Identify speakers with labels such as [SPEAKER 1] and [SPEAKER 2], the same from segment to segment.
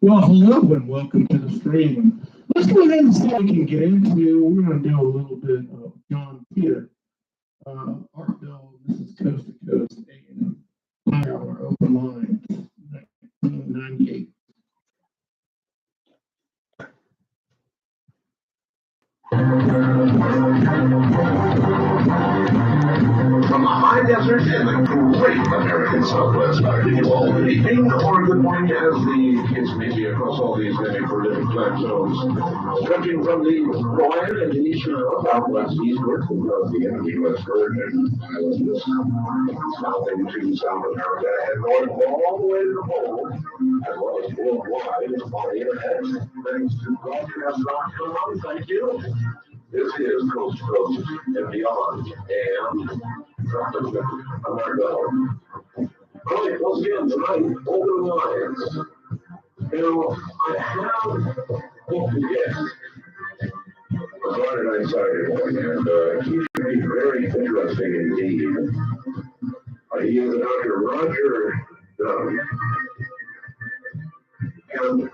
[SPEAKER 1] Well, hello and welcome to the stream. Let's go ahead and see what we can get into. We're going to do a little bit of John Titor, Art Bell. This is Coast to Coast A&M. Fire on our open lines, 1998.
[SPEAKER 2] From the high desert and the great American Southwest, I bid you all good evening or good morning, as the case may be across all these many prolific time zones. Stretching from the Hawaiian and Venetian southwest eastward across the end of the U.S. Virgin Islands, south into South America, and north all the way to the pole, as well as worldwide on the internet, thanks to Contrails.com. Thank you. This is Coast to Coast and Beyond, and I'm Art Bell. All right, once again, tonight, open lines. Now, I have booked a guest for Friday night, Saturday morning, and he should be very interesting indeed. He is Dr. Roger Dunn, and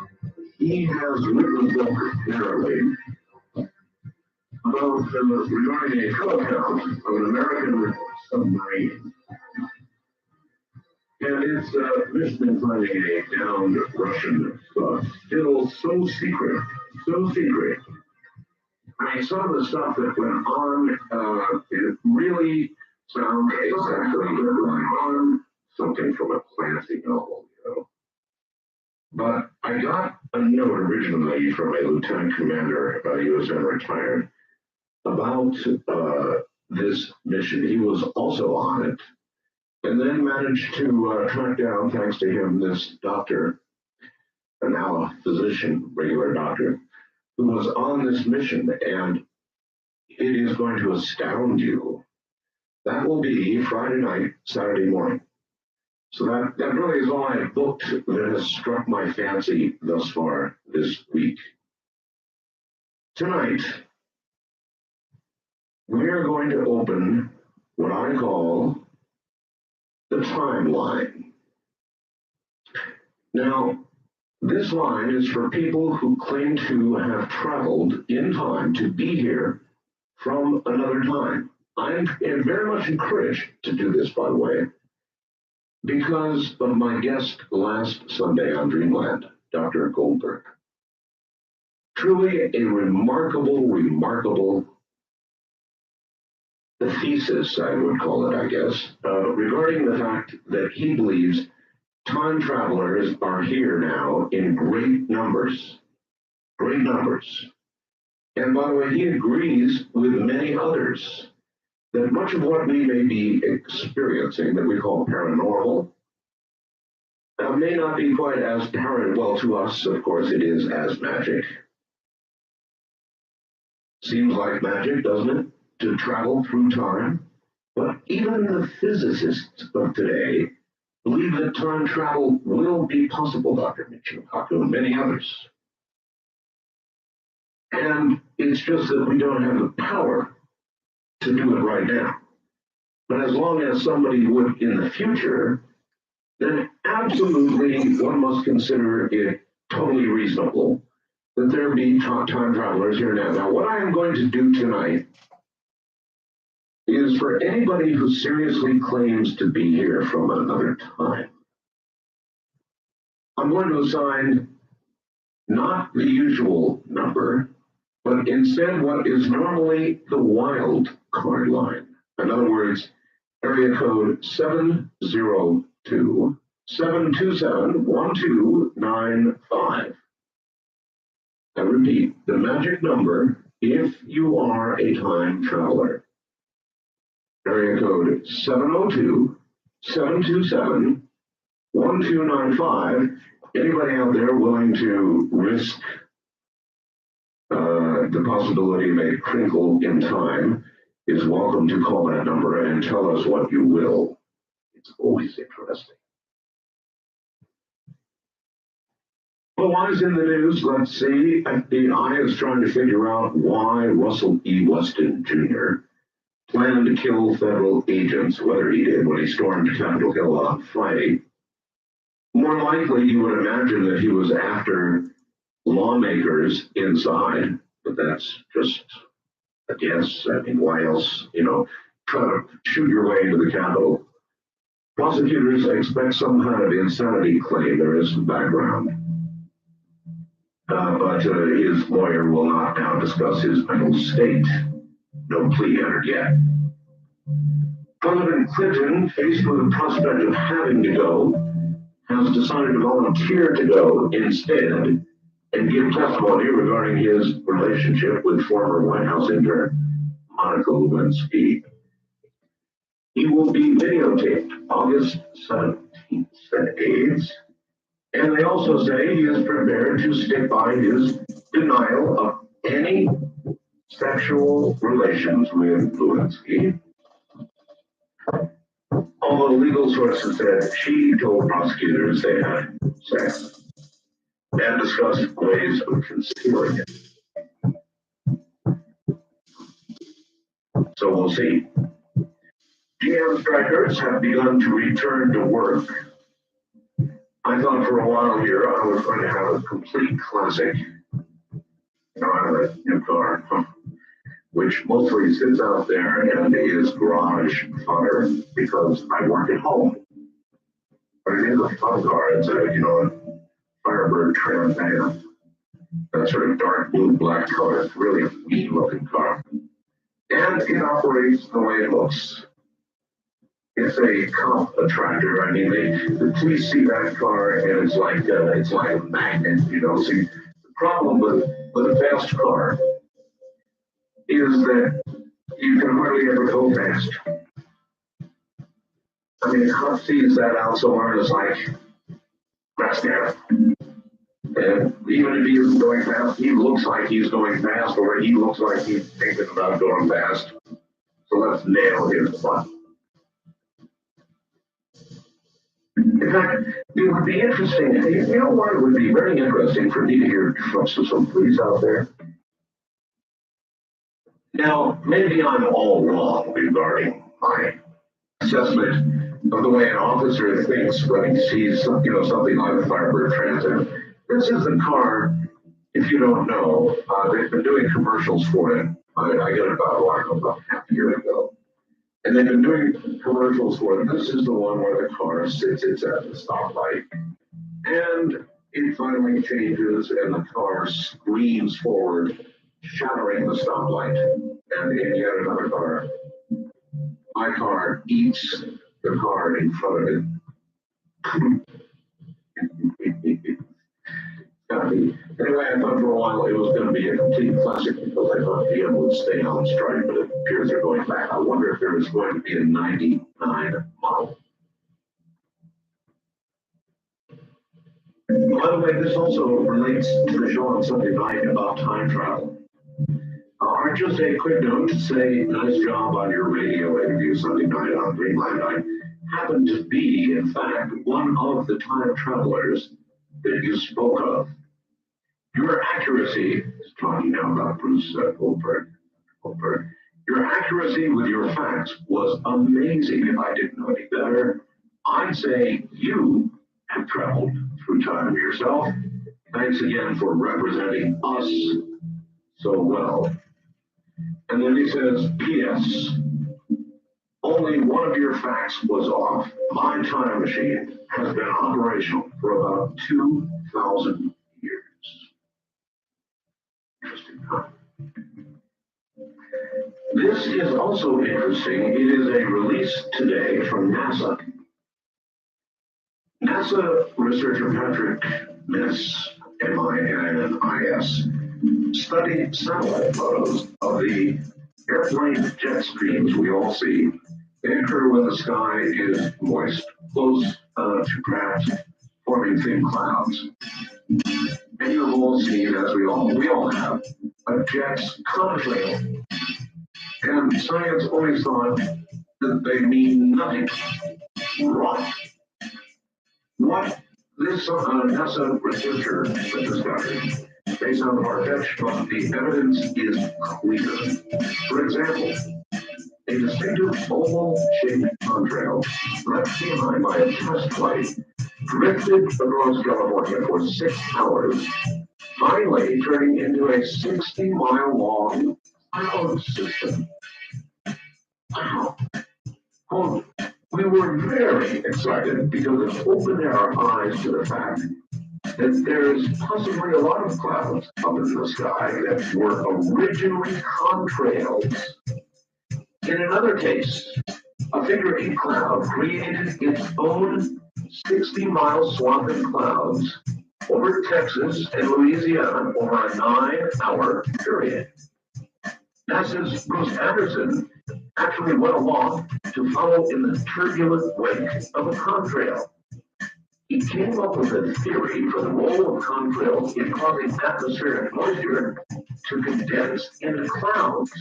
[SPEAKER 2] he has written a book, apparently, about regarding a co-account of an American submarine. And its mission in finding a downed Russian bus. Still so secret, so secret. I mean, some of the stuff that went on, it really sounds exactly like something from a Clancy novel, you know. But I got a note originally from a lieutenant commander, USN retired, about this mission. He was also on it, and then managed to track down, thanks to him, this doctor, and now a physician, regular doctor, who was on this mission, and it is going to astound you. That will be Friday night, Saturday morning. So that really is all I have booked that has struck my fancy thus far this week. Tonight, we are going to open what I call the timeline. Now, this line is for people who claim to have traveled in time to be here from another time. I am very much encouraged to do this, by the way, because of my guest last Sunday on Dreamland, Dr. Goldberg. Truly a remarkable thesis, I would call it, I guess, regarding the fact that he believes time travelers are here now in great numbers. Great numbers. And by the way, he agrees with many others that much of what we may be experiencing that we call paranormal may not be quite as apparent. Well, to us, of course, it is as magic. Seems like magic, doesn't it? To travel through time. But even the physicists of today believe that time travel will be possible, Dr. Mitchell, and many others. And it's just that we don't have the power to do it right now. But as long as somebody would in the future, then absolutely one must consider it totally reasonable that there be time travelers here now. Now, what I am going to do tonight is for anybody who seriously claims to be here from another time, I'm going to assign not the usual number, but instead what is normally the wild card line. In other words, area code 702-727-1295. I repeat, the magic number if you are a time traveler. Area code 702-727-1295. Anybody out there willing to risk the possibility of a crinkle in time is welcome to call that number and tell us what you will. It's always interesting. Well, why is in the news? Let's see. The eye is trying to figure out why Russell E. Weston Jr. planned to kill federal agents, whether he did when he stormed Capitol Hill on Friday. More more likely you would imagine that he was after lawmakers inside, but that's just a guess. I mean, why else, try to shoot your way into the Capitol? Prosecutors expect some kind of insanity claim. There is some background. But his lawyer will not now discuss his mental state. No plea entered yet. President Clinton, faced with the prospect of having to go, has decided to volunteer to go instead and give testimony regarding his relationship with former White House intern Monica Lewinsky. He will be videotaped August 17th, said aides. And they also say he is prepared to stick by his denial of any sexual relations with Lewinsky. Although legal sources said she told prosecutors they had sex and discussed ways of concealing it. So we'll see. GM strikers have begun to return to work. I thought for a while here I was going to have a complete classic. I have a new car, which mostly sits out there and is garage fodder because I work at home. But it is a fun car. It's a Firebird Trans Am. That sort of dark blue black color. It's really a mean looking car. And it operates the way it looks. It's a comp attractor. I mean, the police see that car and it's like a magnet, See, the problem with a fast car is that you can hardly ever go fast. I mean, a cop sees that out somewhere and it's like, that's there. And even if he isn't going fast, he looks like he's going fast, or he looks like he's thinking about going fast. So let's nail his butt. In fact, it would be interesting. You know what? It would be very interesting for me to hear from some police out there. Now, maybe I'm all wrong regarding my assessment of the way an officer thinks when he sees something like a Firebird Trans Am. This is the car, if you don't know, they've been doing commercials for it. I got it about half a year ago. And they've been doing commercials for it. This is the one where the car sits at the stoplight. And it finally changes and the car screams forward, shattering the stoplight. And in yet another car, my car eats the car in front of it. Anyway, I thought for a while it was going to be a complete classic because I thought GM would stay on strike, but it appears they're going back. I wonder if there is going to be a 99 model. By the way, this also relates to the show on Sunday night about time travel. Just a quick note to say, nice job on your radio interview Sunday night on Greenland. I happen to be, in fact, one of the time travelers that you spoke of. Your accuracy, talking now about Bruce Goldberg, your accuracy with your facts was amazing. If I didn't know any better, I'd say you have traveled through time yourself. Thanks again for representing us so well. And then he says, P.S. Only one of your facts was off. My time machine has been operational for about 2,000 years. Interesting, huh? This is also interesting. It is a release today from NASA. NASA researcher Patrick Miss, M-I-N-N-I-S, studied satellite photos of the airplane jet streams we all see. They occur when the sky is moist, close to perhaps forming thin clouds. And you've all seen, as we all have, a jet's contrail. And science always thought that they mean nothing. Wrong. What this NASA researcher discovered, based on the far-fetched, but the evidence is clear. For example, a distinctive oval-shaped contrail left behind by a test flight drifted across California for 6 hours, finally turning into a 60-mile-long cloud system. Wow. Well, we were very excited because it opened our eyes to the fact that there's possibly a lot of clouds up in the sky that were originally contrails. In another case, a figure 8 cloud created its own 60-mile swath of clouds over Texas and Louisiana over a 9-hour period. NASA's Bruce Anderson actually went along to follow in the turbulent wake of a contrail. He came up with a theory for the role of contrails in causing atmospheric moisture to condense into clouds.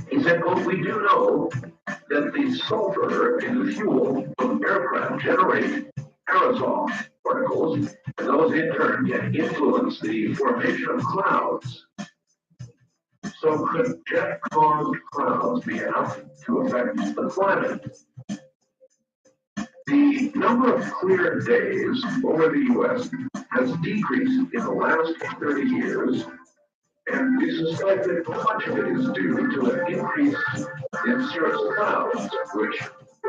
[SPEAKER 2] He said, "Well, we do know that the sulfur in the fuel of aircraft generate aerosol particles, and those in turn can influence the formation of clouds. So could jet-caused clouds be enough to affect the climate?" The number of clear days over the U.S. has decreased in the last 30 years, and we suspect that much of it is due to an increase in cirrus clouds, which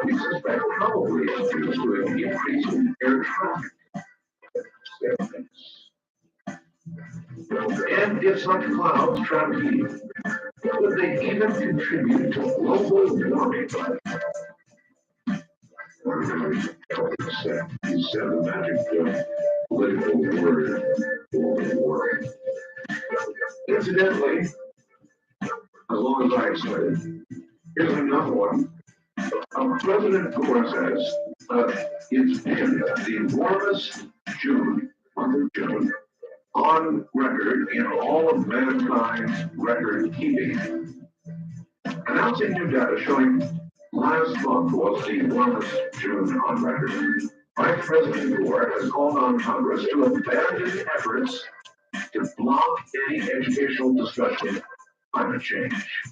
[SPEAKER 2] we suspect probably is due to an increase in air traffic. And if such clouds trap heat, could they even contribute to global warming? He said the magic political word, global warming. Incidentally, as long as I said it, here's another one. President Gore says it's been the warmest month of June, on record in all of mankind's record keeping. Announcing new data showing last month was the warmest June on record, Vice President Gore has called on Congress to abandon efforts to block any educational discussion of climate change.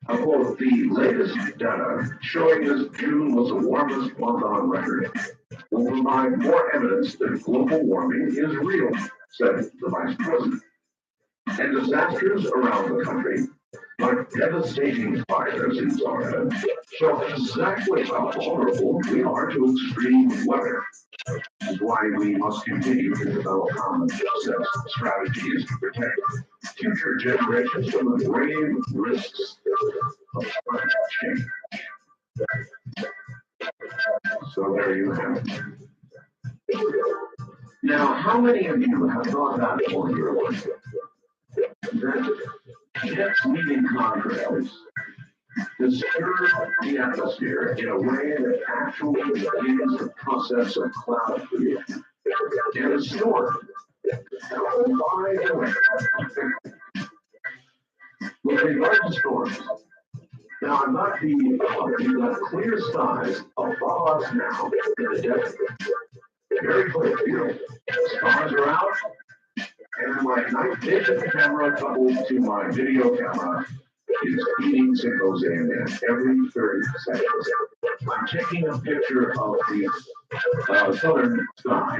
[SPEAKER 2] I'll quote, "The latest data showing this June was the warmest month on record will provide more evidence that global warming is real," said the Vice President. And disasters around the country, like devastating fires in Florida, show exactly how vulnerable we are to extreme weather. This is why we must continue to develop common sense strategies to protect future generations from the grave risks of climate change. So there you have it. Now, how many of you have thought about it on your life? That jets leaving contrails disturb the atmosphere in a way that actually begins the process of cloud creation. And a storm. Oh, by the way, with regard to storms, now I'm not being we've got clear skies above us now in the desert. Very clear, beautiful. Stars are out, and my night vision camera coupled to my video camera is feeding signals in every 30 seconds. I'm taking a picture of the southern sky,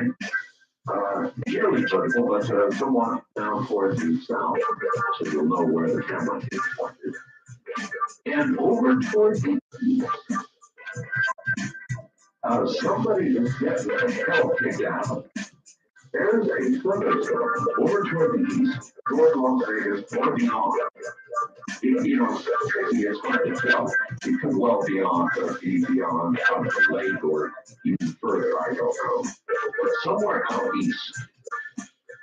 [SPEAKER 2] nearly vertical, but somewhat down towards the south, so you'll know where the camera is pointed. And over towards the east, somebody is getting a hell kicked out. There's a thunderstorm over toward the east, toward Las Vegas, or beyond. It's hard to tell. It could well be beyond the lake or even further, I don't know. But somewhere out east,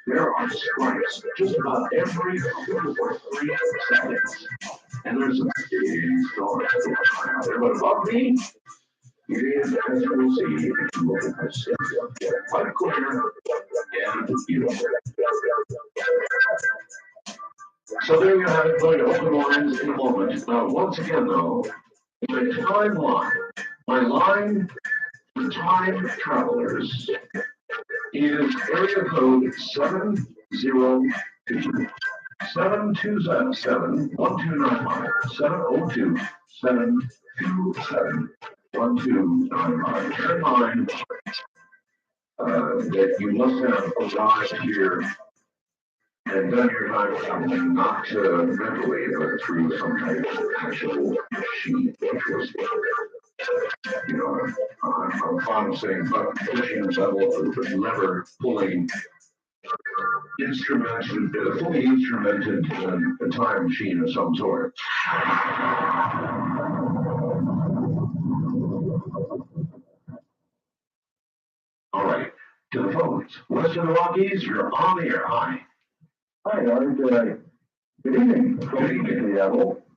[SPEAKER 2] there are strikes just about every 2 or 3 seconds. And there's a big storm out there. But above me, it is, as you will see, if you look at this, quite clear and beautiful. So there you have it, going to open lines in a moment. Now, once again, though, the timeline, my line for time travelers is area code 702 727 1295 702 727 1295. Bear in mind that you must have arrived here and done your time traveling, not mentally, but through some type of actual machine, which was, I'm fond of saying, but pushing lever pulling fully instrumented time machine of some sort. All right, to the phones. Western Rockies, you're on the air. Hi.
[SPEAKER 3] Hi, Art. Good evening.
[SPEAKER 2] Good evening.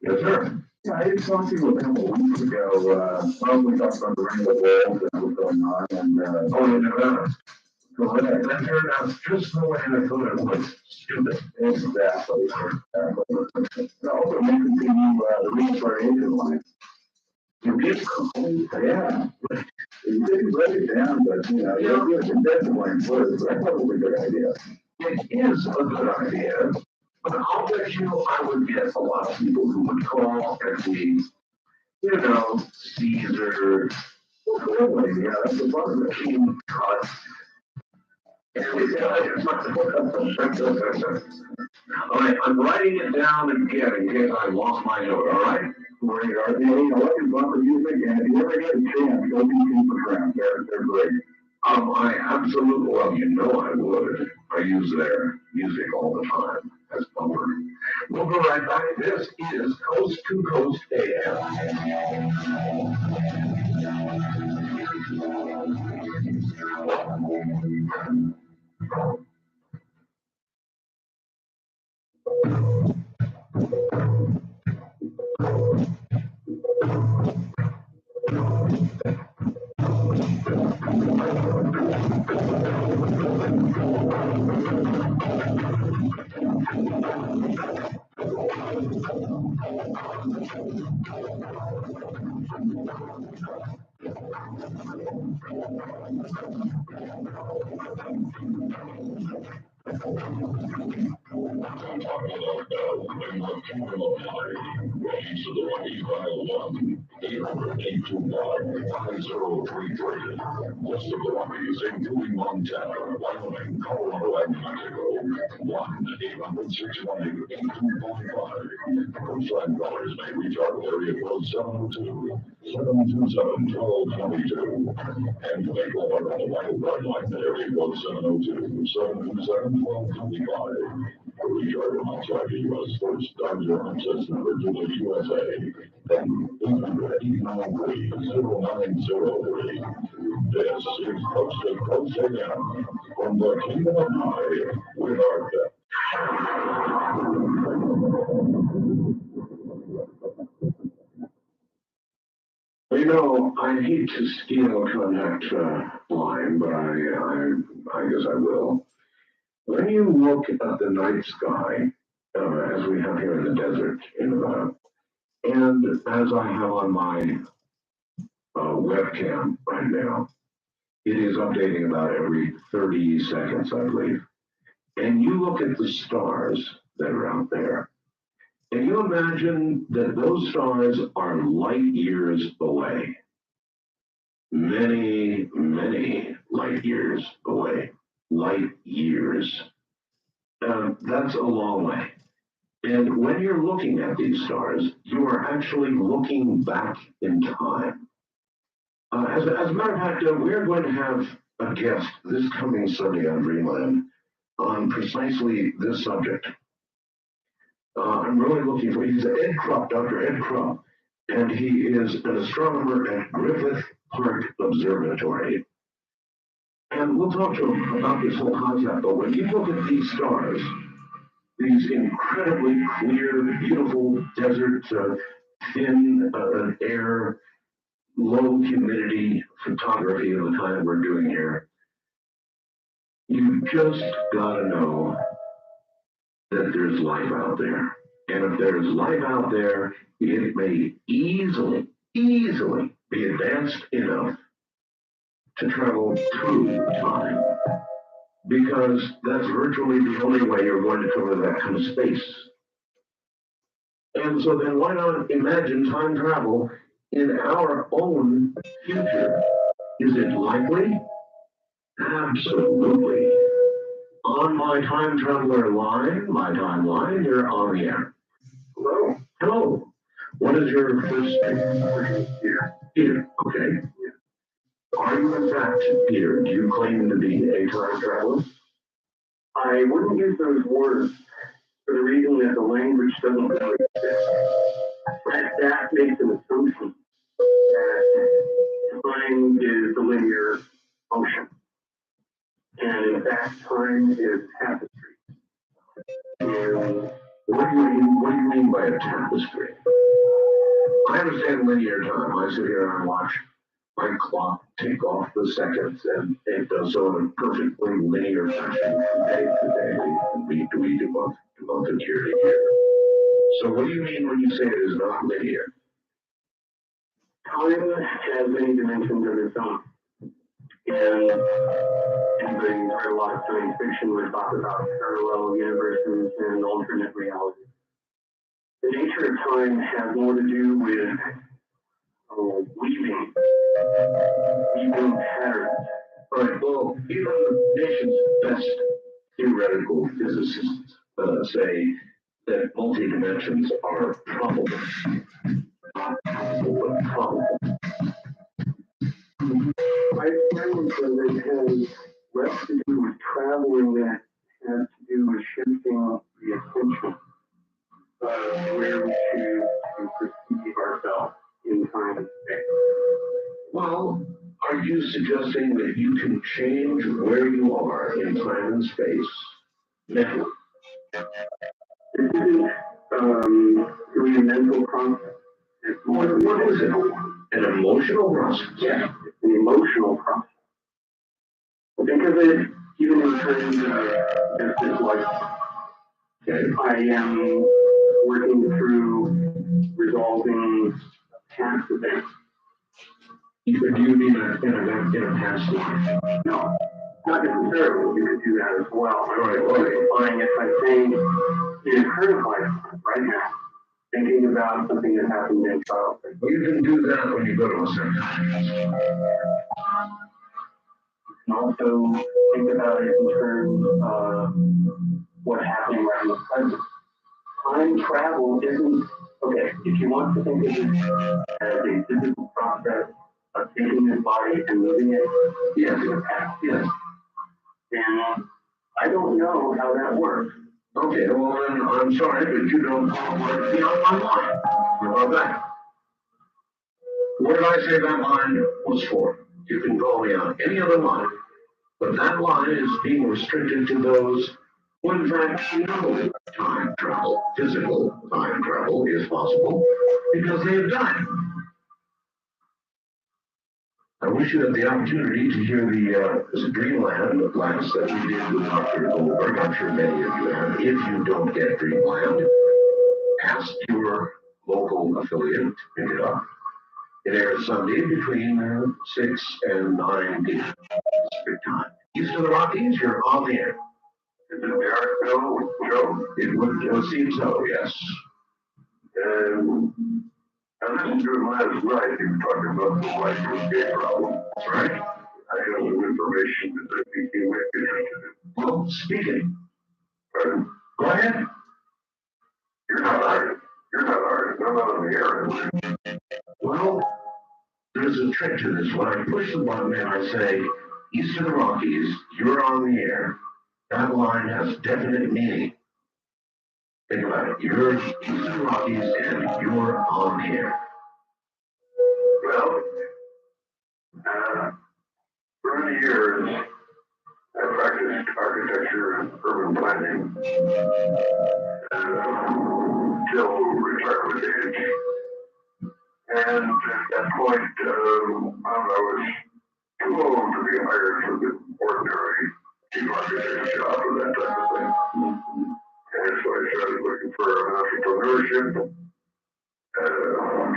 [SPEAKER 2] Yes, sir.
[SPEAKER 3] Yeah, I had talked to you a couple of weeks ago. We talked about the rainbow walls and what's going on. And,
[SPEAKER 2] in Nevada. Correct. That turned out just the way I thought it was. Stupid.
[SPEAKER 3] Exactly. And also mentioned to you the restoration line.
[SPEAKER 2] You did?
[SPEAKER 3] Yeah. You didn't break it down, but, it's definitely important. That's probably a good idea.
[SPEAKER 2] It is a good idea. But I'll bet you I would get a lot of people who would call and be, Caesar.
[SPEAKER 3] Well, yeah, that's the part of the
[SPEAKER 2] King Tut. All right, I'm writing it down again in case I lost my note, all right?
[SPEAKER 3] Great, Art. I like your bumper music, and if you ever get a chance, go be Super Ground. They're great.
[SPEAKER 2] I absolutely, I would. I use their music all the time as bumper. We'll go right back. This is Coast to Coast AM. East of the Rockies, dial 1-800-829-5033. West of the Rockies, including Montana, Wyoming, Colorado, and Mexico, 1-800-618-8255. Coastline callers may reach our area code 702-727-1222. And you may call our on the Wild Card line, area code 702-727-1225. Recharge on track US first Dodger access number to the USA. Then 800-893-0903. This is Coast to Coast AM from the Kingdom of High with our I hate to steal a contact line, but I guess I will. When you look at the night sky, as we have here in the desert in Nevada, and as I have on my webcam right now, it is updating about every 30 seconds, I believe. And you look at the stars that are out there, and you imagine that those stars are light years away. Many, many light years away. Light years. That's a long way. And when you're looking at these stars, you are actually looking back in time. As a matter of fact, we're going to have a guest this coming Sunday on Dreamland on precisely this subject. I'm really looking for, he's Ed Krupp, Dr. Ed Krupp, and he is an astronomer at Griffith Park Observatory. And we'll talk to him about this whole concept, but when you look at these stars, these incredibly clear, beautiful desert, thin air, low humidity photography of the kind we're doing here, you just gotta know that there's life out there. And if there's life out there, it may easily be advanced enough to travel through time. Because that's virtually the only way you're going to cover that kind of space. And so then why not imagine time travel in our own future. Is it likely? Absolutely. On my time traveler line, my timeline, you're on the air.
[SPEAKER 3] Hello.
[SPEAKER 2] Hello. What is your first name?
[SPEAKER 3] Here.
[SPEAKER 2] Peter. Okay. Are you in fact Peter? Do you claim to be a time traveler?
[SPEAKER 3] I wouldn't use those words for the reason that the language doesn't really exist. That makes an assumption that time is the linear motion. And in fact, time is tapestry. And
[SPEAKER 2] What do you mean by a tapestry? I understand linear time. I sit here and I watch my clock take off the seconds, and it does so in a perfectly linear fashion from day to day, and week to week, and month to month, and year to year. So what do you mean when you say it is not linear?
[SPEAKER 3] time has many dimensions of its own. And anybody who's read a lot of science fiction would talk about parallel universes and alternate realities. The nature of time has more to do with weaving patterns.
[SPEAKER 2] Right, well, even the nation's best theoretical physicists say that multi-dimensions are probable. Not probable, but probable.
[SPEAKER 3] I find that it has less to do with traveling that has to do with shifting the attention where we choose to perceive ourselves in time and space.
[SPEAKER 2] Well, are you suggesting that you can change where you are in time and space mentally?
[SPEAKER 3] This isn't really a mental process. It's more
[SPEAKER 2] What is it? An emotional process?
[SPEAKER 3] Yeah, it's an emotional process. Think of it even in terms of business life.
[SPEAKER 2] Okay.
[SPEAKER 3] I am working through resolving a task event.
[SPEAKER 2] Do you mean in a past life?
[SPEAKER 3] No, not necessarily. You could do that as well.
[SPEAKER 2] Right.
[SPEAKER 3] Fine if I'm saying in a current life right now, thinking about something that happened in childhood.
[SPEAKER 2] Well, you can do that when you go to a psychiatrist.
[SPEAKER 3] And also think about it in terms of what's happening right in the present. Time travel isn't, okay, if you want to think of it as a physical process of taking your body and moving it into the past,
[SPEAKER 2] Yes.
[SPEAKER 3] then I don't know how that works.
[SPEAKER 2] Okay, well then I'm sorry, but you don't want to be on my mind. How about that? What did I say that line was for? You can call me on any other line, but that line is being restricted to those who in fact know time travel, physical time travel is possible, because they have done it. I wish you had the opportunity to hear the Dreamland class that we did with Dr. Goldberg. I'm sure many of you have. If you don't get Dreamland, ask your local affiliate to pick it up. It airs Sunday between 6 and 9 p.m. Pacific time. East of the Rockies, you're on the air.
[SPEAKER 3] Is it America, Joe?
[SPEAKER 2] It would seem so, yes.
[SPEAKER 3] I listened to it last night. You were talking about the Y2K problem.
[SPEAKER 2] That's right.
[SPEAKER 3] I have some information that I think you might be interested in.
[SPEAKER 2] Well, speaking.
[SPEAKER 3] Pardon?
[SPEAKER 2] Go ahead.
[SPEAKER 3] You're not artist. You're not artist. I'm not on the air.
[SPEAKER 2] Well, there's a trick to this. When I push the button and I say, East of the Rockies, you're on the air, that line has definite meaning. Think about it. You're East of the Rockies and you're on the air.
[SPEAKER 3] Well, for many years, I practiced architecture and urban planning till retirement age. And at that point, I was too old to be hired for the ordinary chief architect's job or that type of thing. And so I started looking for entrepreneurship,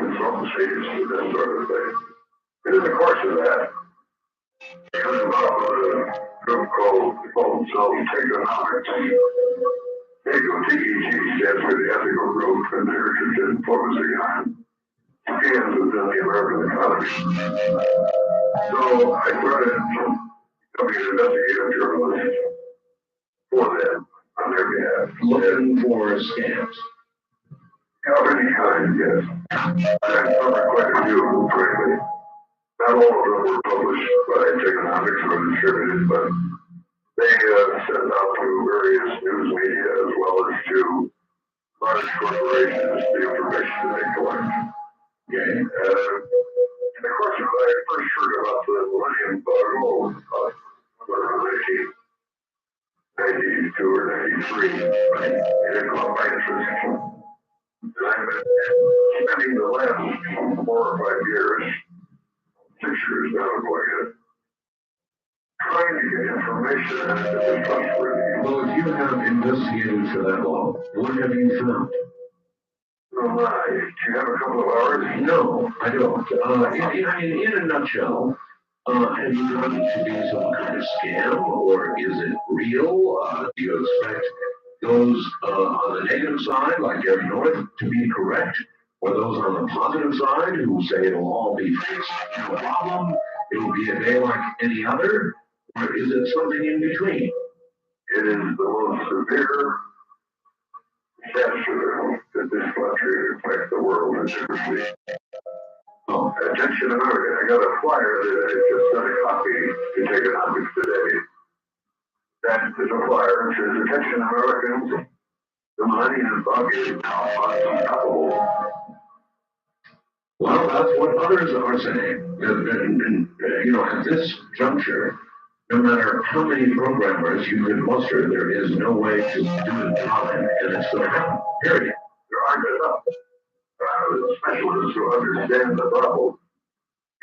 [SPEAKER 3] consultancies, that sort of thing. And in the course of that, I heard about a group called themselves Takeonomics. TEG stands for the ethical growth and heritage and focusing on scams within the American economy. So I started becoming an investigative journalist for them on their behalf.
[SPEAKER 2] Looking for scams.
[SPEAKER 3] Of any kind, yes. I've covered quite a few of them, frankly. Not all of them were published by Tegonomics or distributed, but they sent out to various news media as well as to large corporations the information that they collect.
[SPEAKER 2] Okay.
[SPEAKER 3] And of course, when I first heard about the millennium bug, around 1992 or 93, it caught my interest. And I've been spending the last 4 or 5 years, 6 years now, going in, trying to get information that is trustworthy.
[SPEAKER 2] Well, if you have investigated for that long, what have you found?
[SPEAKER 3] Oh my, do you have a couple of hours?
[SPEAKER 2] No, I don't. In a nutshell, have you run into be some kind of scam, or is it real? Do you expect those on the negative side, like Gary North, to be correct, or those on the positive side who say it'll all be fixed, no problem, it'll be a day like any other, or is it something in between?
[SPEAKER 3] It is the most severe disaster that this country affects the world has ever seen.
[SPEAKER 2] Oh,
[SPEAKER 3] Attention America, I got a flyer that I just sent a copy to Tegonomics today. That is a flyer that says, attention Americans, the millennium bug is now unstoppable.
[SPEAKER 2] well, that's what others are saying. At this juncture, no matter how many programmers you can muster, there is no way to do it in time, and it's going to happen, period.
[SPEAKER 3] There aren't enough specialists who understand the problem.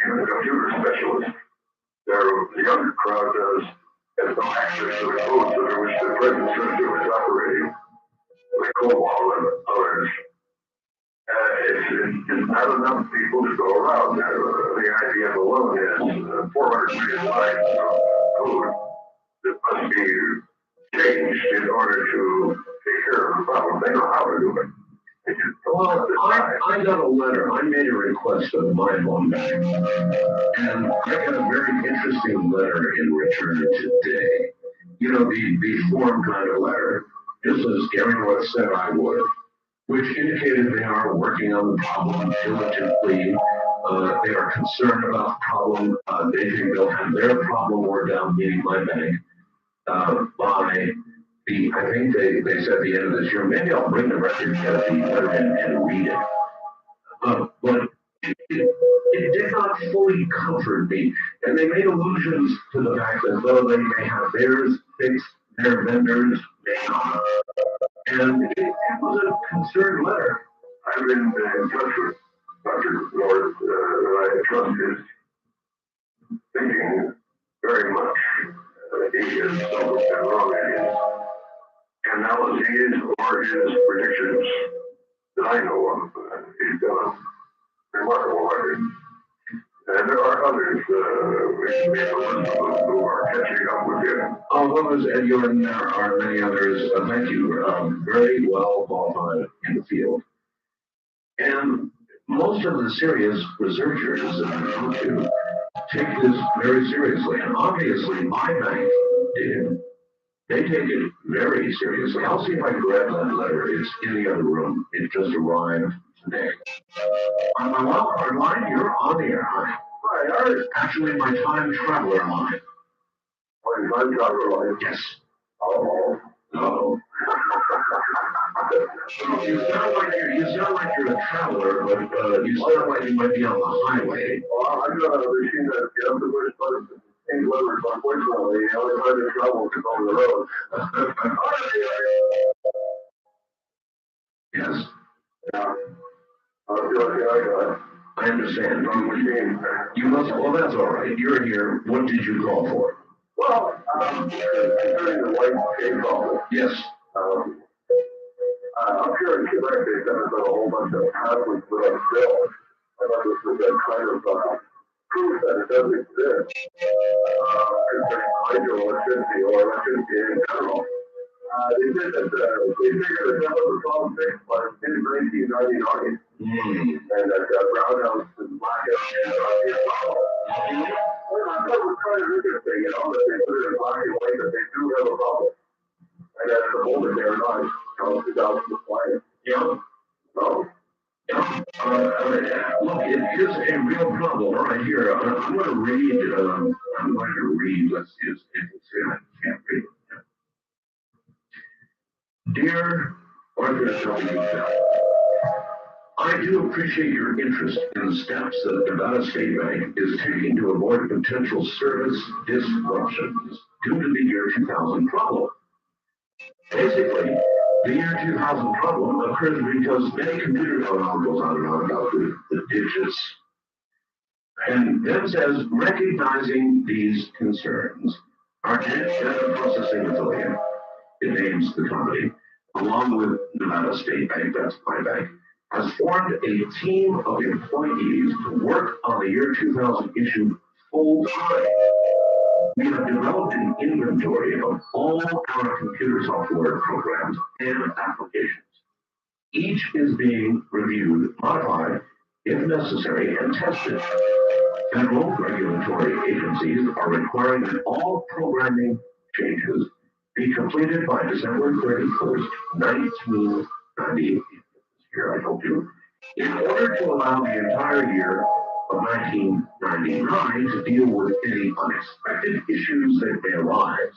[SPEAKER 3] Even the computer specialists, the younger crowd has no access to the codes under which the present system is operating, like COBOL and others. It's not enough people to go around. The IBM alone has 400 million lines of code that must be changed in order to take care of the problem. They know how to do it.
[SPEAKER 2] Well, I got a letter. I made a request of my home bank, and I got a very interesting letter in return today. The form kind of letter, just as Gary North said I would, which indicated they are working on the problem diligently. They are concerned about the problem. They think they'll have their problem worked out, meaning my bank, by I think they said the end of this year. Maybe I'll bring the record, get the letter in and read it. But it did not fully comfort me. And they made allusions to the fact that though they may have theirs fixed, their vendors may not. And it was a concerned letter.
[SPEAKER 3] I've been in touch with Dr. North, I trust his thinking very much. He is so wrong in his analyses or his predictions that I know of. He's done a remarkable record. And there are others who are catching up with him.
[SPEAKER 2] Others, and there are many others. Thank you. Very well qualified in the field. And most of the serious researchers that I talk to take this very seriously. And obviously, my bank did. They take it very seriously. I'll see if I can grab that letter. It's in the other room. It just arrived today. On my wildcard line, you're on the air.
[SPEAKER 3] Hi,
[SPEAKER 2] Actually, my time traveler line.
[SPEAKER 3] my time traveler line.
[SPEAKER 2] Yes.
[SPEAKER 3] Oh.
[SPEAKER 2] No. You sound like you're a traveler, but you sound like you might be on the highway.
[SPEAKER 3] Well, I've got a machine that gets up to which part change levers, unfortunately. The only time to travel is over the road.
[SPEAKER 2] Yes.
[SPEAKER 3] Yeah. That's the only thing I got.
[SPEAKER 2] I understand.
[SPEAKER 3] Machine.
[SPEAKER 2] You must. Well, that's all right. You're here. What did you call for?
[SPEAKER 3] Well, concerning the white cave call.
[SPEAKER 2] Yes.
[SPEAKER 3] Up here in Quebec, they've done a whole bunch of pathways put on bill. I thought this was a kind of proof that it does exist. Concerning hydroelectricity or electricity in general. They said that they figured the devil was all fixed by 1999. And that brownouts and blackouts and we're not going to try to do this thing, that they put it in black and white, that they do have a problem. And that's the moment they're not, 2020.
[SPEAKER 2] Yeah.
[SPEAKER 3] So,
[SPEAKER 2] look, it is a real problem right here. I'm going to read, let's see, I can't read it. Dear Arthur W. I do appreciate your interest in the steps that Nevada State Bank is taking to avoid potential service disruptions due to the year 2000 problem. Basically, the year 2000 problem occurs because many computer goes on and on about the digits. And then says, recognizing these concerns, our data processing affiliate, it names the company, along with Nevada State Bank, that's my bank, has formed a team of employees to work on the year 2000 issue full time. We have developed an inventory of all our computer software programs and applications. Each is being reviewed, modified, if necessary, and tested. Federal regulatory agencies are requiring that all programming changes be completed by December 31st, 1998. Here I hope you. In order to allow the entire year of 1999 to deal with any unexpected issues that may arise.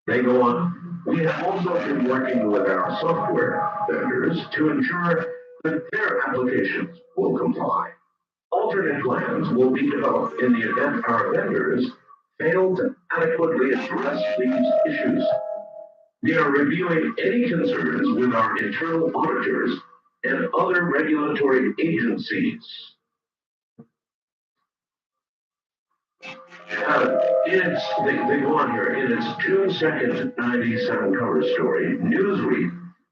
[SPEAKER 2] They go on. We have also been working with our software vendors to ensure that their applications will comply. Alternate plans will be developed in the event our vendors fail to adequately address these issues. We are reviewing any concerns with our internal auditors and other regulatory agencies. They go on here. In its June 2nd, 97 cover story, Newsweek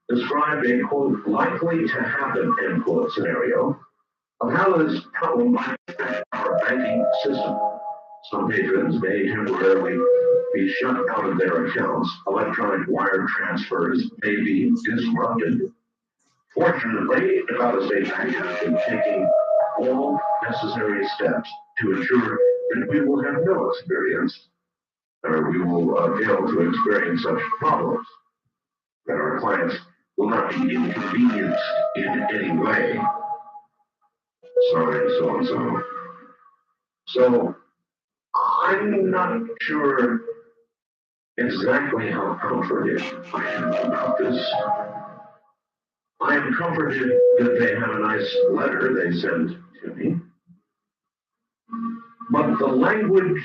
[SPEAKER 2] described a, quote, likely to happen, end quote, scenario of how this problem might affect our banking system. Some patrons may temporarily be shut out of their accounts. Electronic wire transfers may be disrupted. Fortunately, Nevada State Bank has been taking all necessary steps to ensure that we will have no experience, or we will fail to experience such problems, that our clients will not be inconvenienced in any way. Sorry, so and so. So, I'm not sure exactly how comforted I am about this. I am comforted that they have a nice letter they send to me. But the language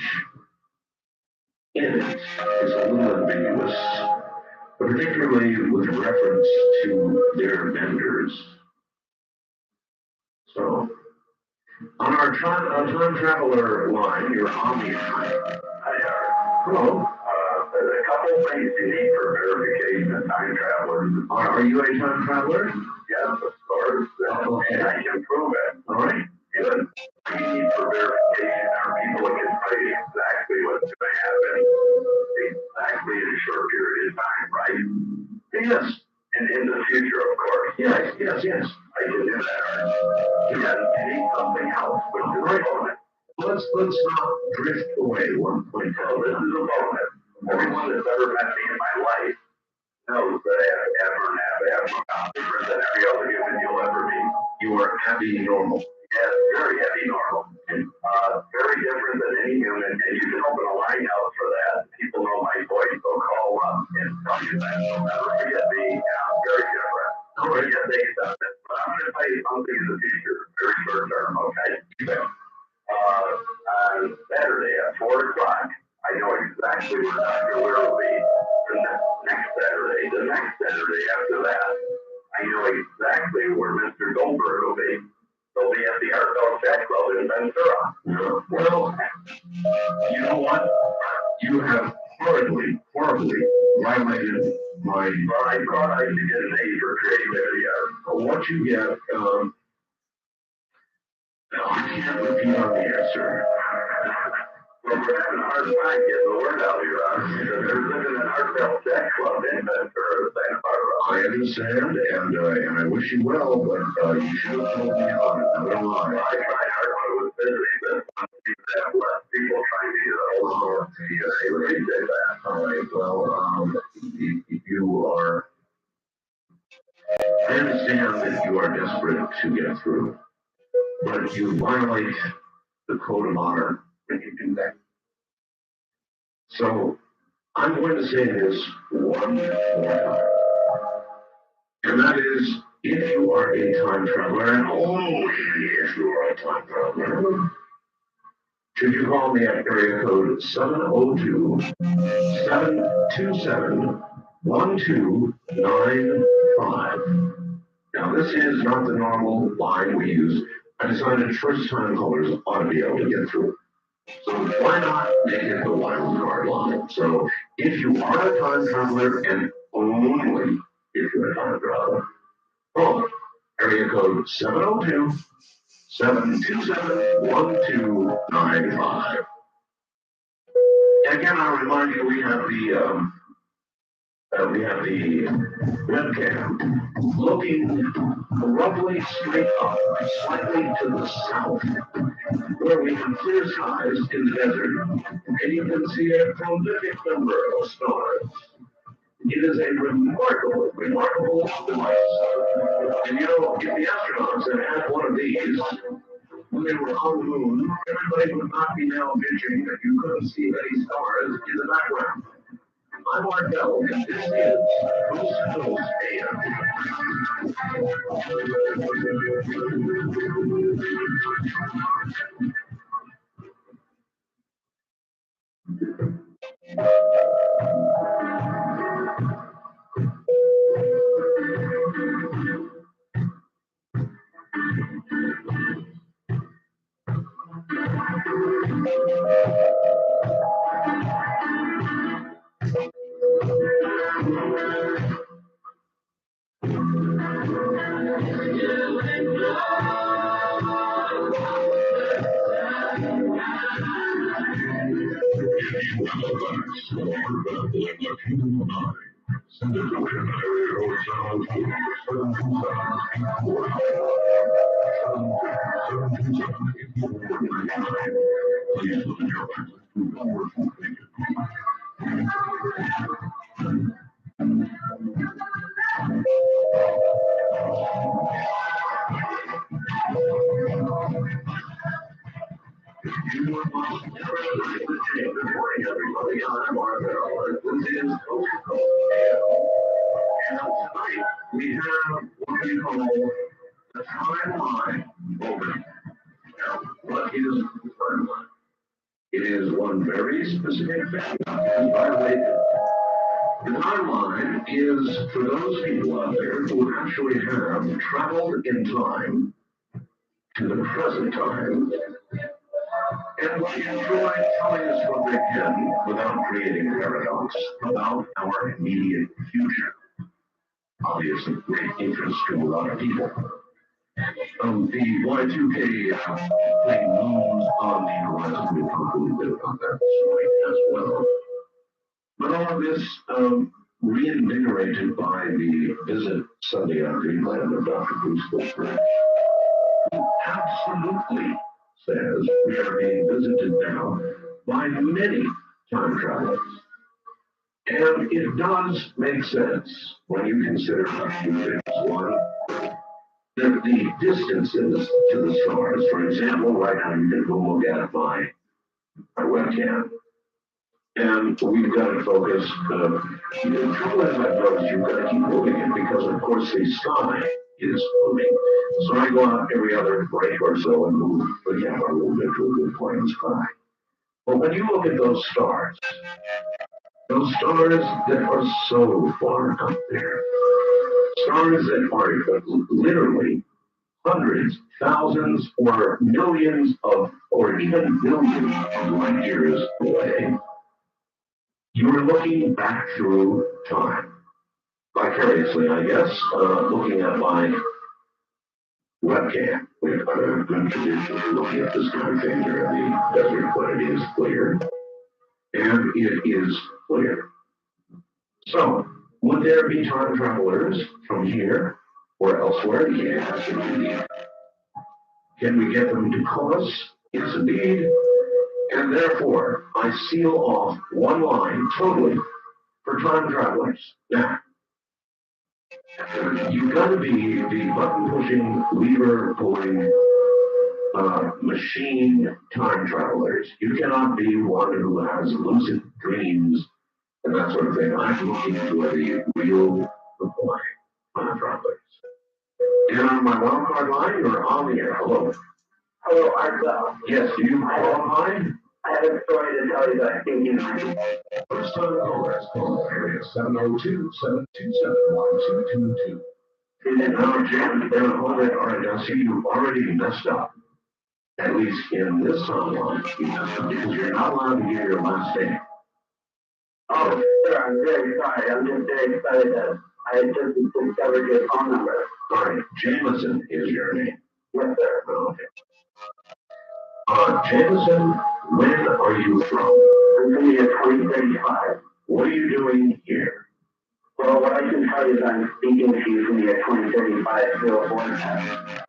[SPEAKER 2] in it is a little ambiguous, particularly with reference to their vendors. So, on our time traveler line, you're on the line. Hello.
[SPEAKER 3] There's a couple things you need for verification of time travelers.
[SPEAKER 2] Are you a time traveler?
[SPEAKER 3] Yes, of course. And I can prove it.
[SPEAKER 2] All right.
[SPEAKER 3] Good. We need for verification are people that can tell you exactly what's going to happen exactly in a short period of time, right?
[SPEAKER 2] Yes.
[SPEAKER 3] And in the future, of course.
[SPEAKER 2] Yes.
[SPEAKER 3] I can do that. You need something else, which is a bonus.
[SPEAKER 2] Let's not drift away one point.
[SPEAKER 3] So this is a bonus. Everyone that's ever met me in my life knows that I have different than every other human you'll ever meet.
[SPEAKER 2] You are happy normal.
[SPEAKER 3] Yes, very heavy normal. Very different than any human, and you can open a line out for that. People know my voice, they'll call up and tell you that. They'll never forget me. I'm very different. Don't forget they accept it. But I'm going to tell you something in the future, very short term, okay? On Saturday at 4 o'clock, I know exactly where Dr. Ware will be the next Saturday. The next Saturday after that, I know exactly where Mr. Goldberg will be. They'll be at the Art Bell Shack Club in Ventura.
[SPEAKER 2] Yeah. Well, you know what? You have horribly violated my...
[SPEAKER 3] Well, I thought I could get an A for creativity.
[SPEAKER 2] What you get, I can't repeat on the answer.
[SPEAKER 3] Well, we're having a hard time getting the word out here. There's been an heartfelt deck club in that or thing about it.
[SPEAKER 2] I understand, and I wish you well, but you should have told me on another line.
[SPEAKER 3] I was busy, but that less people trying to get a hold of me. They appreciate that.
[SPEAKER 2] All right, well, you are, I understand that you are desperate to get through, but you violate the code of honor when you do that. So, I'm going to say this one more time. And that is, if you are a time traveler, and only if you are a time traveler, should you call me at area code 702-727-1295. Now, this is not the normal line we use. I decided first-time callers ought to be able to get through. So why not make it the wild card line? So if you are a time traveler, and only if you're a time traveler, call area code 702-727-1295. And again, I'll remind you, we have the webcam looking roughly straight up, slightly to the south, where we have clear skies in the desert, and you can see a prolific number of stars. It is a remarkable device. And you know, if the astronauts had had one of these when they were on the moon, everybody would not be now bitching that you couldn't see any stars in the background. I'm Mark Bell, and this is Coast to Coast Good morning, everybody. I'm Mark Bell, and this is Coast to Coast AL. And tonight we have what we call the timeline moment. Now, what is the timeline? It is one very specific thing and violated. The timeline is for those people out there who actually have traveled in time to the present time and would enjoy telling us what they can without creating paradox about our immediate future. Obviously, great interest to a lot of people. The Y2K thing looms on the horizon. We'll talk a little bit about that tonight as well. But all of this reinvigorated by the visit Sunday on Dreamland of Dr. Bruce Wilford, who absolutely says we are being visited now by many time travelers. And it does make sense when you consider a few things. One, that the distances to the stars, for example, right now you can go look at my webcam. And we've got to focus. The trouble is, I've noticed you've got to keep moving it because, of course, the sky is moving. So I go out every other break or so and move the camera a little bit to a good point in the sky. But when you look at those stars that are so far out there, stars that are literally hundreds, thousands, or millions of, or even billions of light years away, you're looking back through time. Vicariously, I guess, looking at my webcam. We've got a good tradition of looking at this kind of thing during the desert when it is clear. And it is clear. So, would there be time travelers from here or elsewhere? Yes, indeed. Can we get them to cause? Yes, indeed. And therefore, I seal off one line totally for time travelers. Now, you've got to be the button-pushing, lever-pulling, machine time travelers. You cannot be one who has lucid dreams and that sort of thing. I'm looking for the real reply time travelers. And on my wild card line, you're on the air. Hello.
[SPEAKER 3] Hello, Arthur.
[SPEAKER 2] Yes, do you qualify?
[SPEAKER 3] I have a story to tell you that I think you might.
[SPEAKER 2] First time callers, call area 702-727-1222. Now, Jim, hold it. All right, now see, you've already messed up. At least in this line, you messed up because you're not allowed to give your last name.
[SPEAKER 3] Oh, sir, I'm very sorry. I'm just very excited that I just discovered your phone number.
[SPEAKER 2] All right, Jameson is your name.
[SPEAKER 3] Yes, sir.
[SPEAKER 2] Okay. Jameson, when are you from?
[SPEAKER 3] I'm from the year 2035.
[SPEAKER 2] What are you doing here?
[SPEAKER 3] Well, what I can tell you is I'm speaking to you from the year 2035 through a voice path.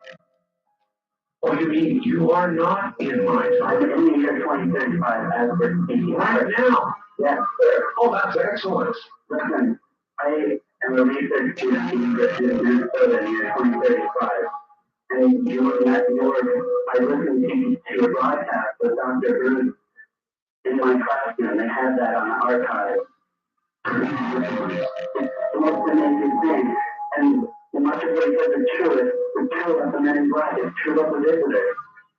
[SPEAKER 2] Oh, you mean you are not in my
[SPEAKER 3] I'm
[SPEAKER 2] time?
[SPEAKER 3] in the year 2035 as we're speaking.
[SPEAKER 2] Right now?
[SPEAKER 3] Yes, sir.
[SPEAKER 2] Oh, that's excellent.
[SPEAKER 3] Listen, I am a research student at the University of Minnesota in the year 2035. And I listened to your broadcast with Dr. Bruce in my classroom. They had that on the archive. It's the most amazing thing. And much of what he says is true. It's true about the men in black. It's true about the visitors.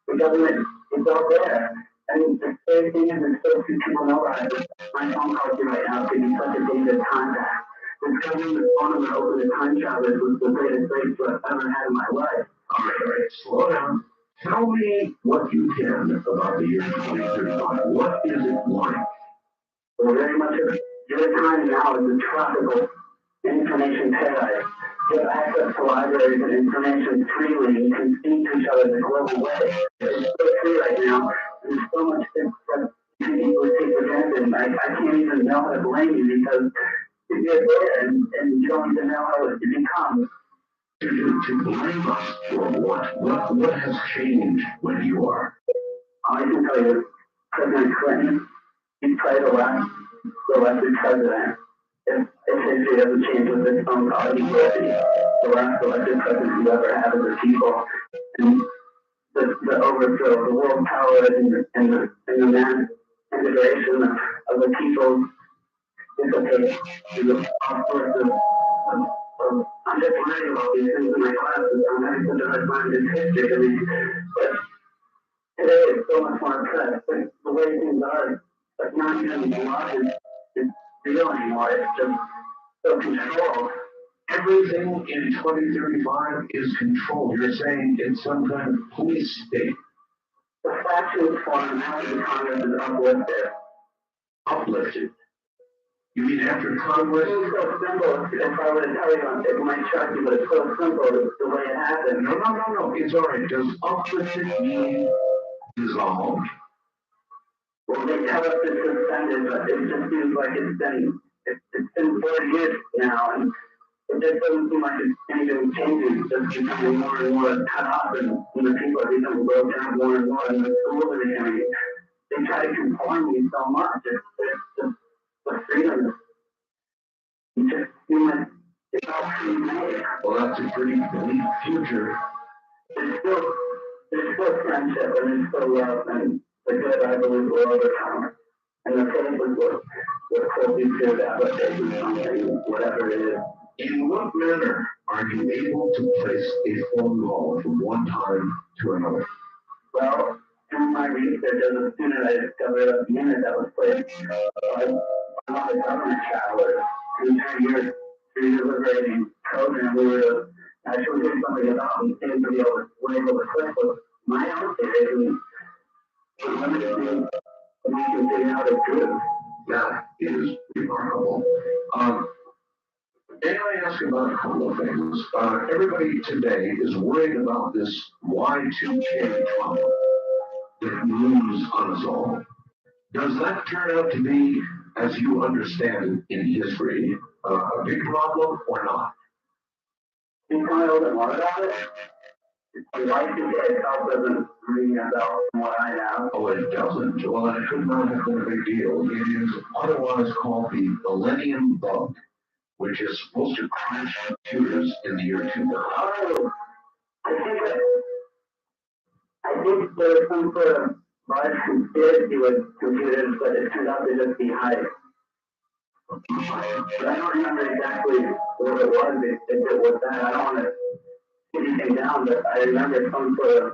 [SPEAKER 3] The government is out there. And the scary thing is, so few people know about it. My phone call to you right now could be such a dangerous contact. Discovering the phone number open to time travelers was the greatest breakthrough I've ever had in my life.
[SPEAKER 2] All right, slow down. Tell me what you can about the year 2035. What is it like?
[SPEAKER 3] Well, very much of your time now is a tropical information paradise. You have access to libraries and information freely. You can speak to each other in a global way. It's so free right now. There's so much that you can easily take for granted. And I can't even know how to blame you because you're there and you don't even know how it becomes.
[SPEAKER 2] To blame us for what? What has changed when you are?
[SPEAKER 3] All I can tell you is President Clinton, he's probably the last elected president. If history doesn't change with this phone call, he will be the last elected president we ever had as a people. And the overthrow, the world power and the mass integration of the people dissipate through all sorts of I'm just learning about these things in my classes. I'm having such a hard time in history. I mean, but today it's so much more pressed. But the way things are, like not even love is real anymore. It's just so controlled.
[SPEAKER 2] Everything in 2035 is controlled. You're saying it's some kind of police state.
[SPEAKER 3] The factions form now the Congress is uplifted.
[SPEAKER 2] Uplifted. You mean after Congress?
[SPEAKER 3] It's so simple. If I were to tell you, it might shock you, but it's so simple the way it happened.
[SPEAKER 2] No. It's all right. Does uplifted mean dissolved?
[SPEAKER 3] Well, they tell us it's suspended, but it just seems like it's been 40 years now, and it just doesn't seem like it's anything changing. It's just becoming more and more cut off, and the people are becoming broken up more and more, and the schools are becoming. They try to conform you so much. It's just the freedom. You just feel like it's all pre-made.
[SPEAKER 2] Well, that's a pretty bleak future.
[SPEAKER 3] There's still friendship, and there's still love, and the good, I believe, will overcome. And the faith is what pulls you through that, what takes you something, whatever it is.
[SPEAKER 2] In what manner are you able to place a phone call from one time to another?
[SPEAKER 3] Well, in my research as a student, I discovered a unit that was placed by one of the government travelers who through your liberating program, we were actually doing something about and seemed to be able to click with my own theory and limited me to figure out the truth.
[SPEAKER 2] That is remarkable. May I ask about a couple of things? Everybody today is worried about this Y2K trauma that looms on us all. Does that turn out to be, as you understand it in history, a big problem or not?
[SPEAKER 3] Can you tell me a little bit more about it? The life itself doesn't ring a bell from what I have.
[SPEAKER 2] Oh, it doesn't. Well, it could not have been a big deal. It is otherwise called the Millennium Bug, which is supposed to crash computers in the year 2000.
[SPEAKER 3] Oh, I think there's some sort of large conspiracy with computers, but it turned out to just be hype. But I don't remember exactly what it was, if it was that. I don't want to put anything down, but I remember some sort of,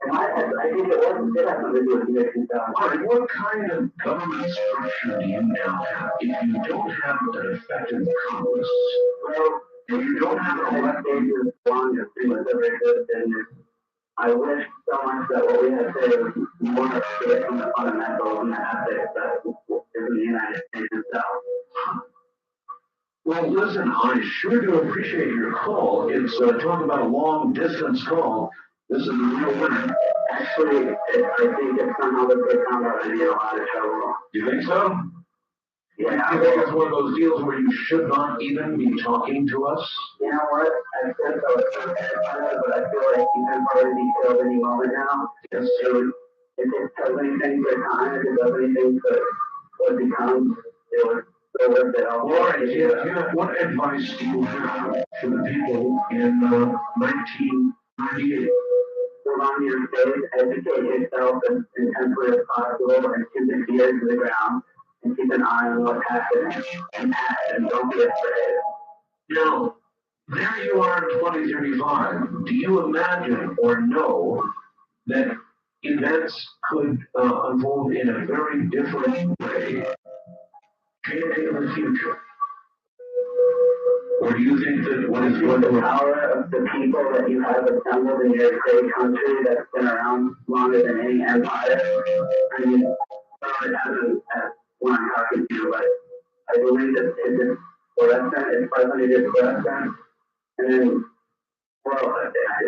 [SPEAKER 3] in my head, I think it had something to do with Nixon stuff.
[SPEAKER 2] All right, what kind of government structure do you now have? If you don't have an effective Congress,
[SPEAKER 3] Well,
[SPEAKER 2] if you don't have an elected,
[SPEAKER 3] as long as pretty much every good business. I wish so much that what we had to say was more clear from the fundamentals and the ethics that is in the United States itself.
[SPEAKER 2] well, listen, I sure do appreciate your call. It's talk about a long distance call. This is the real winner.
[SPEAKER 3] Actually, I think if somehow that they found out, I'd be in a lot of trouble.
[SPEAKER 2] You think so?
[SPEAKER 3] Yeah,
[SPEAKER 2] You think it's one of those deals where you should not even be talking to us?
[SPEAKER 3] you know what? I said I was so satisfied, but I feel like you can probably be killed any moment now.
[SPEAKER 2] Yes.
[SPEAKER 3] So if it does anything for time, if it does anything for what becomes, it was so worth it.
[SPEAKER 2] All right, yeah. What advice do you have for the people in 1998?
[SPEAKER 3] Live on your faith, educate yourself as intensely as possible, and keep your ears to the ground, and keep an eye on what's happening, and act, and don't be afraid.
[SPEAKER 2] Now, there you are in 2035. Do you imagine or know that events could unfold in a very different way, changing in the future? Or do you think that what is going
[SPEAKER 3] The
[SPEAKER 2] to
[SPEAKER 3] power of the people that you have assembled in your great country that's been around longer than any empire. I mean, it hasn't as when I'm talking to you, but I believe that it's fluorescent, it's 500 years fluorescent, and then, well,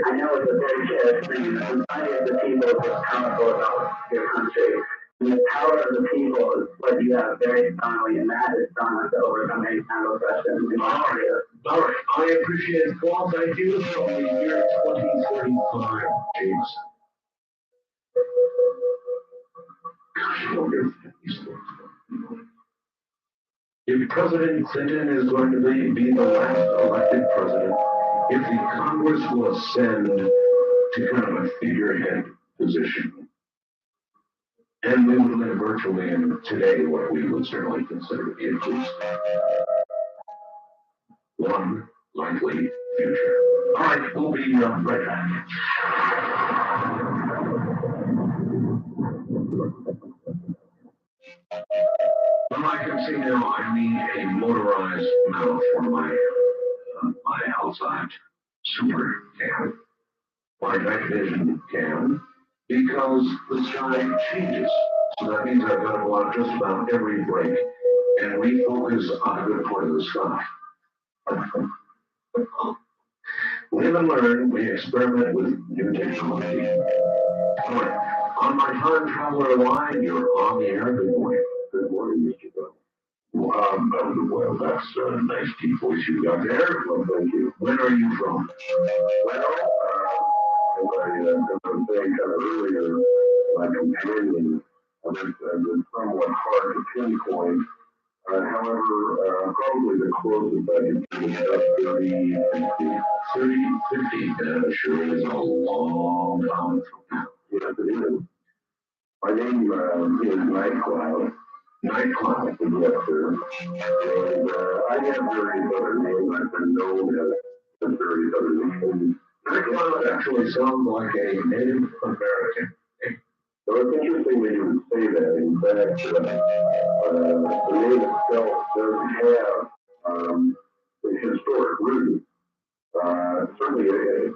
[SPEAKER 3] I know it's a very cherished thing, the society of the people is powerful about your country. And the power of the people is what you have very strongly, and that is strong enough to overcome any kind of oppression in your career.
[SPEAKER 2] All right, I appreciate it, Paul. Thank you from the year 2035, James. Gosh, I wonder if these things. If President Clinton is going to be the last elected president, if the Congress will ascend to kind of a figurehead position, and we would live virtually in today what we would certainly consider to be at least one likely future. All right, we'll be right back. Well, I can see now I need a motorized mount for my outside super cam, my night vision cam, because the sky changes. So that means I've got to go out just about every break and refocus on a good part of the sky. Live and learn, we experiment with new technology. All right, on my time traveler line, you're on the air. Good morning. Good morning, Mr. Bell. Well, that's a nice deep voice you got there. Well, thank you. When are you from? Well, as I was saying kind of earlier, my companion, it's somewhat hard to pinpoint. However, probably the closest I can do is about 30, 50. 30, 50, that sure is a long time from now. Yes, it is. My name is Nightcloud. Nightcloud, yes, sir. And I have various other names. I've been known as various other names. Nightcloud actually sounds like a Native American. So it's interesting that you would say that. In fact, the name itself does have a historic root. Certainly,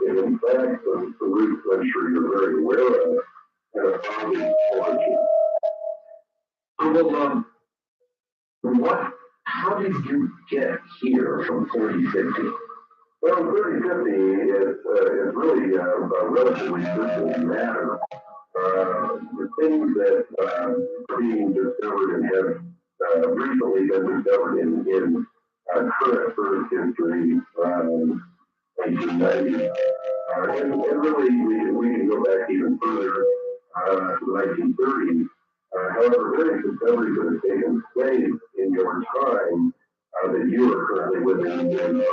[SPEAKER 2] in fact, the roots I'm sure you're very aware of have a founding origin. How did you get here from 3050? Well, 3050 is really a relatively simple matter.
[SPEAKER 3] the things that are being discovered and have recently been discovered in current Earth history, 1990. And really, we can go back even further to the 1930s. However, various discoveries that have taken place in your time that you are currently living in, the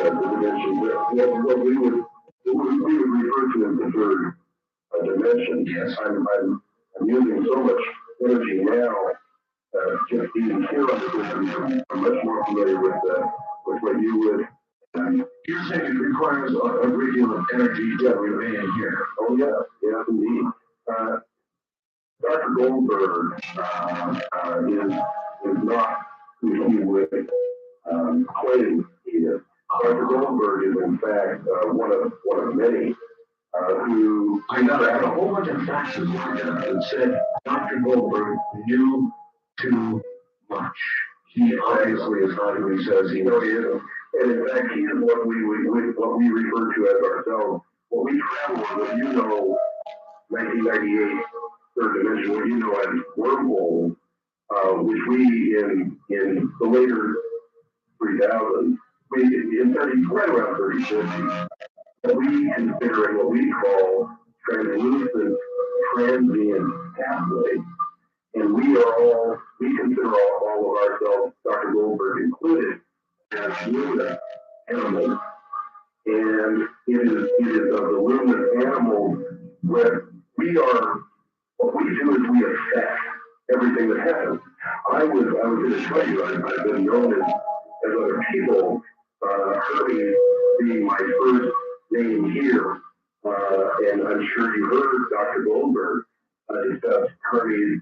[SPEAKER 3] dimension, what we would refer to as the third dimension.
[SPEAKER 2] Yes.
[SPEAKER 3] I'm using so much energy now, just being here on the system. I'm much more familiar with what you would.
[SPEAKER 2] You're saying it requires a great deal of energy to remain here.
[SPEAKER 3] Oh yeah, yes indeed. Dr. Goldberg is not who he would claim he is. Dr. Goldberg is in fact one of many who.
[SPEAKER 2] I got a whole bunch of faxes that said Dr. Goldberg knew too much. He obviously is not who he says he is.
[SPEAKER 3] No, he isn't. And in fact, he is what we refer to as ourselves. What we travel on, what you know, 1998, third dimension, what you know as wormholes, which we in the later 3000s, right around 3050, what we consider and what we call translucent transient pathways. And we consider all of ourselves, Dr. Goldberg included, as luminous animals. And it is of the luminous animals where what we do is we affect everything that happens. I was going to tell you, I've been known as other people, Hermes being my first name here, and I'm sure you heard Dr. Goldberg discuss Hermes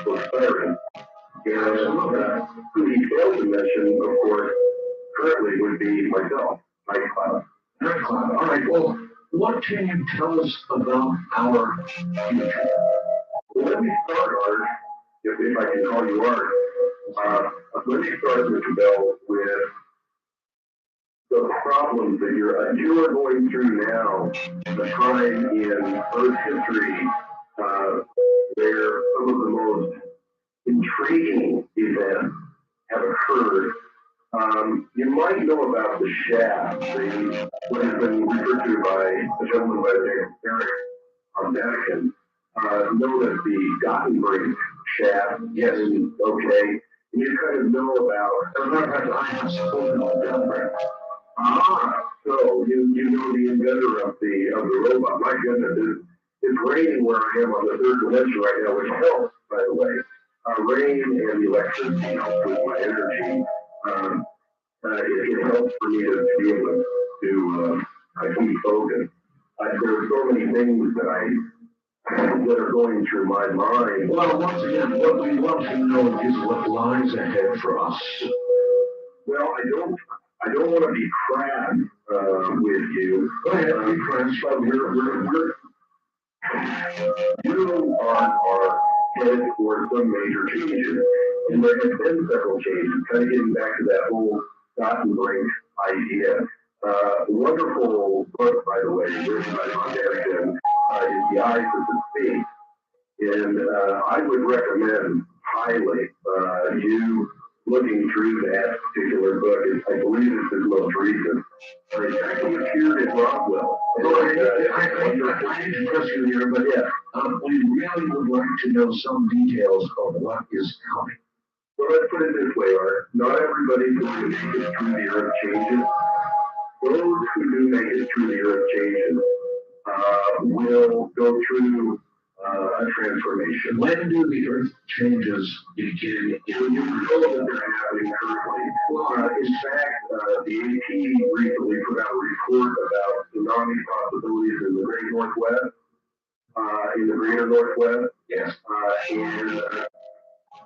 [SPEAKER 3] Siren. And who he failed to mention, of course, currently would be myself, Nightcloud.
[SPEAKER 2] Nightcloud. All right. Well, what can you tell us about our future?
[SPEAKER 3] Well, let me start, Art, if I can call you Art. Let me start, Mr. Bell, with the problems that you are going through now, the time in Earth history where some of the most intriguing events have occurred. You might know about the shaft, what has been referred to by a gentleman by the name of Eric on Vatican, known as the Gothenburg shaft.
[SPEAKER 2] Yes.
[SPEAKER 3] Okay. And you kind of know about.
[SPEAKER 2] As a matter of fact, I have spoken on Gothenburg.
[SPEAKER 3] So you know the inventor of the robot. My goodness, it's raining where I am on the third dimension right now, which helps, by the way. Rain and electricity help with my energy. It helps for me to be able to keep focused. There are so many things that are going through my mind.
[SPEAKER 2] Well, once again, what we want to know is what lies ahead for us.
[SPEAKER 3] Well, I don't want to be crabbed with you.
[SPEAKER 2] Go ahead, be friends.
[SPEAKER 3] You are headed for some major changes, and there have been several changes. Kind of getting back to that whole Gothenburg idea. Wonderful book, by the way, written by Von Daniken, is The Eyes of the Sea. And I would recommend highly you looking through that particular book. I believe it's his most recent. It actually appeared at Roswell.
[SPEAKER 2] I hate to press you here, but
[SPEAKER 3] yeah,
[SPEAKER 2] we really would like to know some details of what is coming.
[SPEAKER 3] Well, let's put it this way, Art. Not everybody who makes it through the Earth changes. Those who do make it through the Earth changes will go through a transformation.
[SPEAKER 2] When do the Earth changes begin?
[SPEAKER 3] When you know that they're happening currently. In fact, the AP recently put out a report about tsunami possibilities in the Great Northwest, in the Greater Northwest.
[SPEAKER 2] Yes.
[SPEAKER 3] And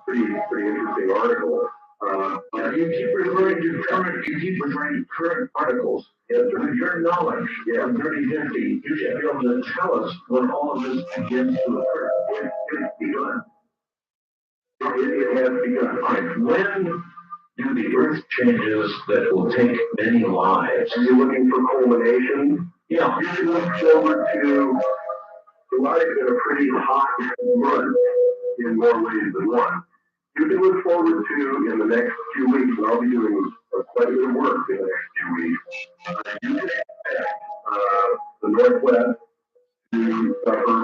[SPEAKER 3] pretty interesting article.
[SPEAKER 2] You keep referring to current articles.
[SPEAKER 3] Yes,
[SPEAKER 2] with your knowledge of 3050, you should be able to tell us when all of this begins to occur.
[SPEAKER 3] It's begun. It has begun.
[SPEAKER 2] All right. When do the Earth changes that will take many lives?
[SPEAKER 3] Are you looking for culmination?
[SPEAKER 2] Yeah.
[SPEAKER 3] You should look forward to July has been a pretty hot month in more ways than one. You can look forward to in the next few weeks, and I'll be doing quite a bit of work in the next few weeks. You can expect the Northwest to suffer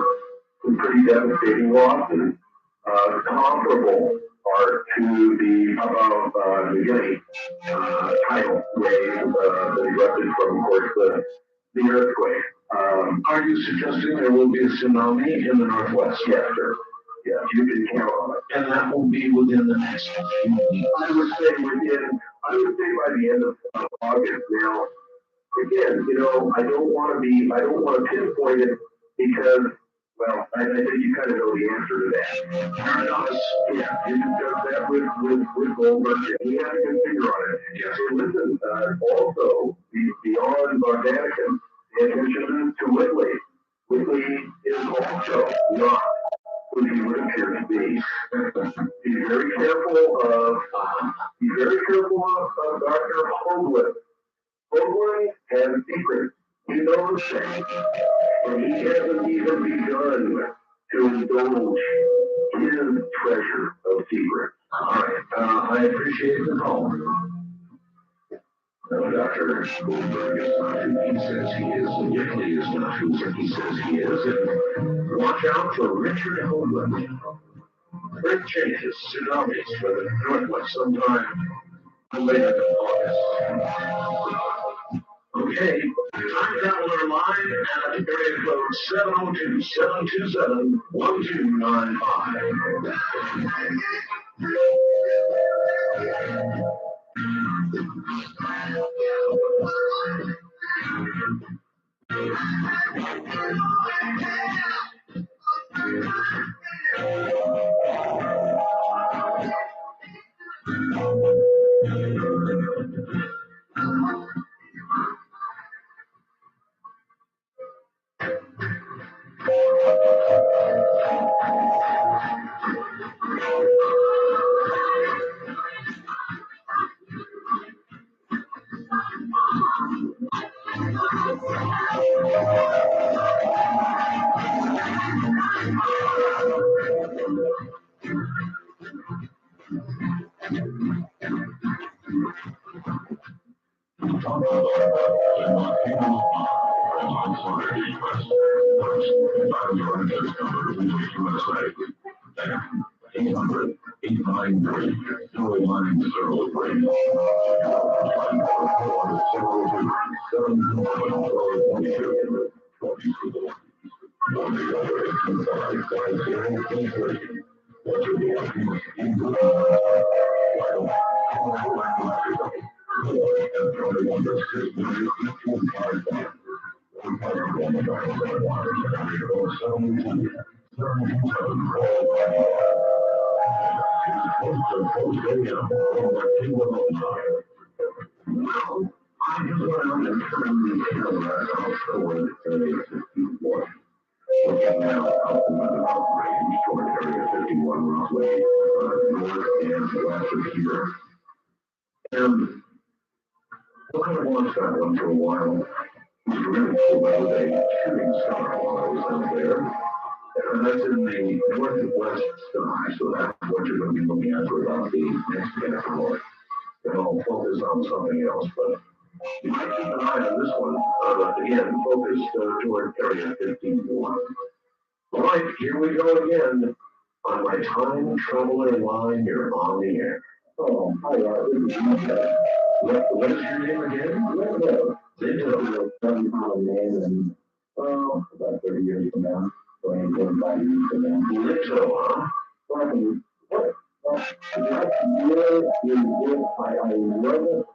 [SPEAKER 3] some pretty devastating losses, comparable are to the above New Guinea tidal wave that erupted from, of course, the earthquake.
[SPEAKER 2] Are you suggesting there will be a tsunami in the Northwest?
[SPEAKER 3] Yes, sir. Yes, you can count on it.
[SPEAKER 2] And that will be within the next few weeks.
[SPEAKER 3] I would say by the end of August. Now, again, I don't want to pinpoint it because, well, I think you kind of know the answer to that.
[SPEAKER 2] Paradox.
[SPEAKER 3] Yeah, you discussed that with Goldberg, and he had a good figure on it.
[SPEAKER 2] Yes.
[SPEAKER 3] So listen, also, beyond Vatican, pay attention to Whitley. Whitley is also not who he would appear to be. Be very careful of Dr. Hoagland. Hoagland has secrets. He knows things. And he hasn't even begun to indulge his treasure of secrets.
[SPEAKER 2] All right. I appreciate the call. No, Dr. Goldberg is not who he says he is, and Whitley is not who he says he is. And watch out for Richard Hoagland. Great changes, tsunamis for the Northwest sometime later in August. Okay, time traveler line at area code 702-727-1295. And what kind of watched that one for a while. It was really cool. That was a shooting star while I was down there. And that's in the northwest sky, so that's what you're going to be looking at for about the next half hour. And I'll focus on something else, but you might keep an eye on this one. Again, focused toward area 51. All right, here we go again. On my time traveler line, you're on the air.
[SPEAKER 3] Oh, hi, this is
[SPEAKER 2] What is your name again?
[SPEAKER 3] Linda.
[SPEAKER 2] Linda.
[SPEAKER 3] Some name and, about 30 years from now. 25 years from now.
[SPEAKER 2] Linda, huh?
[SPEAKER 3] What? I love it.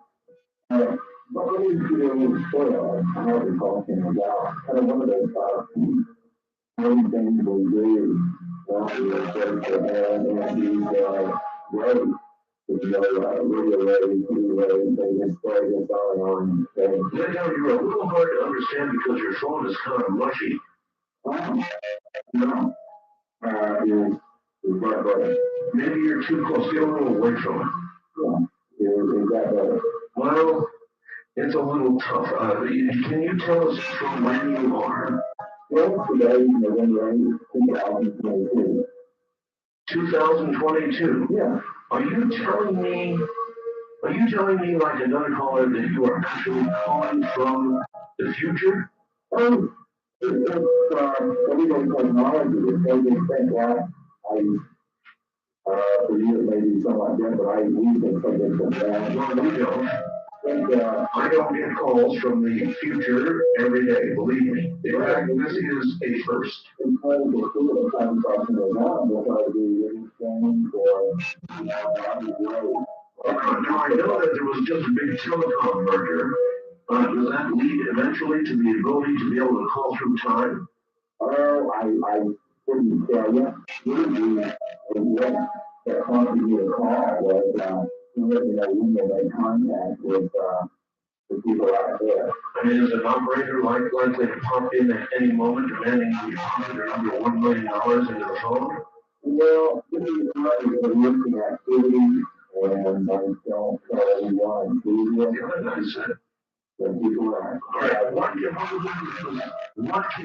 [SPEAKER 3] But what do you do for I know we're talking about kind of one of those main things we do. We're going to and these roads. Radio waves, TV waves, they just play this on.
[SPEAKER 2] Linda, you're a little hard to understand because your phone is kind of mushy.
[SPEAKER 3] No. Is that better?
[SPEAKER 2] Maybe you're too close. Get a little away from it.
[SPEAKER 3] Yeah. Is that better?
[SPEAKER 2] Well, it's a little tough. Can you tell us from when you are?
[SPEAKER 3] Well, today, November 8th, 2022.
[SPEAKER 2] 2022?
[SPEAKER 3] Yeah.
[SPEAKER 2] Are you telling me, like another caller, that you are actually calling from the future?
[SPEAKER 3] Oh, it's everyday technology. It's maybe think that for you, it may be something like that, but we can take it from that.
[SPEAKER 2] Well, we don't.
[SPEAKER 3] And,
[SPEAKER 2] I don't get calls from the future every day, believe me. In fact, this is a first.
[SPEAKER 3] in terms of the time talking about, we'll try to do anything for,
[SPEAKER 2] Now, I know that there was just a big telecom merger. Does that lead eventually to the ability to be able to call through time?
[SPEAKER 3] Oh, I couldn't tell you. What that prompted me to call was, to let me know when they make contact with, the people out there.
[SPEAKER 2] I mean, is an operator likely to pop in at any moment demanding you deposit under $1 million into the phone?
[SPEAKER 3] Well, this is not a listing activity, and I don't tell anyone to do this.
[SPEAKER 2] Yeah, that's it.
[SPEAKER 3] When people are.
[SPEAKER 2] All right, what can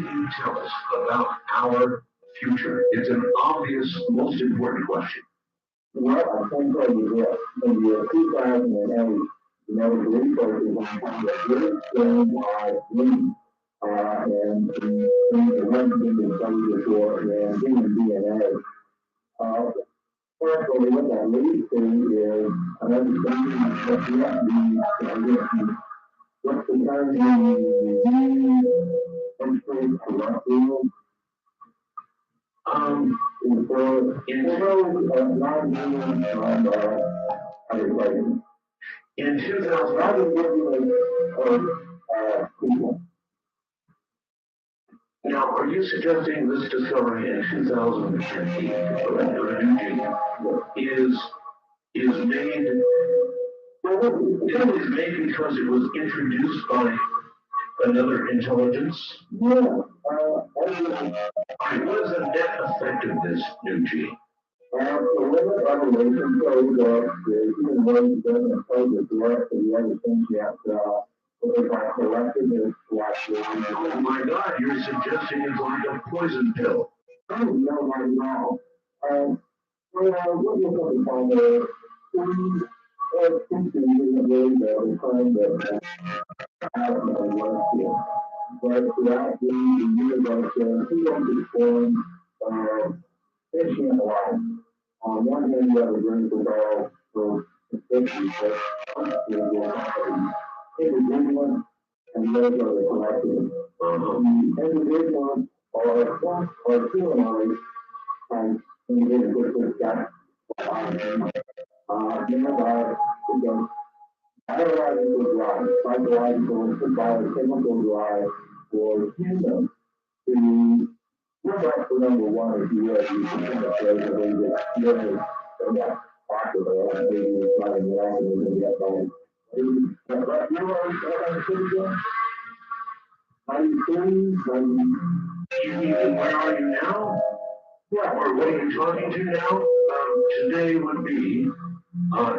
[SPEAKER 2] you tell us about our future? It's an obvious, most important question.
[SPEAKER 3] Well, I can tell you this, in the year 2008, the resources on kind of really strong wind, and the ones in the study before, and human DNA. Firstly, what that leads to is an understanding of what you have to be, what's the term in history corrupted, in
[SPEAKER 2] In 2000, now, are you suggesting this discovery in 2008, the new gene, is made? It was made because it was introduced by another intelligence?
[SPEAKER 3] Yeah.
[SPEAKER 2] What is the net effect of this new gene?
[SPEAKER 3] The limit evolution shows that the human race doesn't pose a threat to the other sentient, what they call collectivist life.
[SPEAKER 2] Oh my God, you're suggesting it's like a poison pill.
[SPEAKER 3] Oh, no, not at all. Well, what was something called the species isn't really the kind that works here. But throughout the universe, we don't just form sentient life. On one hand, you have a group of all for species that individual and those are the collective. Individuals are humanoid and individuals that got biological drive, psychological, biochemical drive for humans to look up for number one, if you will, you can kind of say that they get really popular, and maybe it's not in the organism yet, but you know what I'm saying? Are you
[SPEAKER 2] Where are you now?
[SPEAKER 3] Yeah.
[SPEAKER 2] Or what are you talking to now? Today would be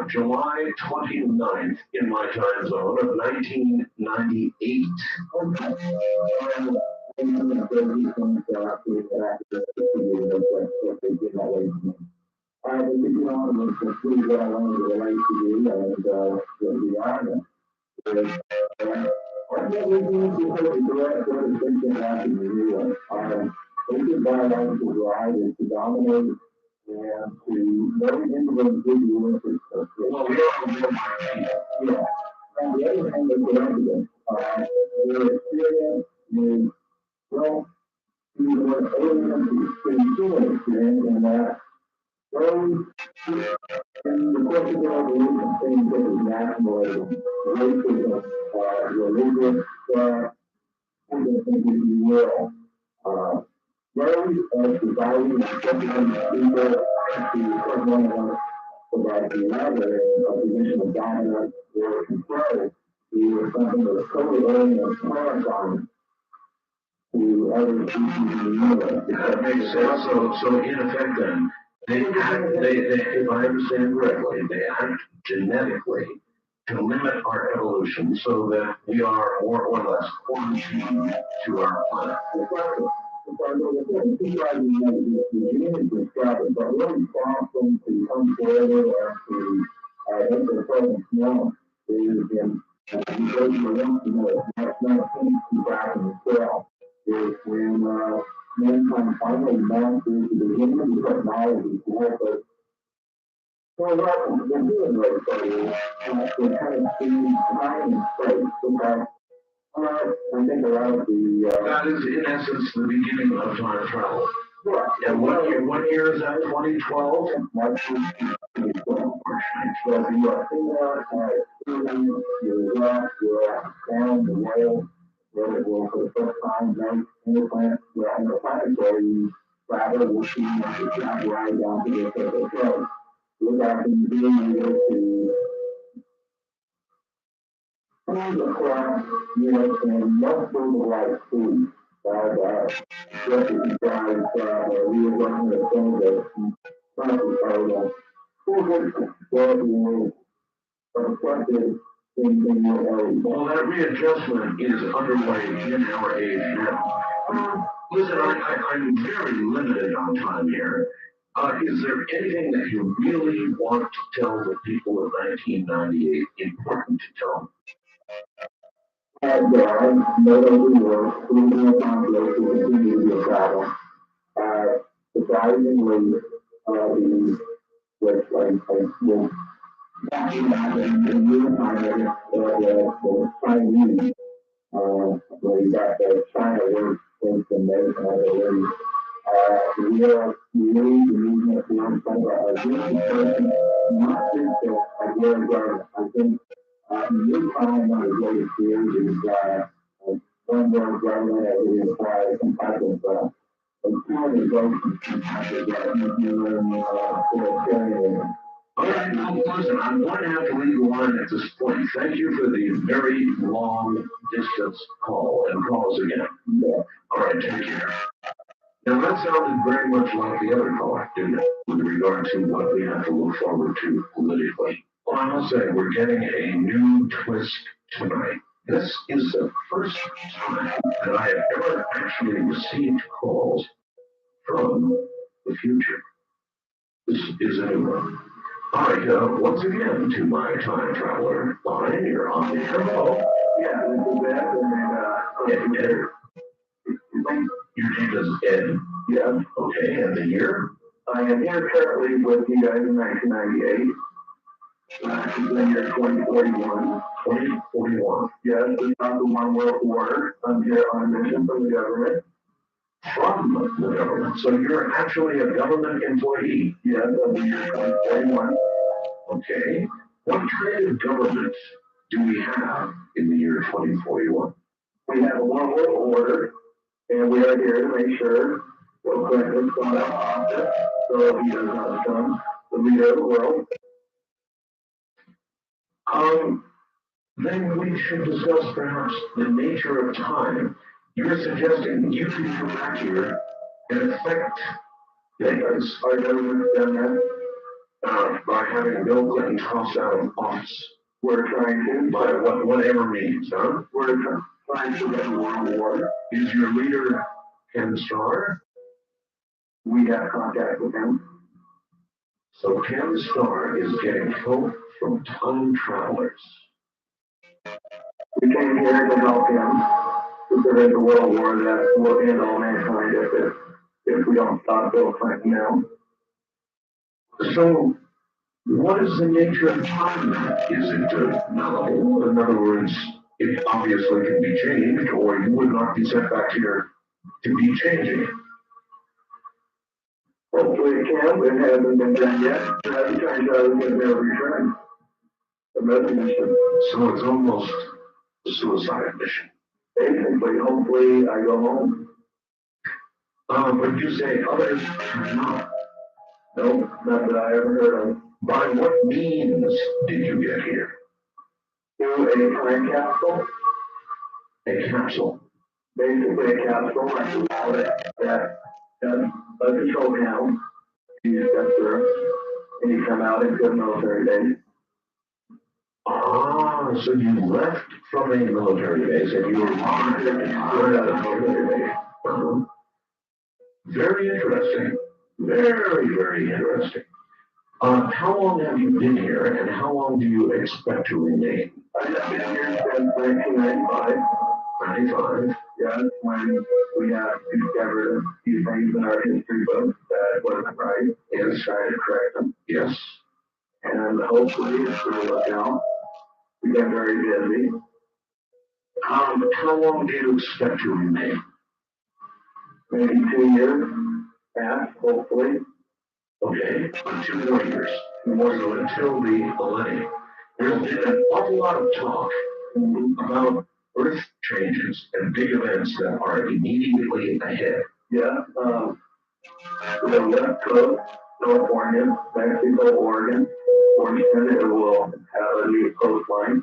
[SPEAKER 2] July 29th in my time zone of 1998.
[SPEAKER 3] Biological drive is to dominate and to no individual interest.
[SPEAKER 2] Well, we are more
[SPEAKER 3] Yeah. On the other hand, the president, their experience is, well, to an alien to human experience, and that those in the course of the evolution, things such as nationalism, racism, religious, if you will, those society and people to put one another about the other in a position of dominance or control is something that is totally alien and terrifying to other species in the universe.
[SPEAKER 2] That makes sense. So in effect then, they, if I understand correctly, they act genetically to limit our evolution so that we are more or less quarantined to our planet.
[SPEAKER 3] Is when mankind finally mastered the beginning of technology to help us. Well, what we're doing right now, we're kind of seeing time and space. Because, I think a lot of the.
[SPEAKER 2] That is, in essence, the beginning of time travel.
[SPEAKER 3] Yeah.
[SPEAKER 2] And what year is that? 2012?
[SPEAKER 3] March 2012. So you are seeing you're down the whale. Where it will, for the first time, make any planet, well, in the planetary travel, will see the travel right down to the surface. So, without them being able to find the craft, and most of the right food, just as guys, we were working at some of the classes, reflected in your area.
[SPEAKER 2] Well, that readjustment is underway in our age now. Listen, I'm very limited on time here. Is there anything that you really want to tell the people of 1998 important to tell them?
[SPEAKER 3] Not only work, we will accomplish to continue to be a problem. Surprisingly, the Chinese, we got the China work since the nation, I believe. We are really the movement for person, not just a good government. I think new time on the way here is one world government as it implies some type of accountability, some type of authoritarian.
[SPEAKER 2] All right, now listen, I'm going to have to leave the line at this point. Thank you for the very long distance call and calls again.
[SPEAKER 3] Yeah.
[SPEAKER 2] All right, take care. Now that sounded very much like the other caller, didn't it, with regard to what we have to look forward to politically. Well, I must say, we're getting a new twist tonight. This is the first time that I have ever actually received calls from the future. This is a new one. All right, once again, to my time traveler line, you're on the air. Hello.
[SPEAKER 3] Yeah, this is Ed,
[SPEAKER 2] Ed. Your name is Ed.
[SPEAKER 3] yeah.
[SPEAKER 2] Okay, and the year?
[SPEAKER 3] I am here currently with you guys in 1998. This is the year 2041.
[SPEAKER 2] 2041.
[SPEAKER 3] Yes, it's not the one world order. I'm here on a mission from the government.
[SPEAKER 2] From the government. So you're actually a government employee?
[SPEAKER 3] Yes, of the year 2041.
[SPEAKER 2] Okay. What kind of government do we have in the year 2041?
[SPEAKER 3] We have a one world order, and we are here to make sure Bill Clinton is going out of office, so he does not become the leader of the world.
[SPEAKER 2] Then we should discuss perhaps the nature of time. You're suggesting you can come back here and affect things.
[SPEAKER 3] Our government's done that.
[SPEAKER 2] By having Bill Clinton tossed out of office.
[SPEAKER 3] We're trying to.
[SPEAKER 2] By whatever means, huh?
[SPEAKER 3] We're trying to prevent a world war.
[SPEAKER 2] Is your leader Ken Starr?
[SPEAKER 3] We have contact with him.
[SPEAKER 2] So Ken Starr is getting help from time travelers.
[SPEAKER 3] We came here to help him to prevent a world war that will end all mankind if we don't stop Bill Clinton now.
[SPEAKER 2] So, what is the nature of time then? Is it malleable? In other words, it obviously can be changed, or you would not be sent back here to be changing it.
[SPEAKER 3] Hopefully it can, but it hasn't been done yet. Every time I get there, return.
[SPEAKER 2] So it's almost a suicide mission.
[SPEAKER 3] Basically, hopefully I go home.
[SPEAKER 2] But you say others have not.
[SPEAKER 3] No, not that I ever heard of.
[SPEAKER 2] By what means did you get here?
[SPEAKER 3] Through a time capsule.
[SPEAKER 2] A capsule.
[SPEAKER 3] Basically a capsule like a wallet that has a control panel. You step through and you come out into the military base.
[SPEAKER 2] Ah, So you left from a military base and you were on a military base. Very interesting. Very, very interesting. How long have you been here and how long do you expect to remain?
[SPEAKER 3] I have been here since 1995.
[SPEAKER 2] 95?
[SPEAKER 3] Yeah, when we have discovered a few things in our history books that wasn't right and try to correct them.
[SPEAKER 2] Yes.
[SPEAKER 3] And hopefully it's going to work out. We've been very busy.
[SPEAKER 2] How long do you expect to remain?
[SPEAKER 3] Maybe 2 years, past, hopefully.
[SPEAKER 2] Okay, 2 more years. 2 more, so until the millennium. There's been an awful lot of talk about Earth changes and big events that are immediately ahead.
[SPEAKER 3] Yeah, the West Coast, California, Mexico, Oregon, Washington, it will have a new coastline.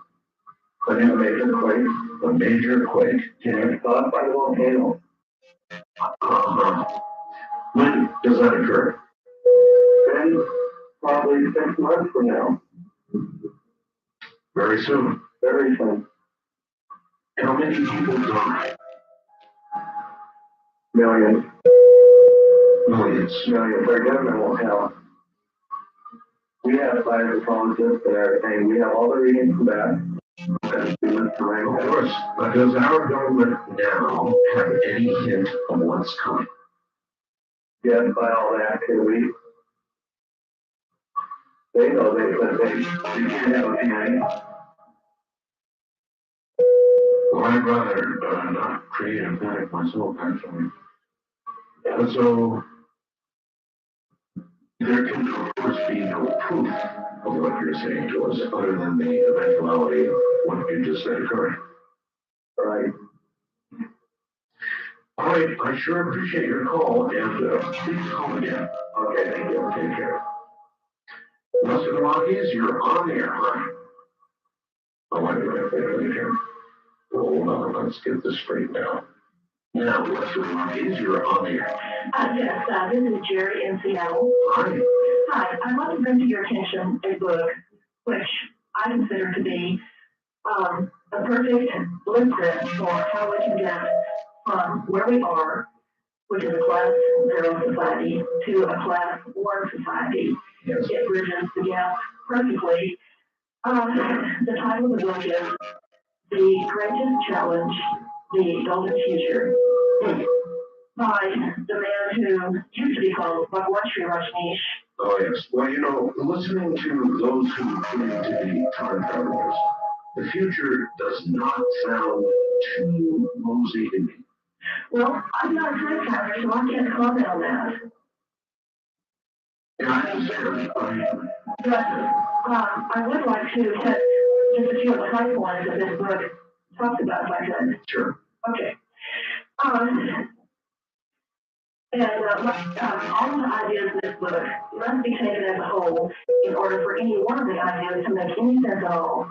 [SPEAKER 3] A new major quake.
[SPEAKER 2] A major quake.
[SPEAKER 3] Caused by the volcano.
[SPEAKER 2] When does that occur?
[SPEAKER 3] Then, probably 6 months from now.
[SPEAKER 2] Very soon.
[SPEAKER 3] Very soon.
[SPEAKER 2] How many people die?
[SPEAKER 3] Millions.
[SPEAKER 2] Millions.
[SPEAKER 3] Millions. Our government won't help. We have cytopathologists that are saying we have all the readings for that.
[SPEAKER 2] Of course, but does our government now have any hint of what's coming?
[SPEAKER 3] Yes, by all the activity. They know they can't have a panic.
[SPEAKER 2] Well, I'd rather not create a panic myself, actually. And so, there can, of course, be no proof of what you're saying to us other than the eventuality of what you just said occurring.
[SPEAKER 3] Right.
[SPEAKER 2] All right, I sure appreciate your call, and please call again.
[SPEAKER 3] Okay, thank you.
[SPEAKER 2] Take care. Western Rockies, you're on the air, huh? Oh, wait a minute here. Hold on, let's get this straightened out. Now, Western Rockies, you're on the air.
[SPEAKER 4] Yes, this is Jerry in Seattle.
[SPEAKER 2] Hi.
[SPEAKER 4] Hi, I want to bring to your attention a book which I consider to be a perfect blueprint for how we can get from where we are, which is a class 0 society, to a class 1 society.
[SPEAKER 2] Yes.
[SPEAKER 4] It bridges the gap perfectly. The title of the book is The Greatest Challenge, The Golden Future, by the man who used to be called Bhagwan Rajneesh.
[SPEAKER 2] Oh, yes. Well, you know, listening to those who claim to be time travelers, the future does not sound too rosy to me.
[SPEAKER 4] Well, I'm not a time traveler, so I can't comment on that.
[SPEAKER 2] Yeah, I understand.
[SPEAKER 4] But I would like to hit just a few of the high points that this book talks about, if I could.
[SPEAKER 2] Sure.
[SPEAKER 4] Okay. And all of the ideas in this book must be taken as a whole in order for any one of the ideas to make any sense at all.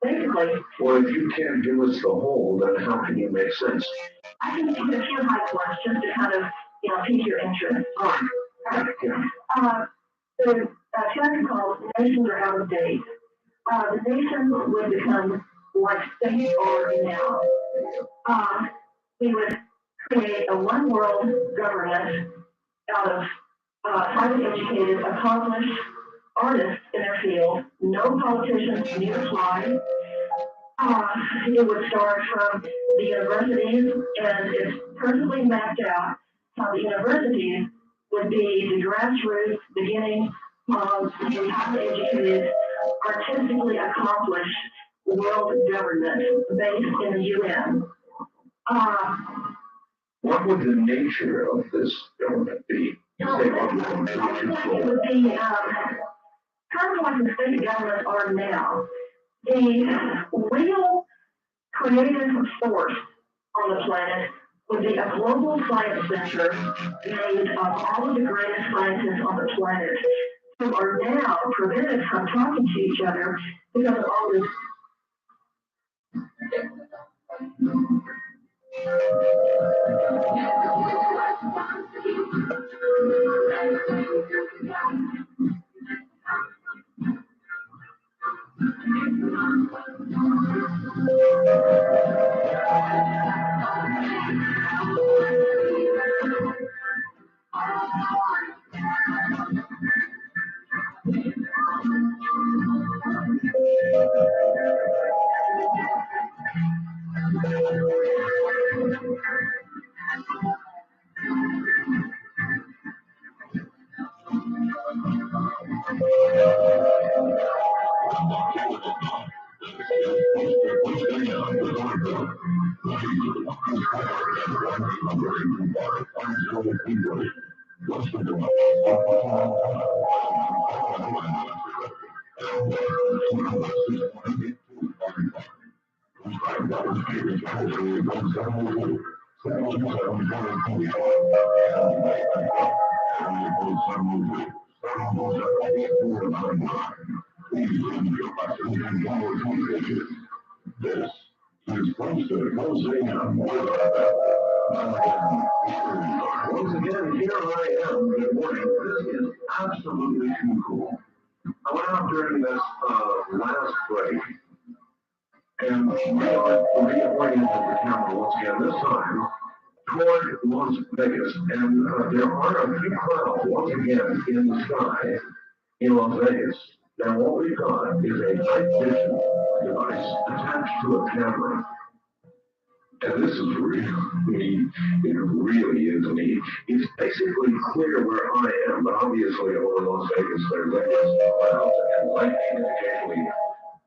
[SPEAKER 4] Basically,
[SPEAKER 2] Well, if you can't give us the whole, then how can you make sense?
[SPEAKER 4] I can hit a few high points just to kind of, pique your interest.
[SPEAKER 2] All right. Yeah.
[SPEAKER 4] The chapter called Nations Are Out of Date. The nations would become like states are now. We would create a one world government out of highly educated, accomplished artists in their field. No politicians need apply. It would start from the universities, and it's perfectly mapped out how the universities would be the grassroots beginning of the highly educated, artistically accomplished world government based in the UN.
[SPEAKER 2] What would the nature of this government be?
[SPEAKER 4] It would be kind of like the state governments are now. The real creative force on the planet would be a global science center made of all of the greatest scientists on the planet who are now prevented from talking to each other because of all this.
[SPEAKER 2] This is close to closing on once again, here I am. Good morning. This is absolutely too cool. I went out during this last break and reoriented the camera once again, this time toward Las Vegas. And there are a few clouds once again in the sky in Las Vegas. Now, what we've got is a night vision device attached to a camera. And this is really neat. It really is neat. It's basically clear where I am, but obviously over Las Vegas there's clouds and lightning, and occasionally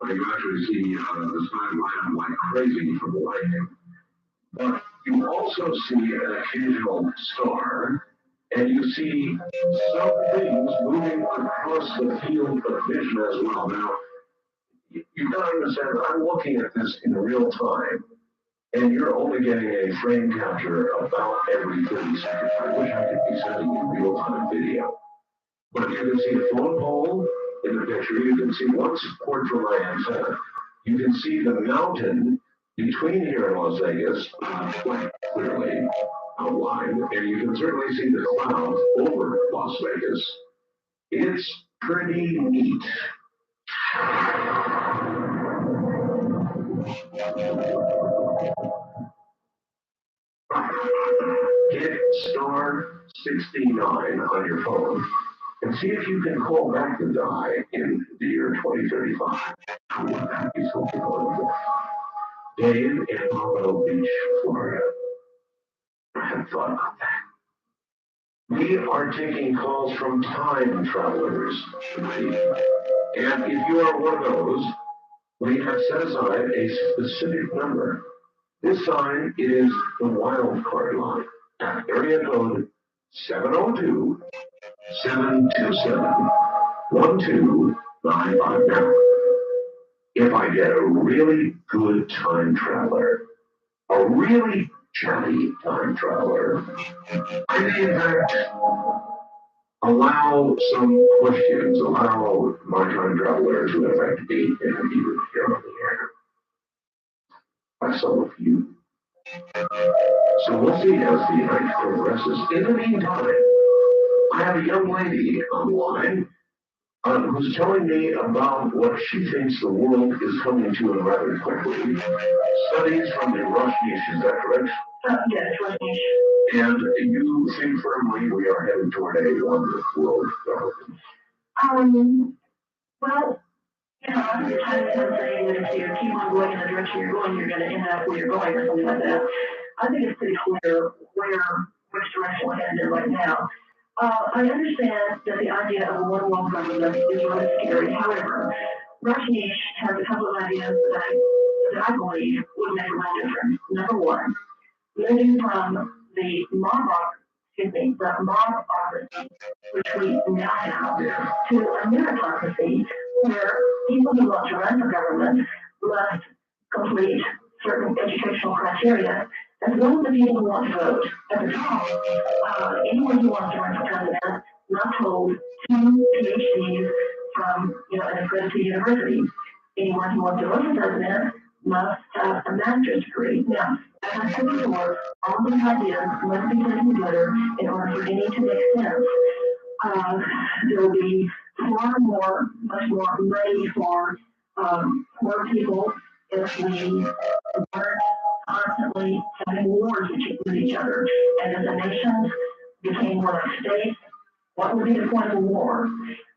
[SPEAKER 2] you actually see the sky light up like crazy from the lightning. But you also see an occasional star, and you see some things moving across the field of vision as well. Now, you've got to understand, I'm looking at this in real time. And you're only getting a frame capture about every 30 seconds. I wish I could be sending you real-time video. But you can see a phone pole in the picture. You can see one support for my antenna. You can see the mountain between here and Las Vegas quite clearly outlined. And you can certainly see the clouds over Las Vegas. It's pretty neat. Hit star 69 on your phone and see if you can call back the guy in the year 2035. Wouldn't that be something wonderful? Dave in Pompano Beach, Florida. I hadn't thought about that. We are taking calls from time travelers tonight. And if you are one of those, we have set aside a specific number. This time, it is the wild card line at area code 702-727-1295. Now, if I get a really good time traveler, a really chatty time traveler, I may in fact allow some questions, allow my time traveler to in fact be interviewed here on the air by some of you. So we'll see as the night progresses. In the meantime, I have a young lady online who's telling me about what she thinks the world is coming to in rather quickly. Studies from the Rush-Niche, is that correct?
[SPEAKER 4] Yes, Rush-Niche.
[SPEAKER 2] And you think firmly we are headed toward a one world government?
[SPEAKER 4] Well, you know, I'm just trying to say that if you keep on going in the direction you're going, you're going to end up where you're going or something like that. I think it's pretty clear which direction we're headed in right now. I understand that the idea of a one world government is really scary. However, Rush-Niche has a couple of ideas that I believe would make a real difference. Number one, moving from the mobocracy, which we now have, to a meritocracy, where people who want to run for government must complete certain educational criteria, as well as the people who want to vote. At the top, anyone who wants to run for president must hold 2 PhDs from, an accredited university. Anyone who wants to run for president must have a master's degree. Now, as I said before, all these ideas must be put together in order for any to make sense. There will be much more money for poor people if we weren't constantly having wars with each other. And as the nations became more like states, what would be the point of war?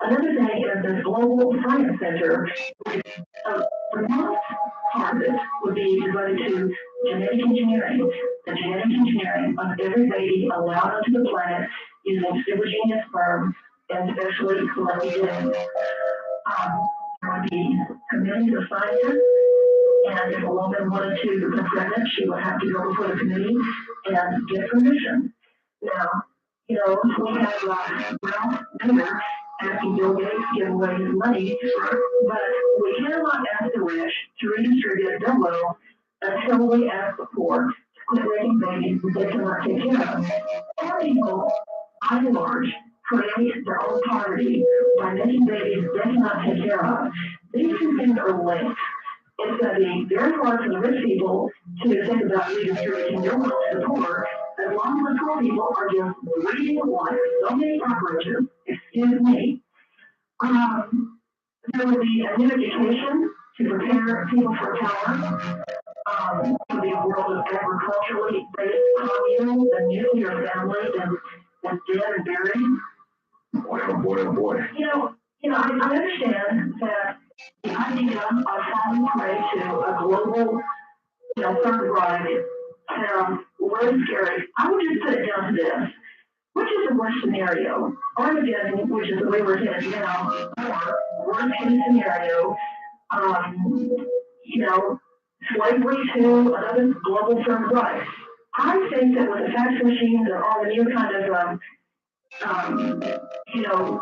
[SPEAKER 4] Another thing is this global science center, the most part of it would be devoted to genetic engineering, the genetic engineering of every baby allowed onto the planet using supergenius sperm and specially collected genes. There would be committees of scientists And if a woman wanted to become pregnant, she would have to go before the committee and get permission. Now, we have Ralph Nader asking Bill Gates to give away his money, but we cannot ask the rich to redistribute their wealth until we ask the poor to quit making babies that they cannot take care of. Poor people, by and large, create their own poverty by making babies they cannot take care of. These two things are linked. It's going to be very hard for the rich people to think about redistributing their wealth to the poor, as long as the poor people are just breathing like so many cockroaches. Excuse me. There will be a new education to prepare people for power. To be a world of agriculturally based communes and nuclear families and dead and buried.
[SPEAKER 2] Boy, oh boy, oh boy.
[SPEAKER 4] I understand that the idea of falling prey to a global, third Reich sounds really scary. I would just put it down to this. Which is the worst scenario? Armageddon, which is the way we're headed now, or worst case scenario, slavery to another global third Reich. I think that with the fax machines and all the new kind of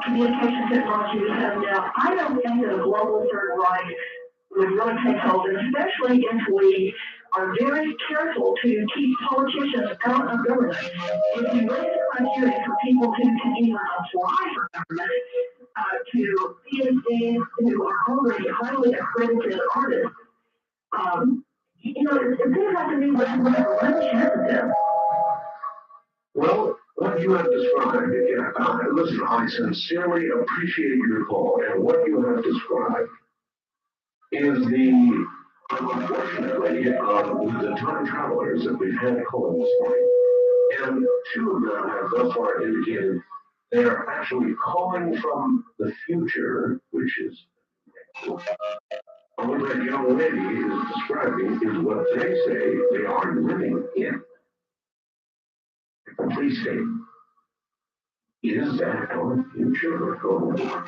[SPEAKER 4] communication technology we have now, I don't think that a global third Reich would really take hold, and especially if we are very careful to keep politicians out of government. If you raise the criteria for people who can even apply for government, to PhDs who are already highly accredited artists, it seems like to me what one chance of this.
[SPEAKER 2] Well, what you have described, listen, I sincerely appreciate your call, and what you have described is unfortunately, the time travelers that we've had calling this morning, and two of them have thus far indicated they are actually calling from the future, which is what that young lady is describing is what they say they are living in. Please state, is that our future or going on?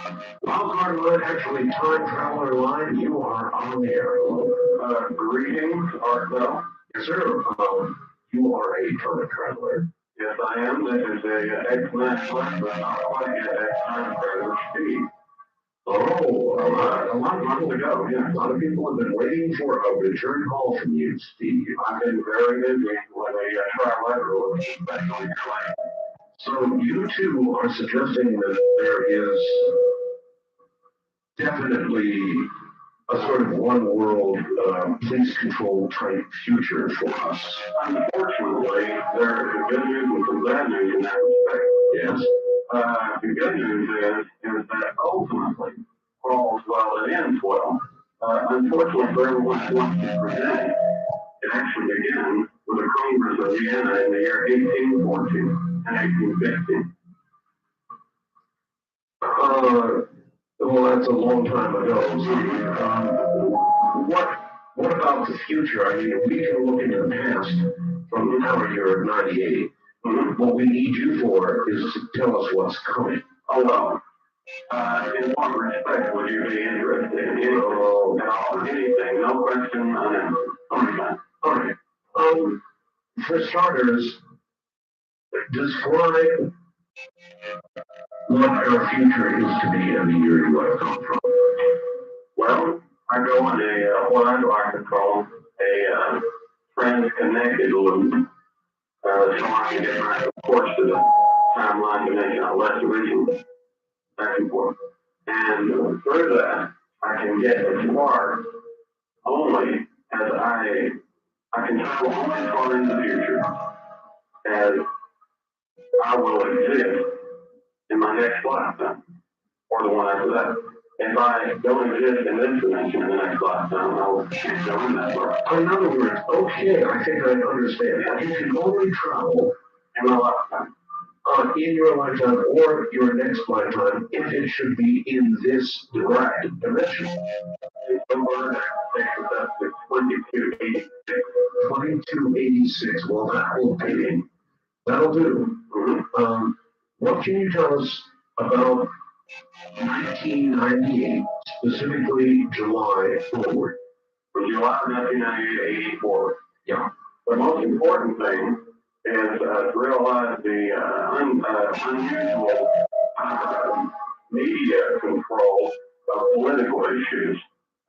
[SPEAKER 2] Wildcard line, actually, time traveler line, you are on the air.
[SPEAKER 3] Greetings, Art Bell.
[SPEAKER 2] Yes, sir. You are a time traveler.
[SPEAKER 3] Yes, I am. This is a ex-nationalist, but not quite yet ex-time traveler, Steve.
[SPEAKER 2] Oh, a lot of people to go. Yeah, a lot of people have been waiting for a return call from you, Steve.
[SPEAKER 3] I've been very busy with a trilateral, especially in your life.
[SPEAKER 2] So you two are suggesting that there is definitely a sort of one world, police control type future for us.
[SPEAKER 3] Unfortunately, there is some good news and some bad news in that respect.
[SPEAKER 2] Yes.
[SPEAKER 3] The good news is that ultimately, all's well that ends well. Unfortunately, for everyone who wants to present, it actually began with the Congress of Vienna in the year 1814 and 1815.
[SPEAKER 2] Well, that's a long time ago, Steve. What about the future? I mean, we can look into the past from our year of 98. What we need you for is to tell us what's coming.
[SPEAKER 3] Oh, well. In what respect would you be interested in anything? Anything, no question unanswered.
[SPEAKER 2] All right. For starters, describe what our future is to be and the year you have come from.
[SPEAKER 3] Well, I go in what I'd like to call a trans-connected loop. So I can get back, of course, to the timeline to make it less original, back and forth. And through that, I can get as far only as I can travel only as far in the future as I will exist in my next lifetime, or the one after that. If I don't exist in this dimension in the next lifetime, I can't go in that far.
[SPEAKER 2] In other words, okay, I think I understand. You can only travel
[SPEAKER 3] In my lifetime.
[SPEAKER 2] In your lifetime or your next lifetime if it should be in this direct dimension.
[SPEAKER 3] Somewhere that takes us up to 2286.
[SPEAKER 2] 2286. Well, that'll do.
[SPEAKER 3] Mm-hmm.
[SPEAKER 2] What can you tell us about 1998, specifically July forward?
[SPEAKER 3] from July 1998 to 84.
[SPEAKER 5] Yeah.
[SPEAKER 3] The most important thing is to realize the unusual media control of political issues.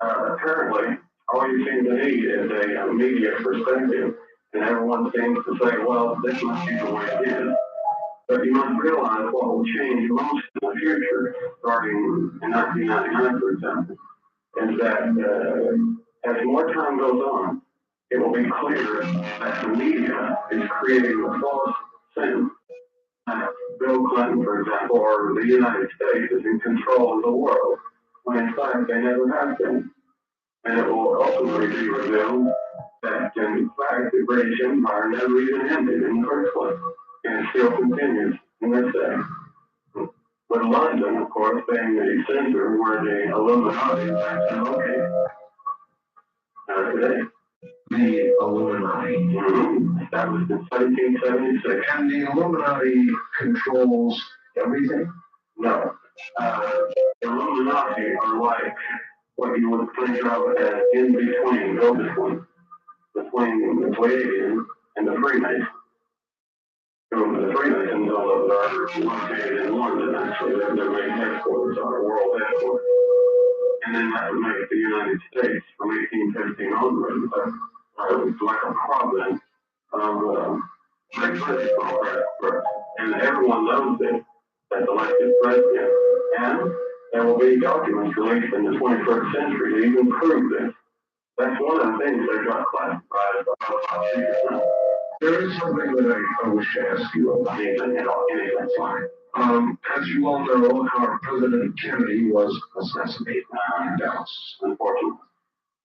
[SPEAKER 3] Apparently, all you seem to need is a media perspective, and everyone seems to say, well, this must be the way it is. But you must realize what will change most in the future, starting in 1999, for example, is that as more time goes on, it will be clear that the media is creating a false sense that Bill Clinton, for example, or the United States is in control of the world, when in fact they never have been. And it will ultimately be revealed that, in fact, the British Empire never even ended in the first place, and it still continues in this day. With London, of course, being the center where the Illuminati is actually located today.
[SPEAKER 5] The Illuminati.
[SPEAKER 3] Established in 1776.
[SPEAKER 5] And the Illuminati controls everything?
[SPEAKER 3] No. The Illuminati are like what you would think of as in between, go between the Pleiadians and the Freemasons. The Freemasons are located in London, actually. Their main headquarters are world headquarters. And then that would make the United States from 1815 onward like a province of Great Britain. And everyone knows this, that's elected president. And there will be documents released in the 21st century to even prove this. That's one of the things they got classified as top secret now.
[SPEAKER 5] There is something that I wish to ask you about.
[SPEAKER 3] Anything fine.
[SPEAKER 5] As you all know, our President Kennedy was assassinated in Dallas,
[SPEAKER 3] Unfortunately.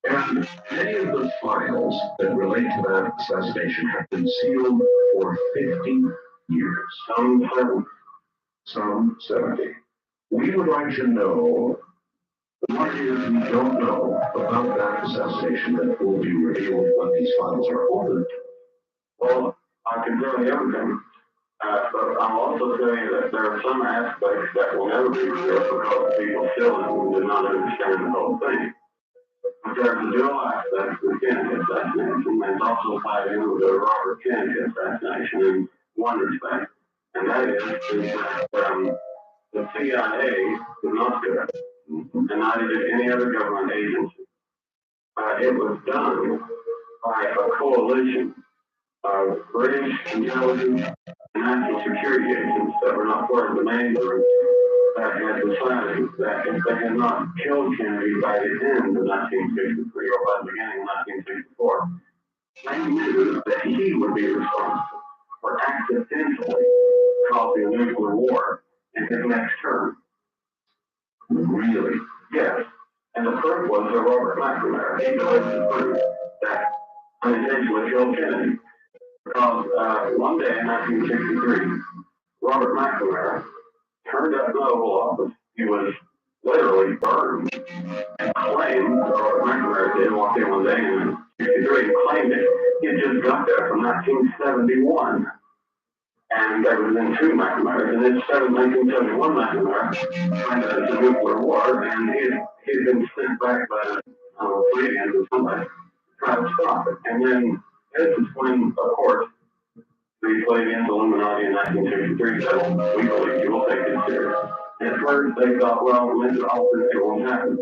[SPEAKER 5] and many of the files that relate to that assassination have been sealed for 50 years. Some 70. We would like to know what it is we don't know about that assassination that will be revealed when these files are opened.
[SPEAKER 3] Well, I can tell you everything. But I'll also say that there are some aspects that will never be revealed because people still do not understand the whole thing. But there's a dual aspect to the Kennedy assassination that's also tied in with the Robert Kennedy assassination in one respect. And that is that the CIA did not do it, and neither did any other government agency. It was done by a coalition of British intelligence and national security agents that were not part of the main group that had decided that if they had not killed Kennedy by the end of 1963 or by the beginning of 1964, they knew that he would be responsible for accidentally causing a nuclear war in his next term.
[SPEAKER 5] Really?
[SPEAKER 3] Yes. And the proof was that Robert McNamara, he delivered the proof that unintentionally killed Kennedy. Because one day in 1963, Robert McNamara turned up in the Oval Office. He was literally burned and claimed, Robert McNamara did walk in one day in 1963 and claimed it. He had just got there from 1971. And there was then two McNamaras, and then 1971 McNamara planned a nuclear war, and he had been sent back by the Pleiadians or somebody to try to stop it. And then this is when, of course, the Pleiadians, Illuminati in 1963 said, we believe you will take this serious. And at first they thought, well, this is alternate, it won't happen.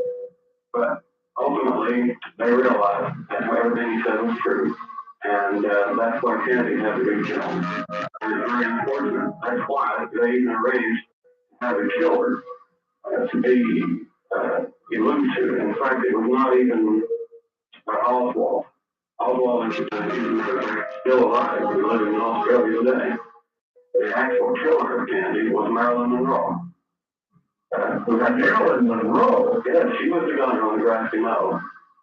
[SPEAKER 3] But ultimately, they realized that everything he said was true. And that's why Kennedy had to be killed. And it's very unfortunate. That's why they even arranged to have a killer to be alluded to. In fact, it was not even Oswald. Oswald is still alive and living in Australia today. The actual killer of Kennedy was Marilyn Monroe.
[SPEAKER 5] Marilyn Monroe?
[SPEAKER 3] Yes, she was the gunner on the grassy knoll.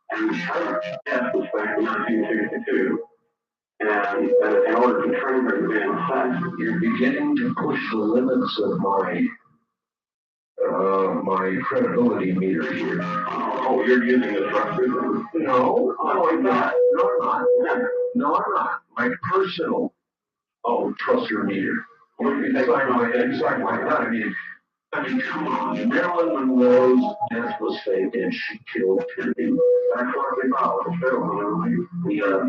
[SPEAKER 3] And her death was back in 1962. And in order to train her to be an assassin,
[SPEAKER 5] You're beginning to push the limits of my credibility meter here.
[SPEAKER 3] oh, you're using the trust system?
[SPEAKER 5] No, I'm not. No, I'm not. My personal truster meter. Inside my head, I mean, I mean, come on. Marilyn Monroe's death was faked and she killed Kennedy.
[SPEAKER 3] That's what they call it, film.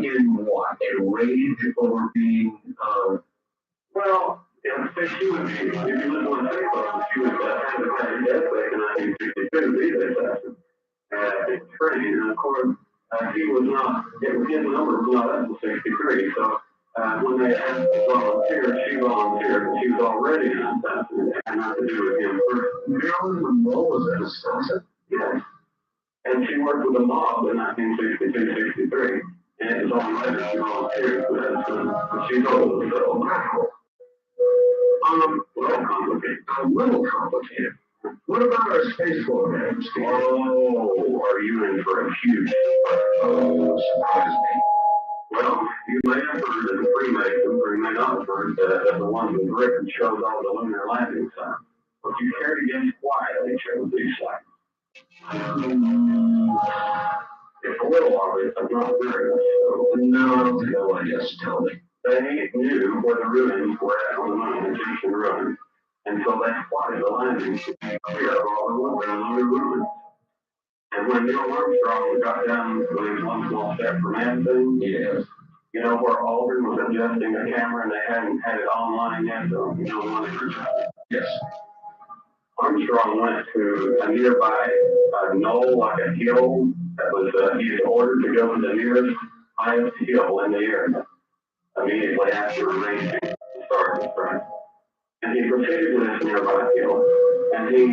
[SPEAKER 5] In what? A rage over being,
[SPEAKER 3] Well, if she was, if you listen to the Facebook, she was had a death rate in 1962, these days, it's crazy, and of course, he was not, his number was not up to 63, so when they asked to volunteer, she volunteered, and she was already an assassin. It had nothing to do with him first.
[SPEAKER 5] Marilyn Monroe was an assassin?
[SPEAKER 3] Yes. And she worked with the mob in 1962, 63, and it was only later she volunteered, but she's old, so wow.
[SPEAKER 5] A little complicated. What about our space program, Steve?
[SPEAKER 3] Oh, are you in for a huge
[SPEAKER 5] Oh, surprise me.
[SPEAKER 3] Well, you may have heard that the Freemasons, or you may not have heard that the ones with Britain chose all the lunar landing sites. But you care to guess why they chose these sites? It's a little obvious, but not very much so.
[SPEAKER 5] No, I guess, tell me.
[SPEAKER 3] They knew where the ruins were at on the moon, Egyptian ruins, and so they plotted the landing to be clear of all the lunar ruins. And when Neil Armstrong got down with his one small step for man thing,
[SPEAKER 5] Yes.
[SPEAKER 3] you know where Aldrin was adjusting the camera and they hadn't had it online yet, so you know when they were
[SPEAKER 5] Yes.
[SPEAKER 3] Armstrong went to a nearby knoll, like a hill that was he was ordered to go to the nearest highest hill in the area immediately after arranging to start the strike. And he proceeded to this nearby hill, and he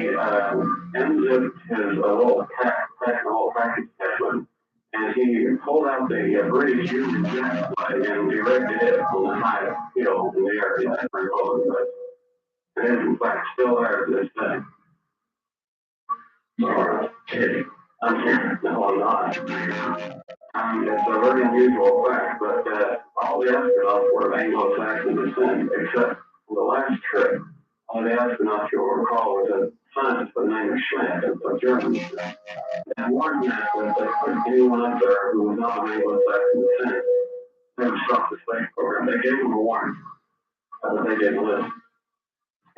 [SPEAKER 3] unzipped his little package attachment, and he pulled out the British Union Jack flag and erected it on the highest hill in the area at Remote. It is in fact still there to this day.
[SPEAKER 5] You're kidding.
[SPEAKER 3] I'm serious. No, I'm not. It's a very unusual fact, but all the astronauts were of Anglo-Saxon descent, except for the last trip. All the astronauts you'll recall was a scientist by the name of Schmidt, a German. And warned that if they put anyone up there who was not of Anglo-Saxon descent, they would stop the space program. They gave them a warning, but they didn't listen.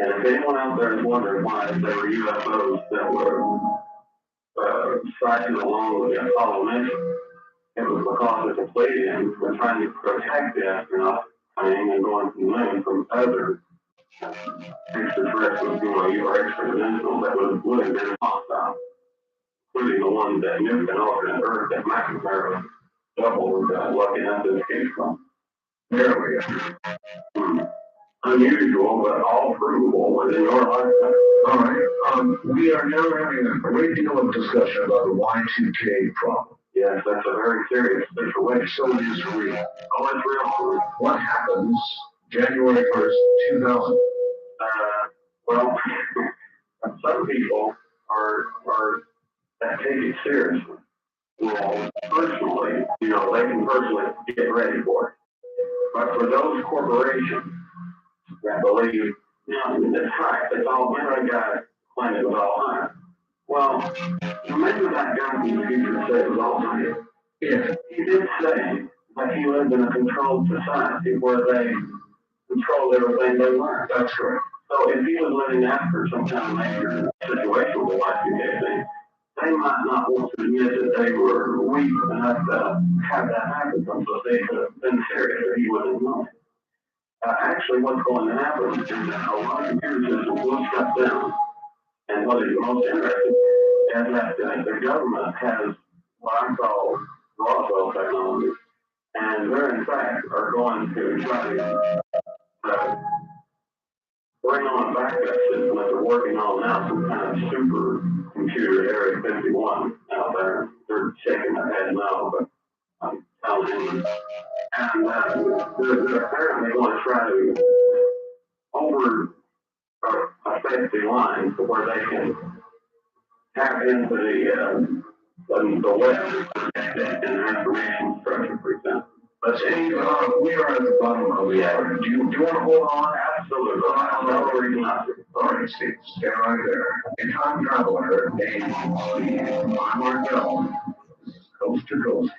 [SPEAKER 3] And if anyone out there is wondering why there were UFOs that were sighted along with the Apollo mission, it was because the Palladians were trying to protect the astronauts coming and going to the moon from other extraterrestrials, or extra-dimensionals that would have been hostile, including the ones that nuked an alternate Earth that McNamara double was lucky enough to escape from.
[SPEAKER 5] There we go.
[SPEAKER 3] Unusual, but all provable within your lifetime.
[SPEAKER 5] All right. We are now having a great deal of discussion about the Y2K problem.
[SPEAKER 3] Yes, that's a very serious situation.
[SPEAKER 5] So it is real.
[SPEAKER 3] Oh, it's real.
[SPEAKER 5] What happens January 1st, 2000?
[SPEAKER 3] Well, some people are that take it seriously. Well, personally, they can personally get ready for it. But for those corporations that believe, it's hype, it's all, that guy claimed it was all hype. Well, remember that guy from the future said it was all hype?
[SPEAKER 5] Yeah.
[SPEAKER 3] He did say that he lived in a controlled society where they controlled everything they learned.
[SPEAKER 5] That's correct.
[SPEAKER 3] So if he was living after some kind of major situation with the Y2K thing, they might not want to admit that they were weak enough to have that happen, so they could have been serious or he wouldn't have known. Actually, what's going to happen is that a lot of computer systems will shut down. And what is most interesting is that the government has what I call Roswell technology, and they in fact are going to try to bring on a backup system that they're working on now, some kind of super computer Area 51 out there. They're shaking their head no, but I'm telling you. And they're apparently going to try to affect the lines to where they can tap into the web and the information structure, for example.
[SPEAKER 5] But Steve, we are at the bottom of the hour. Do you want to hold on?
[SPEAKER 3] Absolutely. No reason not to.
[SPEAKER 5] All right, Steve, stay right there. A time traveler named Steve Martell, coast to coast.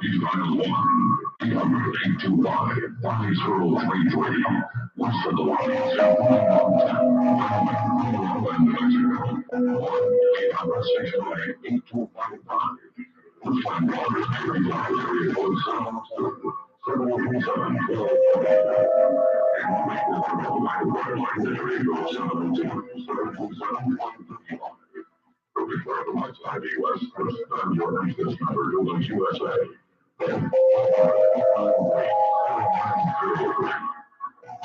[SPEAKER 2] Rockies dial 1-800-825-5033. West of the Rockies, and 1-800-608-8255. First-time callers may require area code 707-737-12. And make the wireless area code 702-727-135. To declare the lights on the U.S. First time your business number buildings USA. This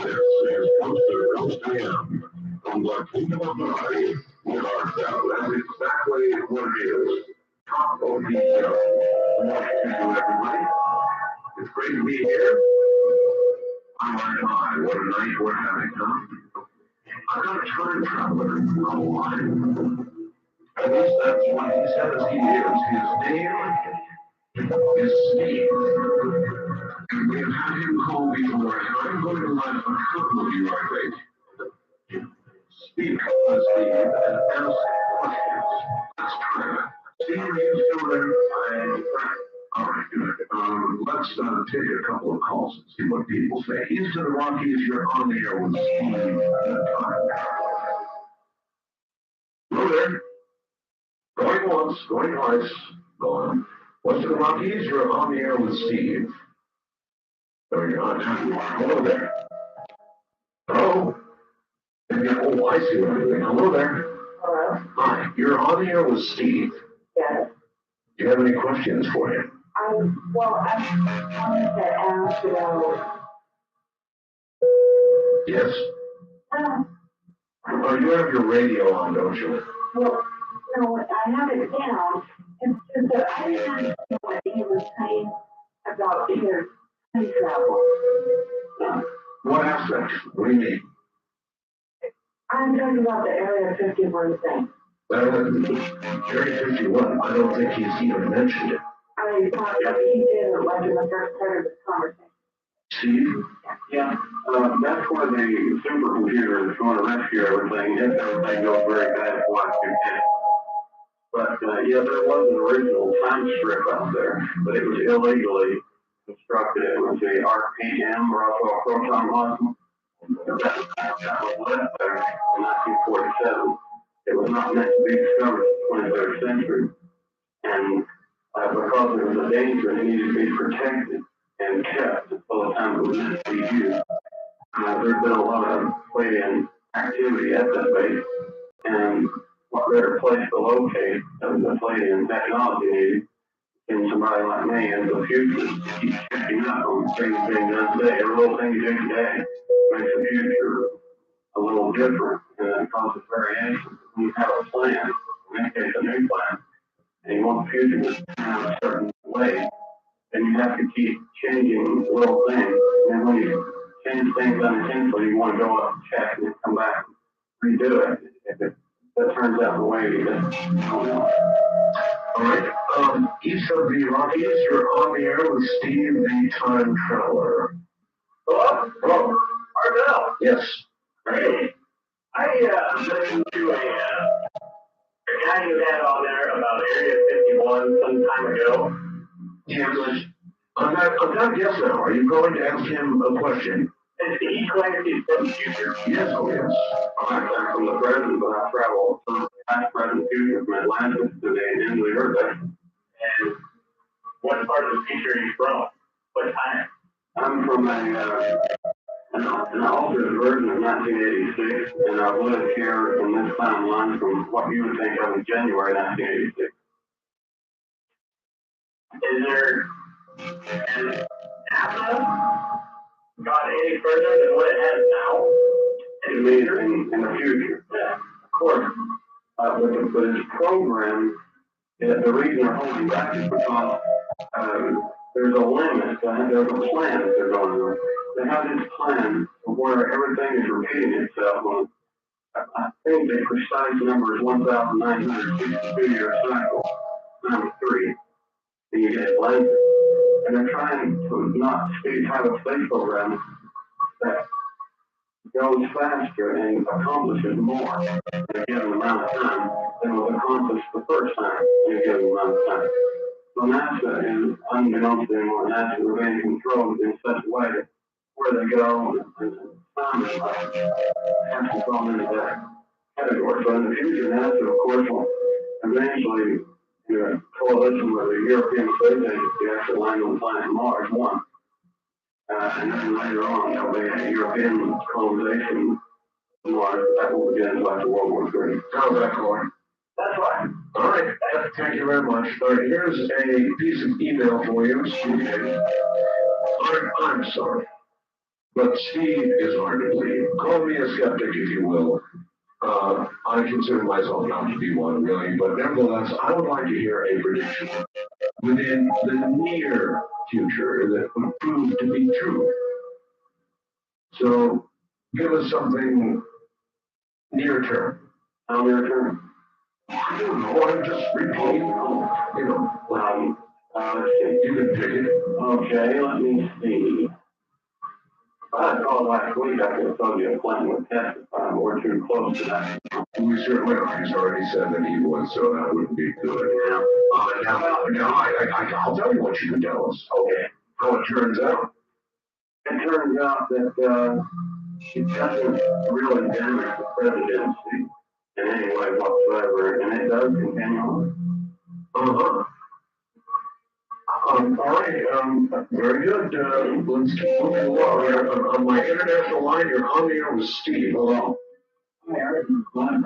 [SPEAKER 2] is Coast to Coast AM. From the Kingdom of Night, with our sound. That's exactly what it is. Top of the show. What to do, everybody? It's great to be here. I'm right on. What a night we're having, huh? I've got a time traveler online. At least that's what he says he is. His name is Steve. And we've had him call before, and I'm going to let a couple of you, I think, speak on Steve and ask questions. Let's try that. Steve, are you still there? I'm fine. All right, good. Let's take a couple of calls and see what people say. East of the Rockies, you're on the air with Steve and Time. Hello there. Going once, going twice, gone. West of the Rockies, you're on the air with Steve. There you're on. Hello there. Hello? Maybe, oh, I see what you're doing. Hello there.
[SPEAKER 4] Hello?
[SPEAKER 2] Hi, you're on the air with Steve.
[SPEAKER 4] Yes.
[SPEAKER 2] Do you have any questions for him?
[SPEAKER 4] I wanted to ask about.
[SPEAKER 2] Yes? Oh, you have your radio on, don't you?
[SPEAKER 4] Well, no, I have it down. It's just that I didn't understand what he was saying about his time travel.
[SPEAKER 2] What aspect? What do you mean?
[SPEAKER 4] I'm talking about the Area 51 thing.
[SPEAKER 2] Area 51, I don't think he's even mentioned it.
[SPEAKER 4] I thought that he did it like in the first part of this conversation.
[SPEAKER 2] Steve?
[SPEAKER 6] Yeah, that's where the supercomputer is going to rescue everything if everything goes very bad at Y2K. But yeah, there was an original time strip out there, but it was illegally constructed. It was the RPM, Roswell Proton Module. That was left there in 1947. It was not meant to be discovered in the 23rd century. And because it was a danger, it needed to be protected and kept until the time it was meant to be used. There's been a lot of Pleiadian activity at that base, and what better place to locate than the Pleiadian technology needed in somebody like me in the future to keep checking up on things being done today. Every little thing you do today makes the future a little different, and it causes variation. When you have a plan, in this case a new plan, and you want the future to turn out a certain way, then you have to keep changing little things. And when you change things unintentionally, you want to go up, check, and then come back and redo it. If it that turns out the way you don't know.
[SPEAKER 2] All right. East of the Rockies, you're on the air with Steve, the Time Traveler.
[SPEAKER 6] Hello?
[SPEAKER 2] Hello.
[SPEAKER 6] Marcel?
[SPEAKER 2] Yes.
[SPEAKER 6] Hey. I listened to a guy you had on there about Area 51 some time ago.
[SPEAKER 2] Yes. I'm not guess now. Are you going to ask him a question?
[SPEAKER 6] He claims he's from the future.
[SPEAKER 2] Yes, oh yes.
[SPEAKER 6] I'm from the present, but I travel from past, present, future, from Atlantis to the end of the earth. And what part of the future are you from? What time? I'm from an altered version of 1986, and I've lived here in this timeline from what you would think of as January 1986. Is there an NASA got any further than what it has now? It means in the future. Yeah, of course. But its program, the reason they're holding back is because there's a limit, there's a plan that they're going on. They have this plan where everything is repeating itself on, I think the precise number is 1,962 year cycle, number 3, and you get Atlantis. And they're trying to not have a space program that goes faster and accomplishes more in a given amount of time than was accomplished the first time in a given amount of time. So NASA is, unbeknownst to them, or NASA remains controlled in such a way that where they go and have to fall into that category. So in the future, NASA, of course, will eventually, in a coalition with the European Space Agency, actually land on the planet Mars, one. And then later on, there'll be a European colonization of Mars. That will begin after World War III.
[SPEAKER 5] How's that going?
[SPEAKER 6] That's right.
[SPEAKER 5] All right, thank you very much. All right, here's a piece of email for you, Steve. I'm sorry, but Steve is hard to believe. Call me a skeptic if you will. I consider myself not to be one, really, but nevertheless, I would like to hear a prediction within the near future that would prove to be true. So, give us something near term.
[SPEAKER 6] How near term?
[SPEAKER 5] I don't know, I'm just repeating, you know.
[SPEAKER 6] Let's see.
[SPEAKER 5] You can pick it.
[SPEAKER 6] Okay, let me see. I called last week, I could have told you a plan would testify, but we're too close to that.
[SPEAKER 5] We certainly are. He's already said that he would, so that wouldn't be good.
[SPEAKER 6] Yeah.
[SPEAKER 5] Now, I'll tell you what you can tell us.
[SPEAKER 6] Okay.
[SPEAKER 5] How it turns out.
[SPEAKER 6] It turns out that it doesn't really damage the presidency in any way whatsoever, and it does continue on.
[SPEAKER 5] Uh-huh. All right, very good. Let's keep moving along. On my international line, you're on the air with Steve. Hello.
[SPEAKER 7] Hi, Eric. I'm calling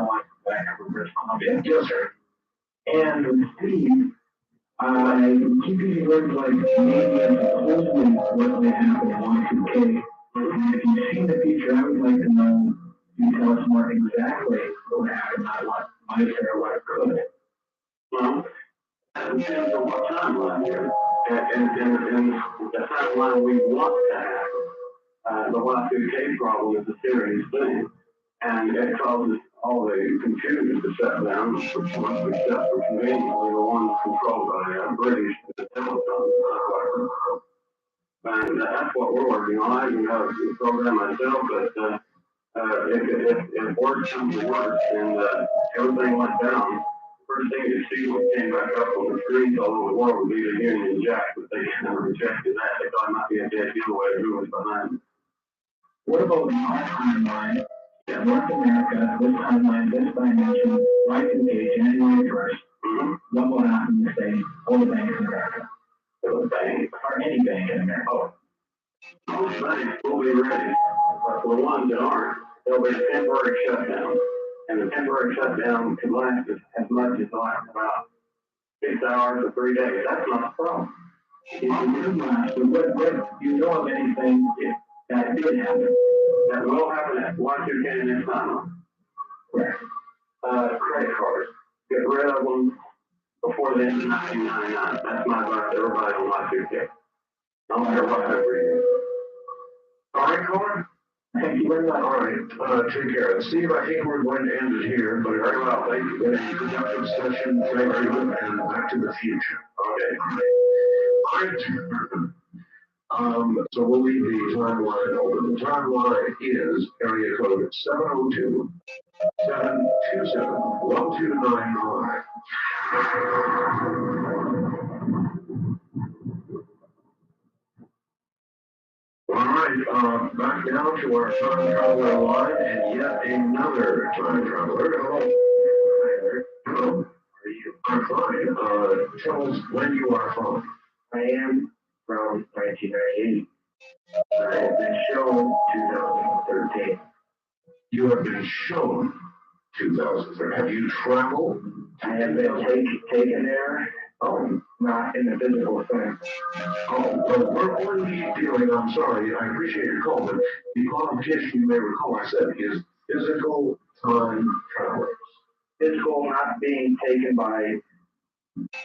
[SPEAKER 7] back from British Columbia.
[SPEAKER 5] Yes, sir.
[SPEAKER 7] And with Steve, I keep using words like maybe and supposedly what may happen in Y2K. And if you've seen the future, I would like to know, you tell us more exactly what would happen, not what might or what could.
[SPEAKER 6] Well, that depends on what timeline here. And the timeline we want to have, the Y2K problem is a serious thing. And it causes all the computers to shut down, which must be set for conveniently the ones controlled by British telecom. And that's what we're working on. I even have the program myself, but if worse comes to worse and everything went down, first thing you see when it came back up on the screens all over the world would be the Union Jack, but they never rejected that. They thought it might be a dead giveaway who was behind it.
[SPEAKER 7] What about our timeline? North America, this timeline, this dimension, Y2K, January 1st.
[SPEAKER 6] Mm-hmm.
[SPEAKER 7] What will happen to, say, all the banks in America?
[SPEAKER 6] The bank,
[SPEAKER 7] Or any bank in America?
[SPEAKER 6] oh, most banks will be ready, but for the ones that aren't, there'll be a temporary shutdown. And the temporary shutdown can last as much as about 6 hours or 3 days. That's not a problem.
[SPEAKER 7] It could last, but what you know of anything if that did happen?
[SPEAKER 6] That will happen at Y2K next time.
[SPEAKER 7] Correct.
[SPEAKER 6] Credit cards. Get rid of them before the end of 1999. That's my advice to everybody on Y2K. Don't care what ever it is.
[SPEAKER 5] All right, Cohen?
[SPEAKER 7] Thank you very much.
[SPEAKER 5] All right, take care. Steve, I think we're going to end it here, but very well. Thank you. Been a productive session. Thank you, and back to the future. Okay. All right. So we'll leave the timeline open. The timeline is area code 702-727-1295. All right, back down to our time traveler line, and yet another time traveler. Hello. Hi, Eric. Hello. How are you? I'm fine. Tell us when you are from.
[SPEAKER 7] I am from 1998. I have been shown 2013.
[SPEAKER 5] You have been shown 2013. Have you traveled?
[SPEAKER 7] I have been taken there.
[SPEAKER 5] Oh.
[SPEAKER 7] Not in the physical sense.
[SPEAKER 5] Oh, well, we're only dealing, I'm sorry, I appreciate your call, but the qualification you may recall I said is physical time travelers.
[SPEAKER 7] Physical not being taken by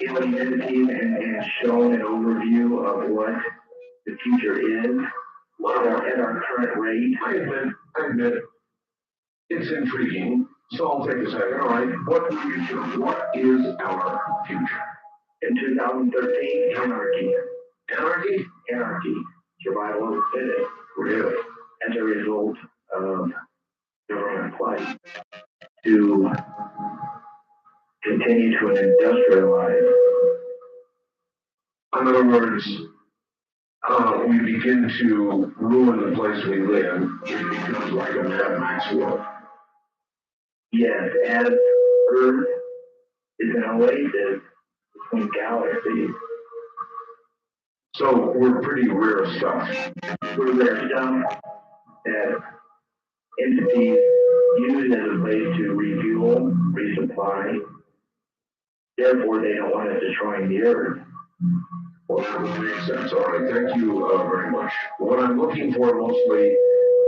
[SPEAKER 7] alien entities and shown an overview of what the future is at our current rate.
[SPEAKER 5] I admit, it's intriguing, so I'll take a second. All right, what will you do? What is our future?
[SPEAKER 7] In 2013, anarchy.
[SPEAKER 5] Anarchy?
[SPEAKER 7] Anarchy. Survival of the fittest.
[SPEAKER 5] Really?
[SPEAKER 7] As a result of government plight to continue to industrialize
[SPEAKER 5] other words, we begin to ruin the place we live. It becomes like a Mad Max world.
[SPEAKER 6] Yes, as Earth is an oasis between galaxies.
[SPEAKER 5] So we're pretty rare stuff.
[SPEAKER 6] We're rare stuff that entities use as a way to refuel, resupply. Therefore, they don't want us destroying the Earth.
[SPEAKER 5] Well, that would make sense. All right, thank you very much. What I'm looking for mostly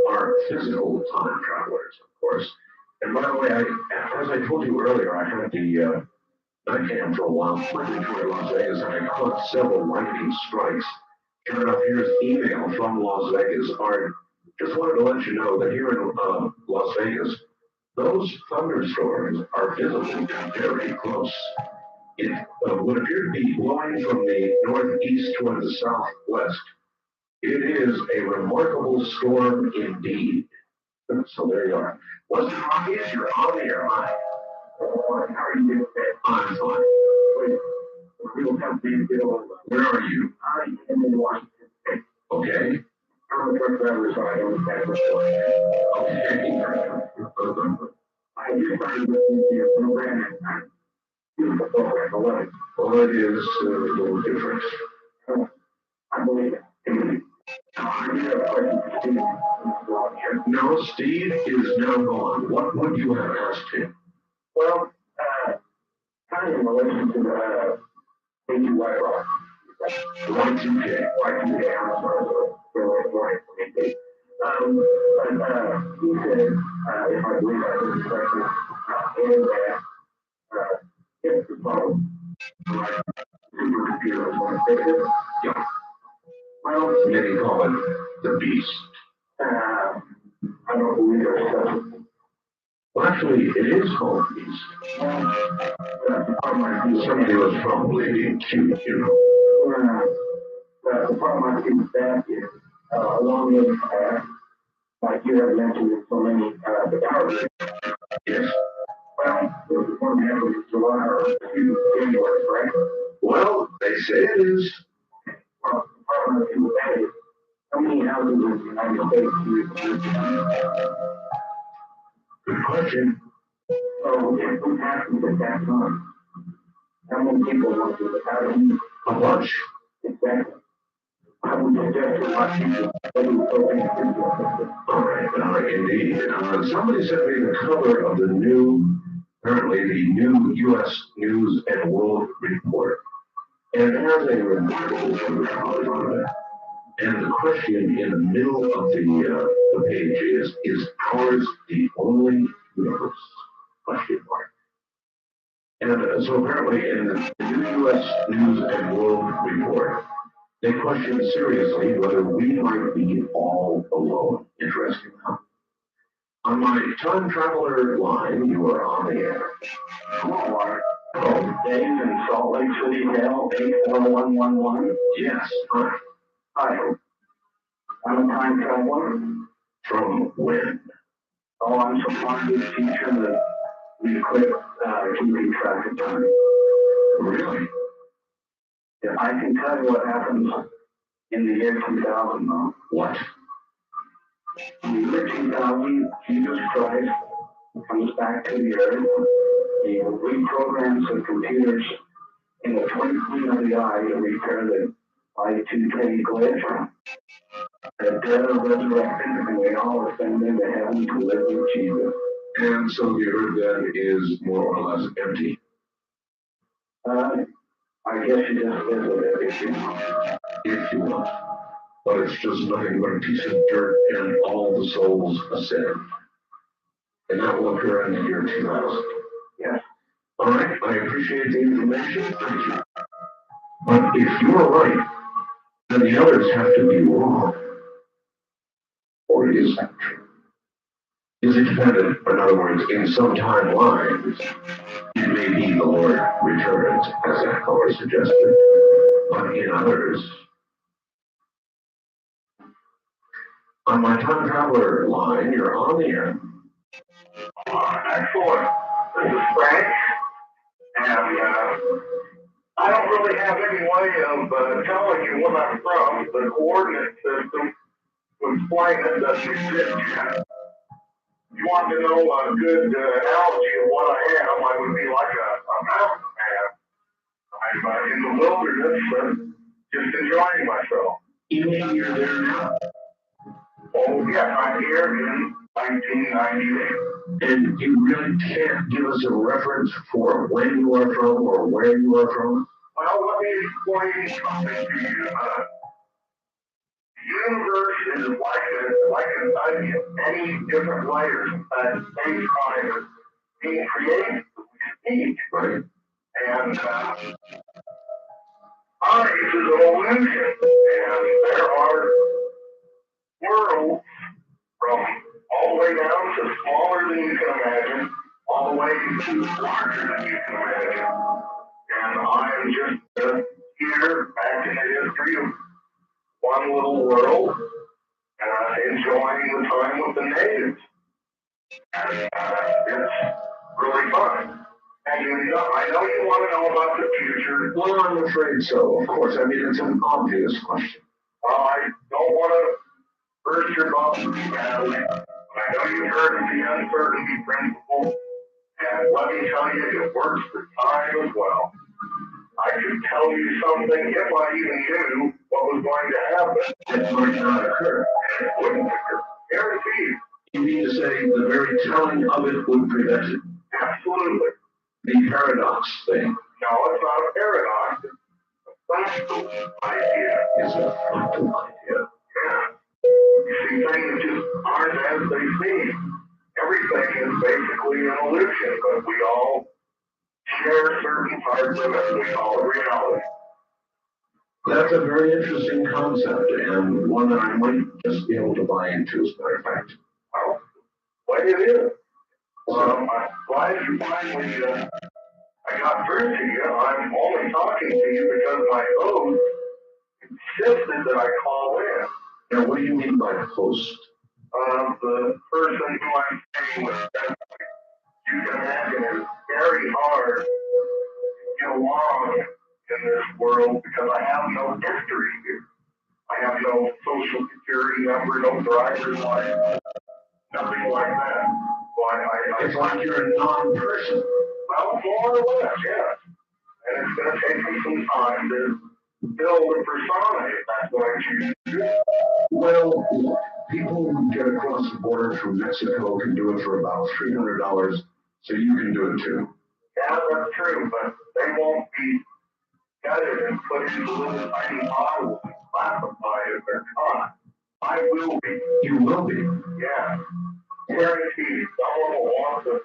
[SPEAKER 5] are physical time travelers, of course. And by the way, as I told you earlier, I had the night cam for a while, flipping toward Las Vegas, and I caught several lightning strikes. Sure enough, here's email from Las Vegas. Art, just wanted to let you know that here in Las Vegas, those thunderstorms are visible and very close. It would appear to be blowing from the northeast toward the southwest. It is a remarkable storm indeed. So there you are. What's the obvious? You're on the air, huh? How are you doing? I'm fine. Where are you? I'm in Washington State. Okay. I'm a truck driver, so I don't have okay. I just started listening to your program and I'm beautiful program. I love it. Well, it is a little different. I believe it. No, Steve is now gone. What would you have asked him? Well, kind of in relation to the Thank White Rock. Y2K, I'm sorry, for he said, if I believe I heard correctly, and that if the phone, like, supercomputer is going to fix it. Yeah. Well, many call it the beast. I don't believe there's such a thing. Well, actually, it is called beast. Somebody was probably being cute, you know. The problem I see with that is, along with, like you have mentioned in so many, the power grid. Yes. Well, the one happened in July or January, right? Well, they say it is. Well, the problem I see with that is, how many houses in the United States do you Good question. So, if we happens at that time, how many people want to have a bunch? Exactly. I would suggest to watch people all right, indeed. Somebody sent me the cover of the new, apparently the new U.S. News and World Report. And it has a remarkable photograph on it. And the question in the middle of the page is ours the only universe? Question mark. And so apparently in the new U.S. News and World Report, they question seriously whether we might be all alone. Interesting, huh? On my time traveler line, you are on the air. Hello,
[SPEAKER 6] Dave in Salt Lake City, Dale, 84111.
[SPEAKER 5] Yes, hi.
[SPEAKER 6] Hi. I'm a time traveler.
[SPEAKER 5] From when?
[SPEAKER 6] Oh, I'm so fond of this teacher that we quit keeping track of time.
[SPEAKER 5] Really?
[SPEAKER 6] Yeah, I can tell you what happens in the year 2000, though.
[SPEAKER 5] What?
[SPEAKER 6] In the year 2000, Jesus Christ comes back to the earth. He reprograms the computers in the twinkling of the eye to repair the Y2K glitch. The dead are resurrected, and we all ascend into heaven to live with Jesus.
[SPEAKER 5] And so the earth then is more or less empty.
[SPEAKER 6] I guess you just visit it if you want.
[SPEAKER 5] If you want. But it's just nothing but a piece of dirt and all the souls ascend. And that will occur in the year 2000.
[SPEAKER 6] Yes.
[SPEAKER 5] All right, I appreciate the information. Thank you. But if you're right, then the others have to be wrong. Or is that true? Is it dependent, in other words, in some timelines, it may be the Lord returns, as that caller suggested, but in others, on my time traveler line, you're on the air.
[SPEAKER 3] Excellent. This is Frank, and I don't really have any way of telling you what I'm from. The coordinate system to explain it doesn't exist yet. If you want to know a good analogy of what I am, I would be like a mountain man. I'm in the wilderness, just enjoying myself.
[SPEAKER 5] You mean you're there now?
[SPEAKER 3] Oh, yeah, I'm here in 1998.
[SPEAKER 5] And you really can't give us a reference for when you are from or where you are from?
[SPEAKER 3] Well, let me explain something to you. The universe is like many different layers. In fact, space-time is being created as we speak.
[SPEAKER 5] Right.
[SPEAKER 3] And ours is an illusion. And there are worlds from all the way down to smaller than you can imagine, all the way to larger than you can imagine. And I am just here back in the history of one little world, enjoying the time with the natives. And it's really fun. And I know you want to know about the future.
[SPEAKER 5] Well, I'm afraid so, of course. I mean, it's an obvious question.
[SPEAKER 3] Well, I don't want to burst your bubble too badly. But I know you've heard of the uncertainty principle. And let me tell you, it works this time as well. I could tell you something if I even knew what was going to happen.
[SPEAKER 5] It might not occur.
[SPEAKER 3] It wouldn't occur. Guaranteed.
[SPEAKER 5] You mean to say the very telling of it would prevent it?
[SPEAKER 3] Absolutely.
[SPEAKER 5] The paradox thing.
[SPEAKER 3] No, it's not a paradox. It's a practical idea.
[SPEAKER 5] Is a fractal idea.
[SPEAKER 3] Yeah. You see, things just aren't as they seem. Everything is basically an illusion, but we all share certain parts of it. We call it reality.
[SPEAKER 5] That's a very interesting concept, and one that I might just be able to buy into, as a matter of fact.
[SPEAKER 3] Well, what it is. I'm glad you finally I got through to you. I'm only talking to you because my host insisted that I call in.
[SPEAKER 5] Now, what do you mean by host?
[SPEAKER 3] The person who I'm staying with, you can imagine, is very hard to get along in this world because I have no history here. I have no social security number, no driver's license, nothing like that. So
[SPEAKER 5] It's like you're a non-person.
[SPEAKER 3] well, more or less, yes. And it's going to take me some time to build a persona if that's what I choose to do.
[SPEAKER 5] Well, people who get across the border from Mexico can do it for about $300, so you can do it too.
[SPEAKER 3] Yeah, that's true, but they won't be gutted and put into little tiny bottles and classified as they're caught. I will be.
[SPEAKER 5] You will be.
[SPEAKER 3] Yeah. Guaranteed. Someone will want to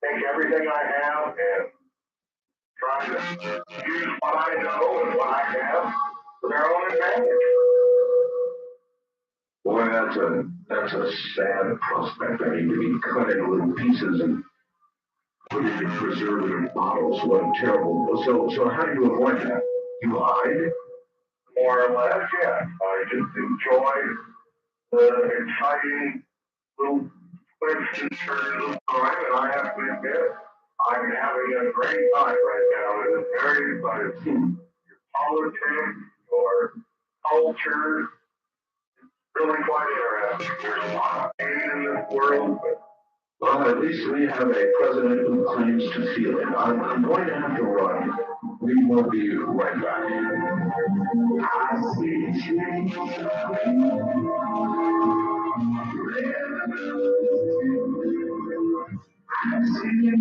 [SPEAKER 3] take everything I have and try to use what I know and what I have for their own advantage.
[SPEAKER 5] Boy, that's a sad prospect. I mean, to be cut into little pieces and put into preservative bottles. What a terrible. So how do you avoid that? You hide?
[SPEAKER 3] More or less, yes. I just enjoy the exciting little twists and turns of time, and I have to admit, I'm having a great time right now. It is very exciting. Your politics, your culture, it's really quite interesting. There's a lot of pain in this world, but
[SPEAKER 5] Well, at least we have a president who claims to feel it. I'm going to have to run. We will be right back. I see change. I see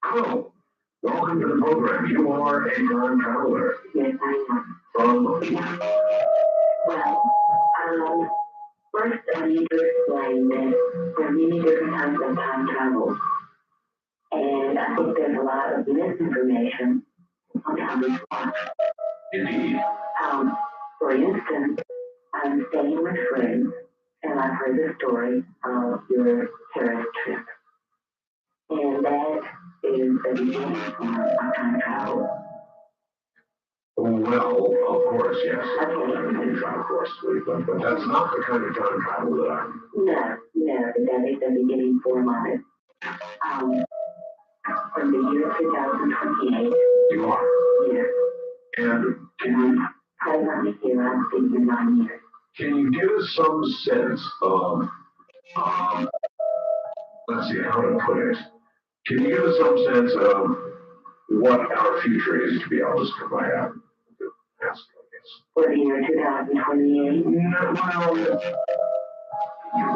[SPEAKER 2] Hello, welcome to the program. You are a time traveler.
[SPEAKER 4] Yes, I am.
[SPEAKER 2] From
[SPEAKER 4] Well, first I need to explain that there are many different types of time travel. And I think there's a lot of misinformation on how this works.
[SPEAKER 2] Indeed.
[SPEAKER 4] For instance, I'm staying with friends, and I've heard the story of your Paris trip. And that is the beginning of time travel.
[SPEAKER 2] Well, of course, yes.
[SPEAKER 4] Okay.
[SPEAKER 2] Of course, but that's not the kind of time travel that I'm.
[SPEAKER 4] No, that is the beginning for mine. From the year 2028.
[SPEAKER 2] You are.
[SPEAKER 4] Yes.
[SPEAKER 2] And can you,
[SPEAKER 4] Presently here, I'm thinking 9 years.
[SPEAKER 2] can you give us some sense of, let's see, how to put it. Can you give us some sense of what our future is to be able to provide out? Ask, I guess.
[SPEAKER 4] For the year 2028.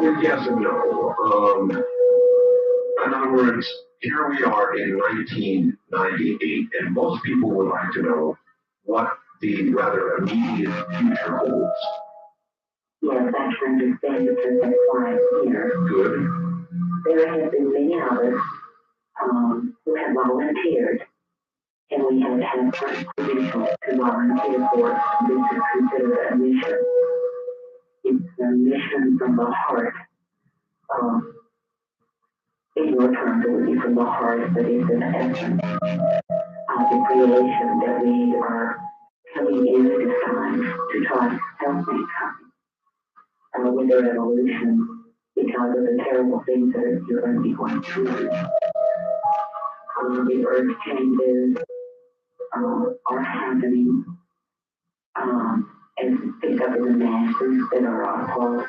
[SPEAKER 2] Well, yes and no. In other words, here we are in 1998, and most people would like to know what the rather immediate future holds.
[SPEAKER 4] Yes, I can understand because that's why I'm here.
[SPEAKER 2] Good.
[SPEAKER 4] There have been many others who have volunteered, and we have had permission to volunteer for it. This is considered a mission. It's a mission from the heart. In your terms, it would be from the heart, but it's an essence of the creation that we are coming in this time to try to help mankind with their evolution because of the terrible things that you're going to be going through. The earth changes are happening and pick up in the masses that are across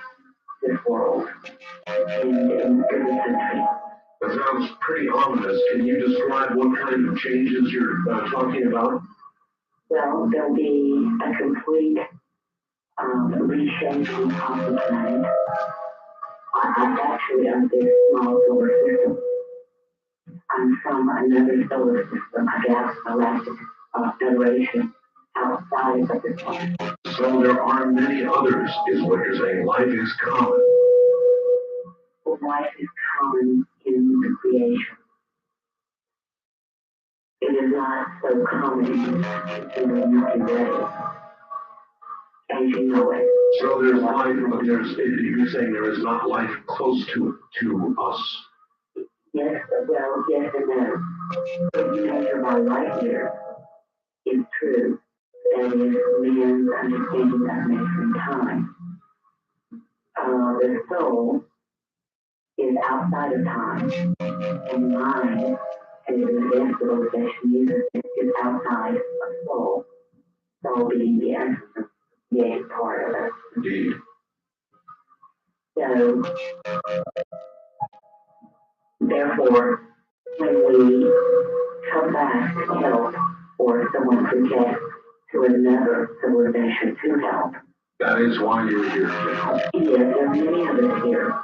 [SPEAKER 4] this world and in every country.
[SPEAKER 2] That sounds pretty ominous. Can you describe what kind of changes you're talking about?
[SPEAKER 4] Well, there'll be a complete reshaping of the planet. Actually, of this small solar system. I'm from another solar system, a galactic federation outside of this planet.
[SPEAKER 2] So there are many others, is what you're saying. Life is common.
[SPEAKER 4] Life is common in the creation. It is not so common in the Milky Way, as you know it.
[SPEAKER 2] So there's life, but you're saying there is not life close to us.
[SPEAKER 4] Yes, well, yes and no. If you measure by light years, is true. That is man's understanding of measuring time. The soul is outside of time, and mind, as an advanced civilization uses it, is outside of soul. Soul being the essence, the part of it.
[SPEAKER 5] Indeed.
[SPEAKER 4] So, therefore, when we come back to help, or someone projects to another civilization to help.
[SPEAKER 5] That is why you're here now.
[SPEAKER 4] Yes, there are many of us here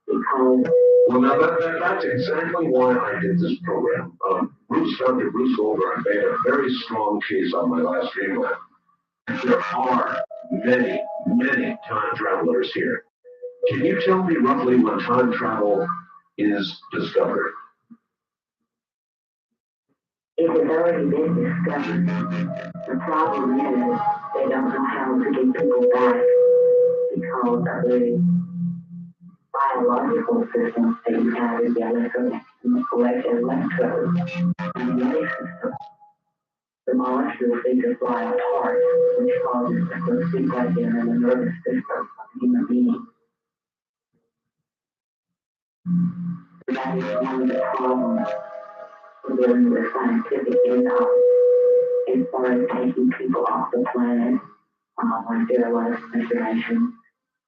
[SPEAKER 4] because.
[SPEAKER 5] Well, now that's exactly why I did this program. Dr. Bruce Goldberg made a very strong case on my last Dreamland. There are many, many time travelers here. Can you tell me roughly when time travel is discovered?
[SPEAKER 4] It has already been discovered. The problem is they don't know how to get people back because of the biological systems that you have in the electrodes and the other system. The molecules they just fly apart, which causes the sleep right there in the nervous system of the human being. That is one of the problems dealing with scientific enough as far as taking people off the planet. Like there are a lot of speculations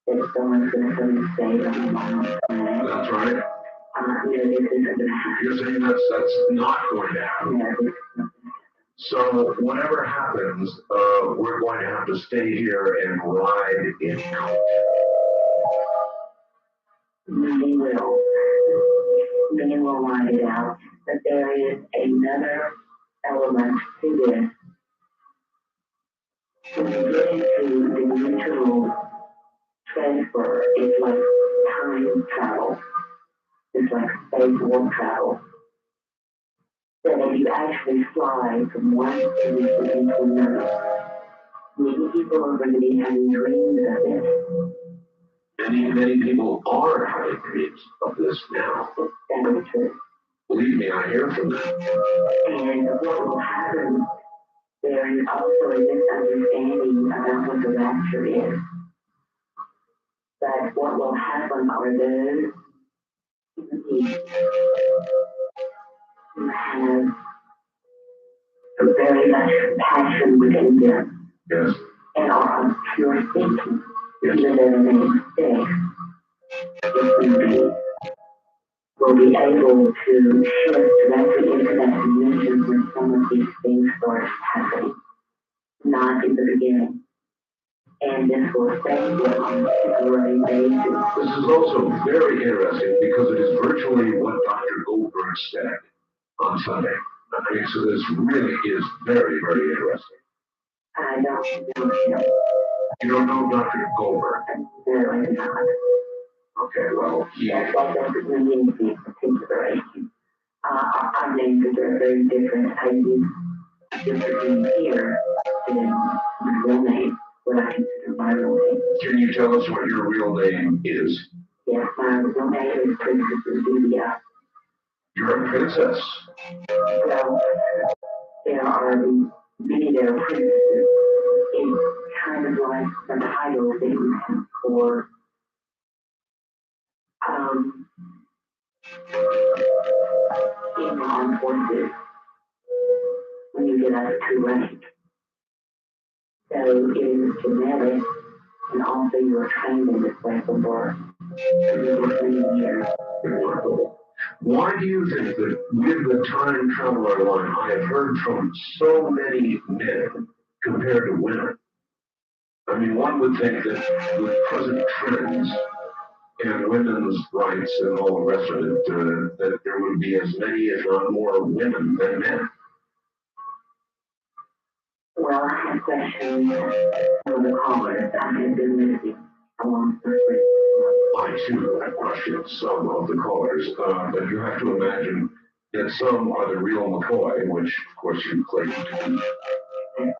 [SPEAKER 4] that someone's going to come and stay on the planet.
[SPEAKER 5] That's right.
[SPEAKER 4] This isn't going to happen.
[SPEAKER 5] You're saying that's not going to happen.
[SPEAKER 4] Yeah, this is not.
[SPEAKER 5] So whatever happens, we're going to have to stay here and ride it out.
[SPEAKER 4] We will. We will ride it out. But there is another element to this. When you get into the mutual transfer, it's like time travel. It's like space warp travel. That if you actually fly from one dimension into another, many people are going to be having dreams of it.
[SPEAKER 5] Many people are having dreams of this now.
[SPEAKER 4] That is true.
[SPEAKER 5] Believe me, I hear from them.
[SPEAKER 4] And what will happen, there is also a misunderstanding about what the rapture is. But what will happen are those who have a very much passion within them.
[SPEAKER 5] Yes.
[SPEAKER 4] And are of pure thinking,
[SPEAKER 5] Yes.
[SPEAKER 4] even though they make mistakes. Will be able to shift directly into that dimension when some of these things start happening, not in the beginning. And this will stay there on a temporary basis.
[SPEAKER 5] This is also very interesting because it is virtually what Dr. Goldberg said on Sunday. I mean, so this really is very, very interesting.
[SPEAKER 4] I don't know him.
[SPEAKER 5] You don't know Dr. Goldberg?
[SPEAKER 4] No, I do not.
[SPEAKER 5] Okay, well,
[SPEAKER 4] That doesn't mean to be a particular issue. Our names are very different. I use a different name here than my real name, what I consider my real name.
[SPEAKER 5] Can you tell us what your real name is?
[SPEAKER 4] Yes, my real name is Princess Olivia.
[SPEAKER 5] You're a princess.
[SPEAKER 4] Well, there are princesses. It's kind of like the title that you have for in the armed forces when you get up to rank. So it is genetic, and also you are trained in this way for many years.
[SPEAKER 5] Remarkable. Why do you think that with the time traveler line, I have heard from so many men compared to women? I mean, one would think that with present trends and women's rights and all the rest of it, that there would be as many, if not more, women than men.
[SPEAKER 4] Well, I have questions from the callers. I have been listening along with.
[SPEAKER 5] I too have questioned some of the callers, but you have to imagine that some are the real McCoy, which of course you claim to be.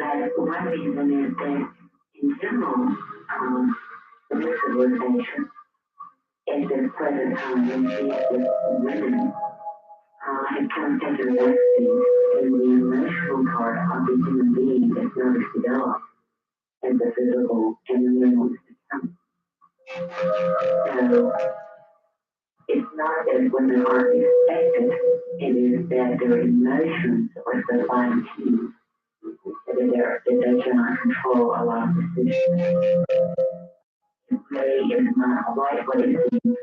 [SPEAKER 4] But one reason is that in general, the civilization at the present time, when she is women, have kind of taken a backseat, and the emotional part of the human being is not as developed as the physical and the mental system. So it's not that women aren't expected, it is that their emotions are so fine-tuned that they cannot control a lot of decisions. It really is not quite what it seems.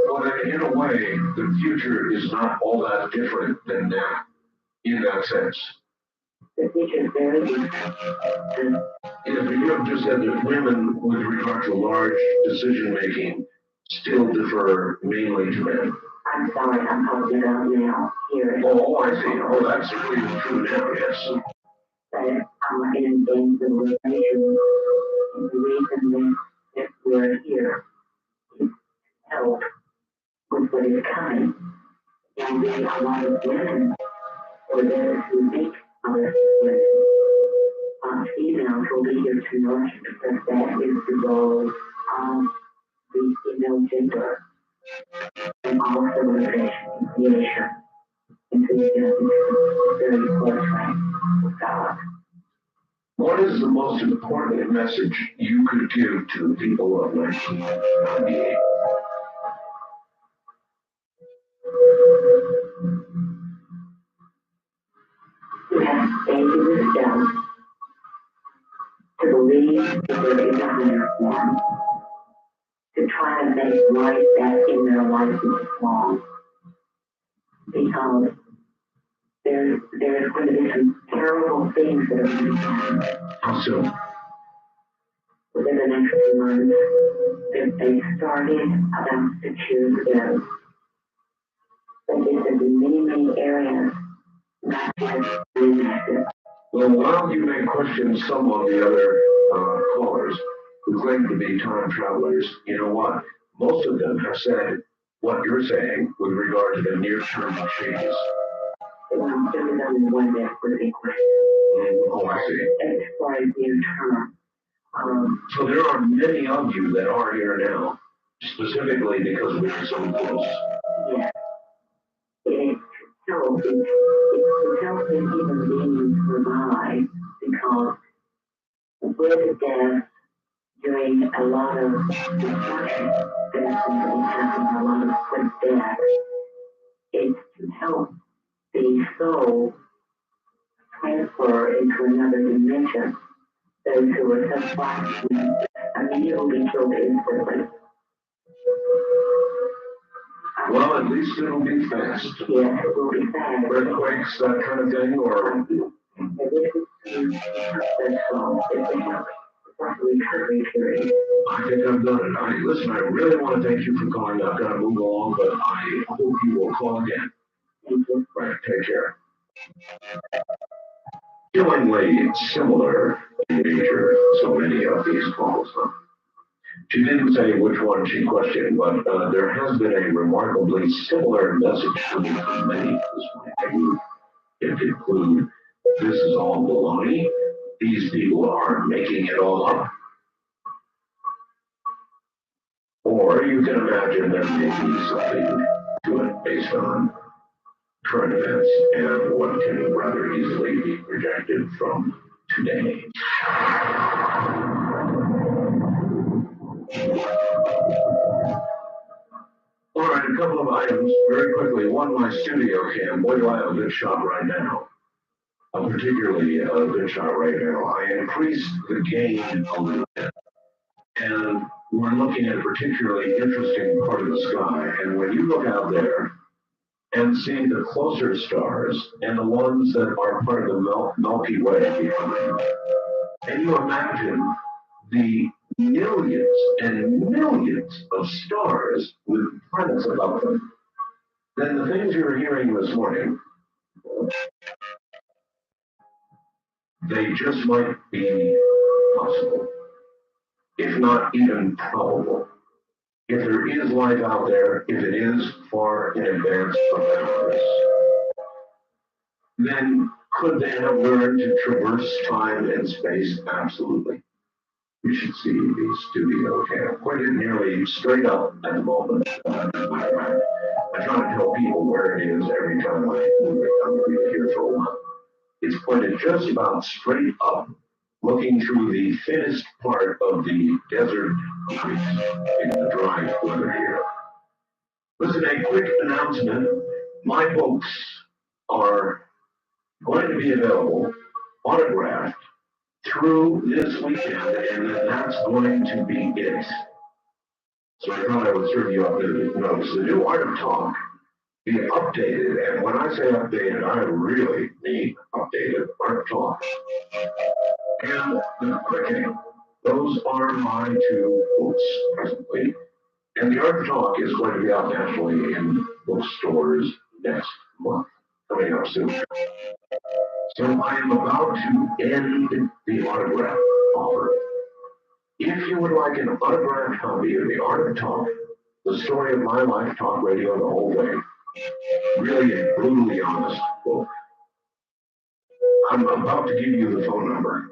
[SPEAKER 5] Well, then, in a way, the future is not all that different than now, in that sense.
[SPEAKER 4] The future is very different.
[SPEAKER 5] If you have just said that women, with regard to large decision-making, still defer mainly to men.
[SPEAKER 4] I'm sorry, I'm talking about now, here.
[SPEAKER 5] Oh, I see. Oh, that's really true now, yes.
[SPEAKER 4] But in civilization, the reason that we're here is help with what is coming. And then a lot of women, or those who make other women, females will be here to nurture because that is the role of the female gender in all civilization and creation. And so it's very close rank with God.
[SPEAKER 5] What is the most important message you could give to the people of 1998?
[SPEAKER 4] You have to stay to yourself, to believe that there is a higher form, to try to make life that in their life is wrong. Because there's going to be some terrible things that are going to happen.
[SPEAKER 5] How soon?
[SPEAKER 4] Within the next 2 months, that they started about 6 years ago. But this is in many, many areas, not just in
[SPEAKER 5] Well, while you may question some of the other callers who claim to be time travelers, you know what? Most of them have said what you're saying with regard to the near-term changes.
[SPEAKER 4] Well, there was only one that was a question.
[SPEAKER 5] Oh, I see.
[SPEAKER 4] As far as near term.
[SPEAKER 5] So there are many of you that are here now, specifically because we are so close.
[SPEAKER 4] Yes. It's to help human beings survive because with death, during a lot of destruction that's going to happen, a lot of quick death, it's to help the soul transfer into another dimension. Those who are subconscious immediately killed instantly.
[SPEAKER 5] Well, at least it'll be fast.
[SPEAKER 4] Yes, it will be fast.
[SPEAKER 5] Earthquakes, that kind of thing, or? I think I've done it. Listen, I really want to thank you for calling. I've got to move along, but I hope you will call again.
[SPEAKER 4] Thank you.
[SPEAKER 5] Right, take care. Killingly similar in nature, so many of these calls. She didn't say which one she questioned, but there has been a remarkably similar message coming from many this morning. It include, this is all baloney, these people are making it all up. Or you can imagine there may be something to it based on current events and what can rather easily be projected from today. All right, a couple of items very quickly. One, my studio cam. Boy, do I have a good shot right now. Particularly a good shot right now. I increased the gain a little bit. And we're looking at a particularly interesting part of the sky. And when you look out there and see the closer stars and the ones that are part of the Milky Way behind, and you imagine the millions and millions of stars with planets above them, then the things you're hearing this morning, they just might be possible, if not even probable. If there is life out there, if it is far in advance of ours, then could they have learned to traverse time and space? Absolutely. You should see the studio cam. Pointed nearly straight up at the moment. I try to tell people where it is every time I move it. I'm going to be here for a while. It's pointed just about straight up, looking through the thinnest part of the desert creeks in the dry weather here. Listen, a quick announcement. My books are going to be available, autographed, through this weekend, and that's going to be it. So I thought I would serve you up the notes. The new Art of Talk, be updated, and when I say updated, I really mean updated Art of Talk. And the Quickening, those are my two books presently. And the Art of Talk is going to be out nationally in bookstores next month, coming up soon. So I am about to end the autograph offer. If you would like an autographed copy of The Art of Talk, the story of my life, talk radio, the whole way, really a brutally honest book, I'm about to give you the phone number.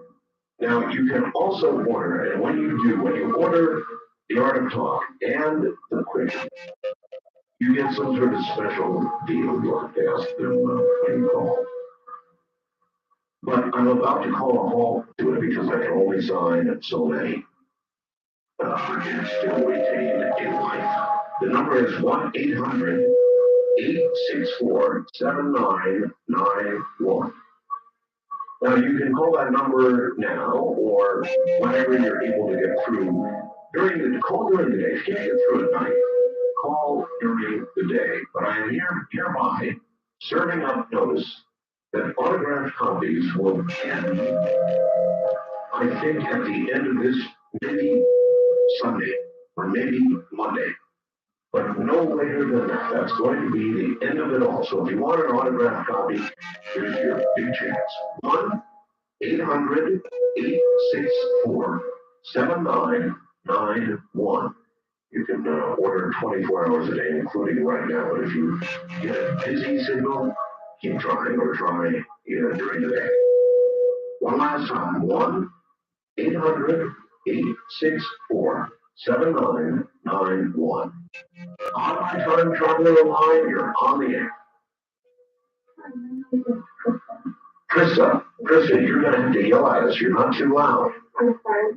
[SPEAKER 5] Now, you can also order, and when you order The Art of Talk and The Quick, you get some sort of special deal. You'll have to ask them when you call. But I'm about to call a halt to it because I can only sign so many. And still retain a life. The number is 1-800-864-7991. Now, you can call that number now or whenever you're able to get through. Call during the day. If you can't get through at night, call during the day. But I am hereby serving up notice that autographed copies will end, I think, at the end of this, maybe Sunday or maybe Monday. But no later than that. That's going to be the end of it all. So if you want an autographed copy, here's your big chance. 1-800-864-7991. You can order 24 hours a day, including right now. But if you get a busy signal, keep trying or try during the day. One last time. 1-800-864-7991. On my time traveler line, you're on the air. Krista, you're going to have to yell at us. You're not too loud.
[SPEAKER 4] I'm sorry,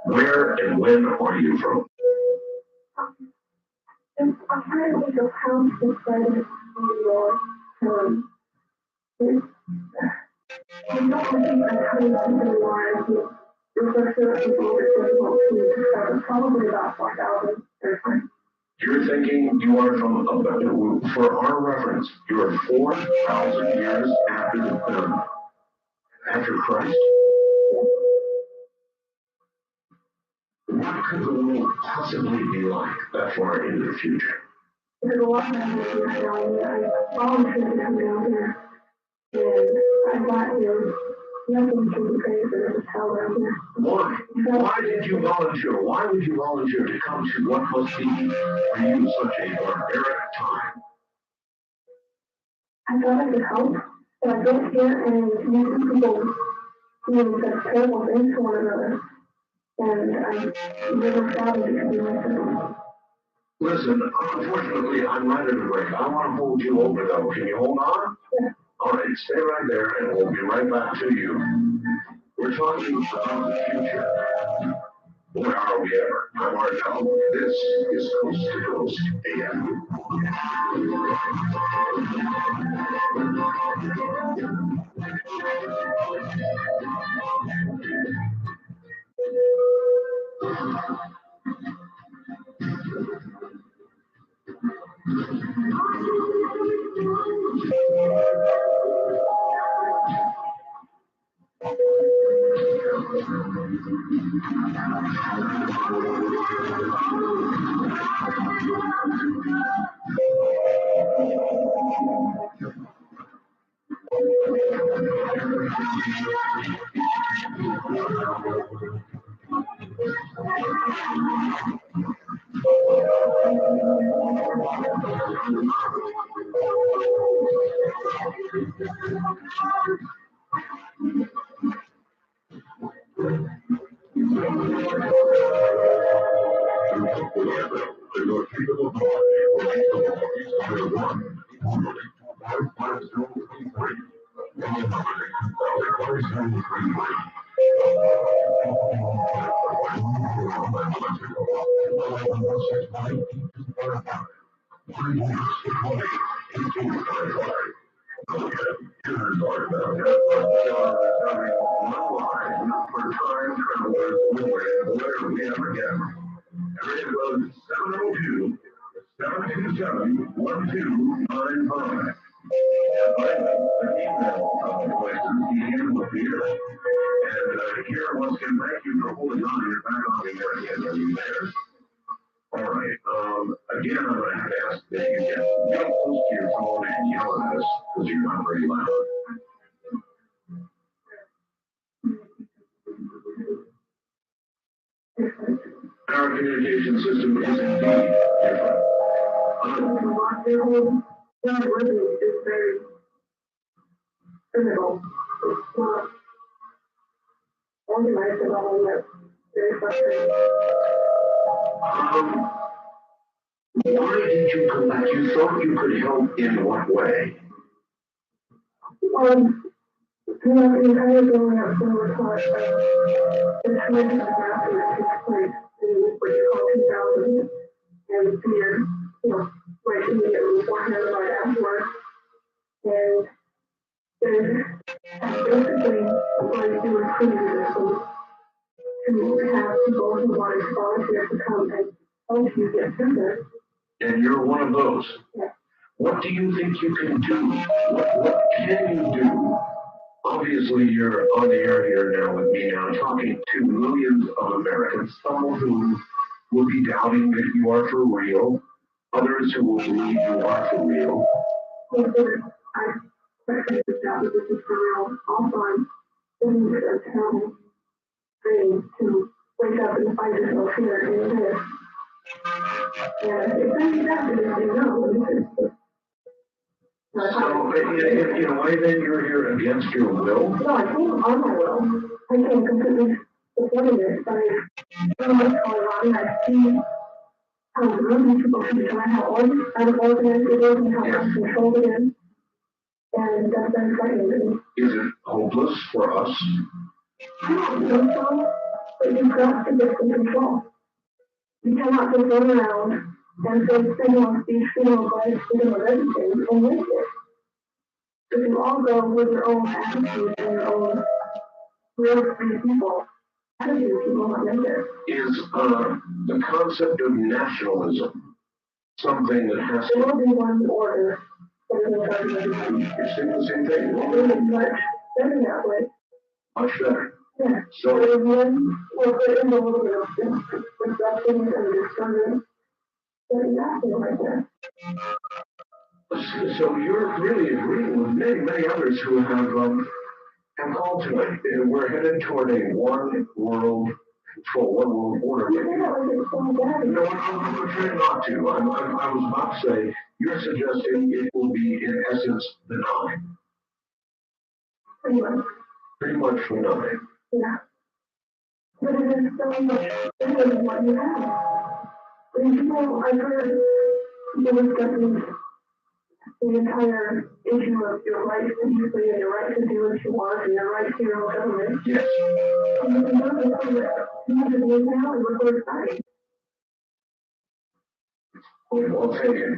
[SPEAKER 5] Where and when are you from?
[SPEAKER 4] I'm trying to think of how to describe it in New York. I don't think I'm coming to the line. It's a little bit difficult to describe. Probably about 4,000 person.
[SPEAKER 5] You're thinking you are from, for our reference, you are 4,000 years after Christ? What could the world possibly be like that far into the future?
[SPEAKER 4] There's a lot of people down there. I volunteered to come down here, and I got here. Nothing can be greater than this hell down here.
[SPEAKER 5] Why? Why did you volunteer? Why would you volunteer to come to what must be for you such a barbaric time?
[SPEAKER 4] I thought I could help, but I got here and you people doing such terrible things to one another. And I never thought it could be myself.
[SPEAKER 5] Listen, unfortunately, I'm right at a break. I want to hold you over, though. Can you hold on?
[SPEAKER 4] Yeah.
[SPEAKER 5] All right, stay right there, and we'll be right back to you. We're talking about the future. Where are we ever? I'm Ardell. This is Coast to Coast AM.
[SPEAKER 2] Area code 702-727-1295. And finally, the email places the end of the year. And here, once again, thank you for holding on. You're back on the air again. Are you there? All right. Again, I'm going to have to ask that you get real close to your phone and yell at us because you're not very loud. Our communication system is indeed different.
[SPEAKER 4] Not working is very physical. It's not organized at all, and that's very frustrating.
[SPEAKER 5] Why did you come back? You thought you could help in what way?
[SPEAKER 4] Throughout the entire growing up, we were taught the tremendous disaster that takes place in what you call 2000, and fear, right immediately beforehand, right afterwards. And there's basically what you do is create resistance to have people who want to volunteer to come and help you get through this.
[SPEAKER 5] And you're one of those.
[SPEAKER 4] Yeah.
[SPEAKER 5] What do you think you can do? What can you do? Obviously, you're on the air here now with me now, talking to millions of Americans, some of whom will be doubting that you are for real, others who will believe you are for real.
[SPEAKER 4] I question this doubt that this is for real. Also, I'm thinking it's a terrible thing to wake up and find yourself here in this. And it's really bad to say no.
[SPEAKER 5] So, in a way, then you're here against your will?
[SPEAKER 4] No, I came on my will. I came completely supporting it, but I so much going on, and I see how really people can try how unorganized it is and how uncontrolled it is. And that's very frightening to me.
[SPEAKER 5] Is it hopeless for us?
[SPEAKER 4] I don't think so, but you've got to get some control. You cannot just run around and say freedom of speech, freedom of life, freedom of everything, and waste it. If you all go with your own attitude and your own real free people, attitude people might make it.
[SPEAKER 5] Is the concept of nationalism something that has
[SPEAKER 4] There
[SPEAKER 5] to...
[SPEAKER 4] will be one order that is in charge of everything.
[SPEAKER 5] You're saying the same thing?
[SPEAKER 4] It is much better that way.
[SPEAKER 5] Much better.
[SPEAKER 4] Yeah.
[SPEAKER 5] So,
[SPEAKER 4] There is one, well, there is a little bit of disruption and disturbance. But exactly like that.
[SPEAKER 5] so you're really agreeing with many others who have called tonight. We're headed toward a one world control, one world order.
[SPEAKER 4] You say that like it's so bad.
[SPEAKER 5] No, I'm trying not to. I was about to say, you're suggesting it will be, in essence, benign.
[SPEAKER 4] Pretty much.
[SPEAKER 5] Pretty much benign.
[SPEAKER 4] Yeah. But it is so much better than what you have. And people, I've heard people discussing the entire issue of your rights, basically, and your right to do what you want, and your right to your own government.
[SPEAKER 5] Yes.
[SPEAKER 4] And you can know that 200 years now, and we're going to fight.
[SPEAKER 5] Well taken.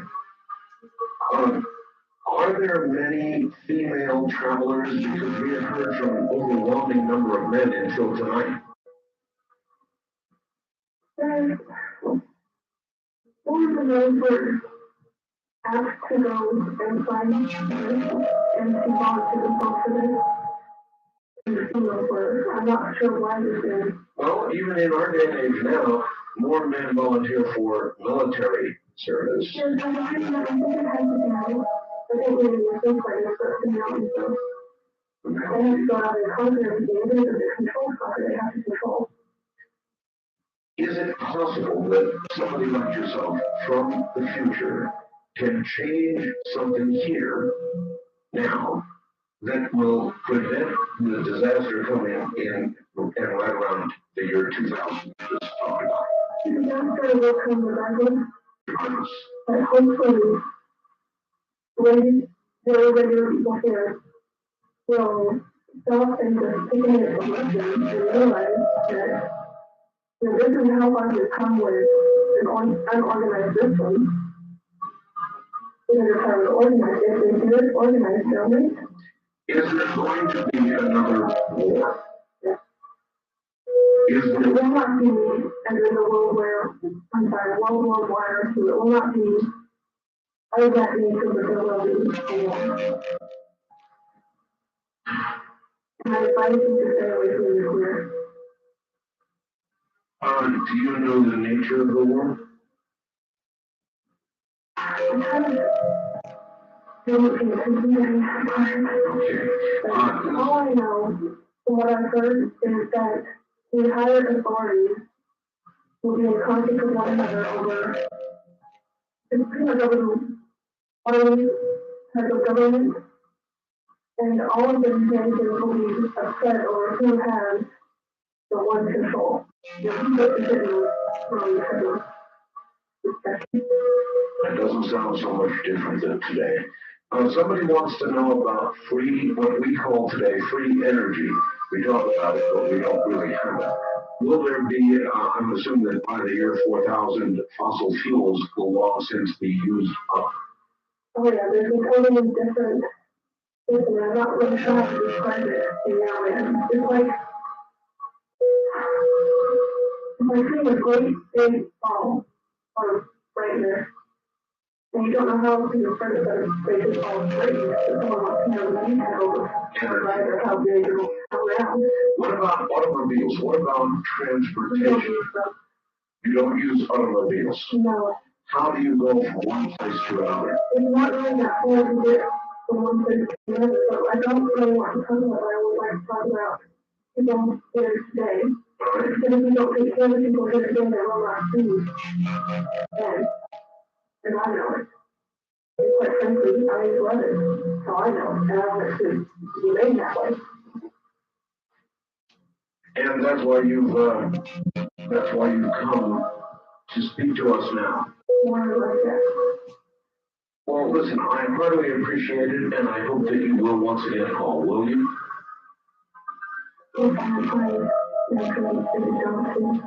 [SPEAKER 5] Are there many female travelers? Because we have heard from an overwhelming number of men until tonight.
[SPEAKER 4] One of those were asked to go and find and to volunteer themselves for this. And some of them were, I'm not sure why this is.
[SPEAKER 5] Well, even in our day and age now, more men volunteer for military service.
[SPEAKER 4] There's a reason that I think it has to do, I think maybe the first part is for the mountain, so they have to go out and conquer everything, even if it's a control conquer, they have to control.
[SPEAKER 5] Is it possible that somebody like yourself from the future can change something here now that will prevent the disaster coming in and right around the year 2000 we just talked about?
[SPEAKER 4] The disaster will come regardless,
[SPEAKER 5] Regardless.
[SPEAKER 4] but hopefully, when the regular people here will stop and just take a minute to listen and realize that You know, this is how far we've come with an unorganized system. Because it's hard to organize. If they do it organized, they'll make it.
[SPEAKER 5] Is there going to be another war?
[SPEAKER 4] Yeah.
[SPEAKER 5] Is
[SPEAKER 4] It
[SPEAKER 5] there,
[SPEAKER 4] will not be, and there's a World War I, II. It will not be of that nature, but there will be a war. And I advise you to stay away from nuclear.
[SPEAKER 5] do you know the nature of the war?
[SPEAKER 4] I'm kind of looking at something.
[SPEAKER 5] Okay.
[SPEAKER 4] All I know, from what I've heard, is that the higher authorities will be in conflict with one another over, it's pretty much over the following type of government, and all of the nations will be upset over who has the one control. You know, who gets to sit in the wrong type of discussion.
[SPEAKER 5] That doesn't sound so much different than today. Somebody wants to know about what we call today free energy. We talk about it, but we don't really have it. Will there be, I'm assuming that by the year 4000, fossil fuels will long since be used up.
[SPEAKER 4] Oh yeah, there's a totally different system. I'm not really sure how to describe it in now, man. It's like seeing a great big ball of brightness. And you don't know how to describe it, but it's great big ball of brightness. But someone wants to know the details of right or how big or how round.
[SPEAKER 5] What about automobiles? What about
[SPEAKER 4] We don't
[SPEAKER 5] transportation?
[SPEAKER 4] use them.
[SPEAKER 5] You don't use automobiles.
[SPEAKER 4] No.
[SPEAKER 5] How do you go from one place to another?
[SPEAKER 4] It's not really that hard to get from one place to another, so I don't really want to talk about it. I would like to talk about people here today. Because if we don't take care of the people here today, they will not see. And I know it. And quite frankly, I love it. So I know it, and I want it to remain that way.
[SPEAKER 5] And that's why you've come to speak to us now.
[SPEAKER 4] More like that.
[SPEAKER 5] Well, listen, I heartily appreciate it, and I hope that you will once again call, will you?
[SPEAKER 4] If I naturally, if it don't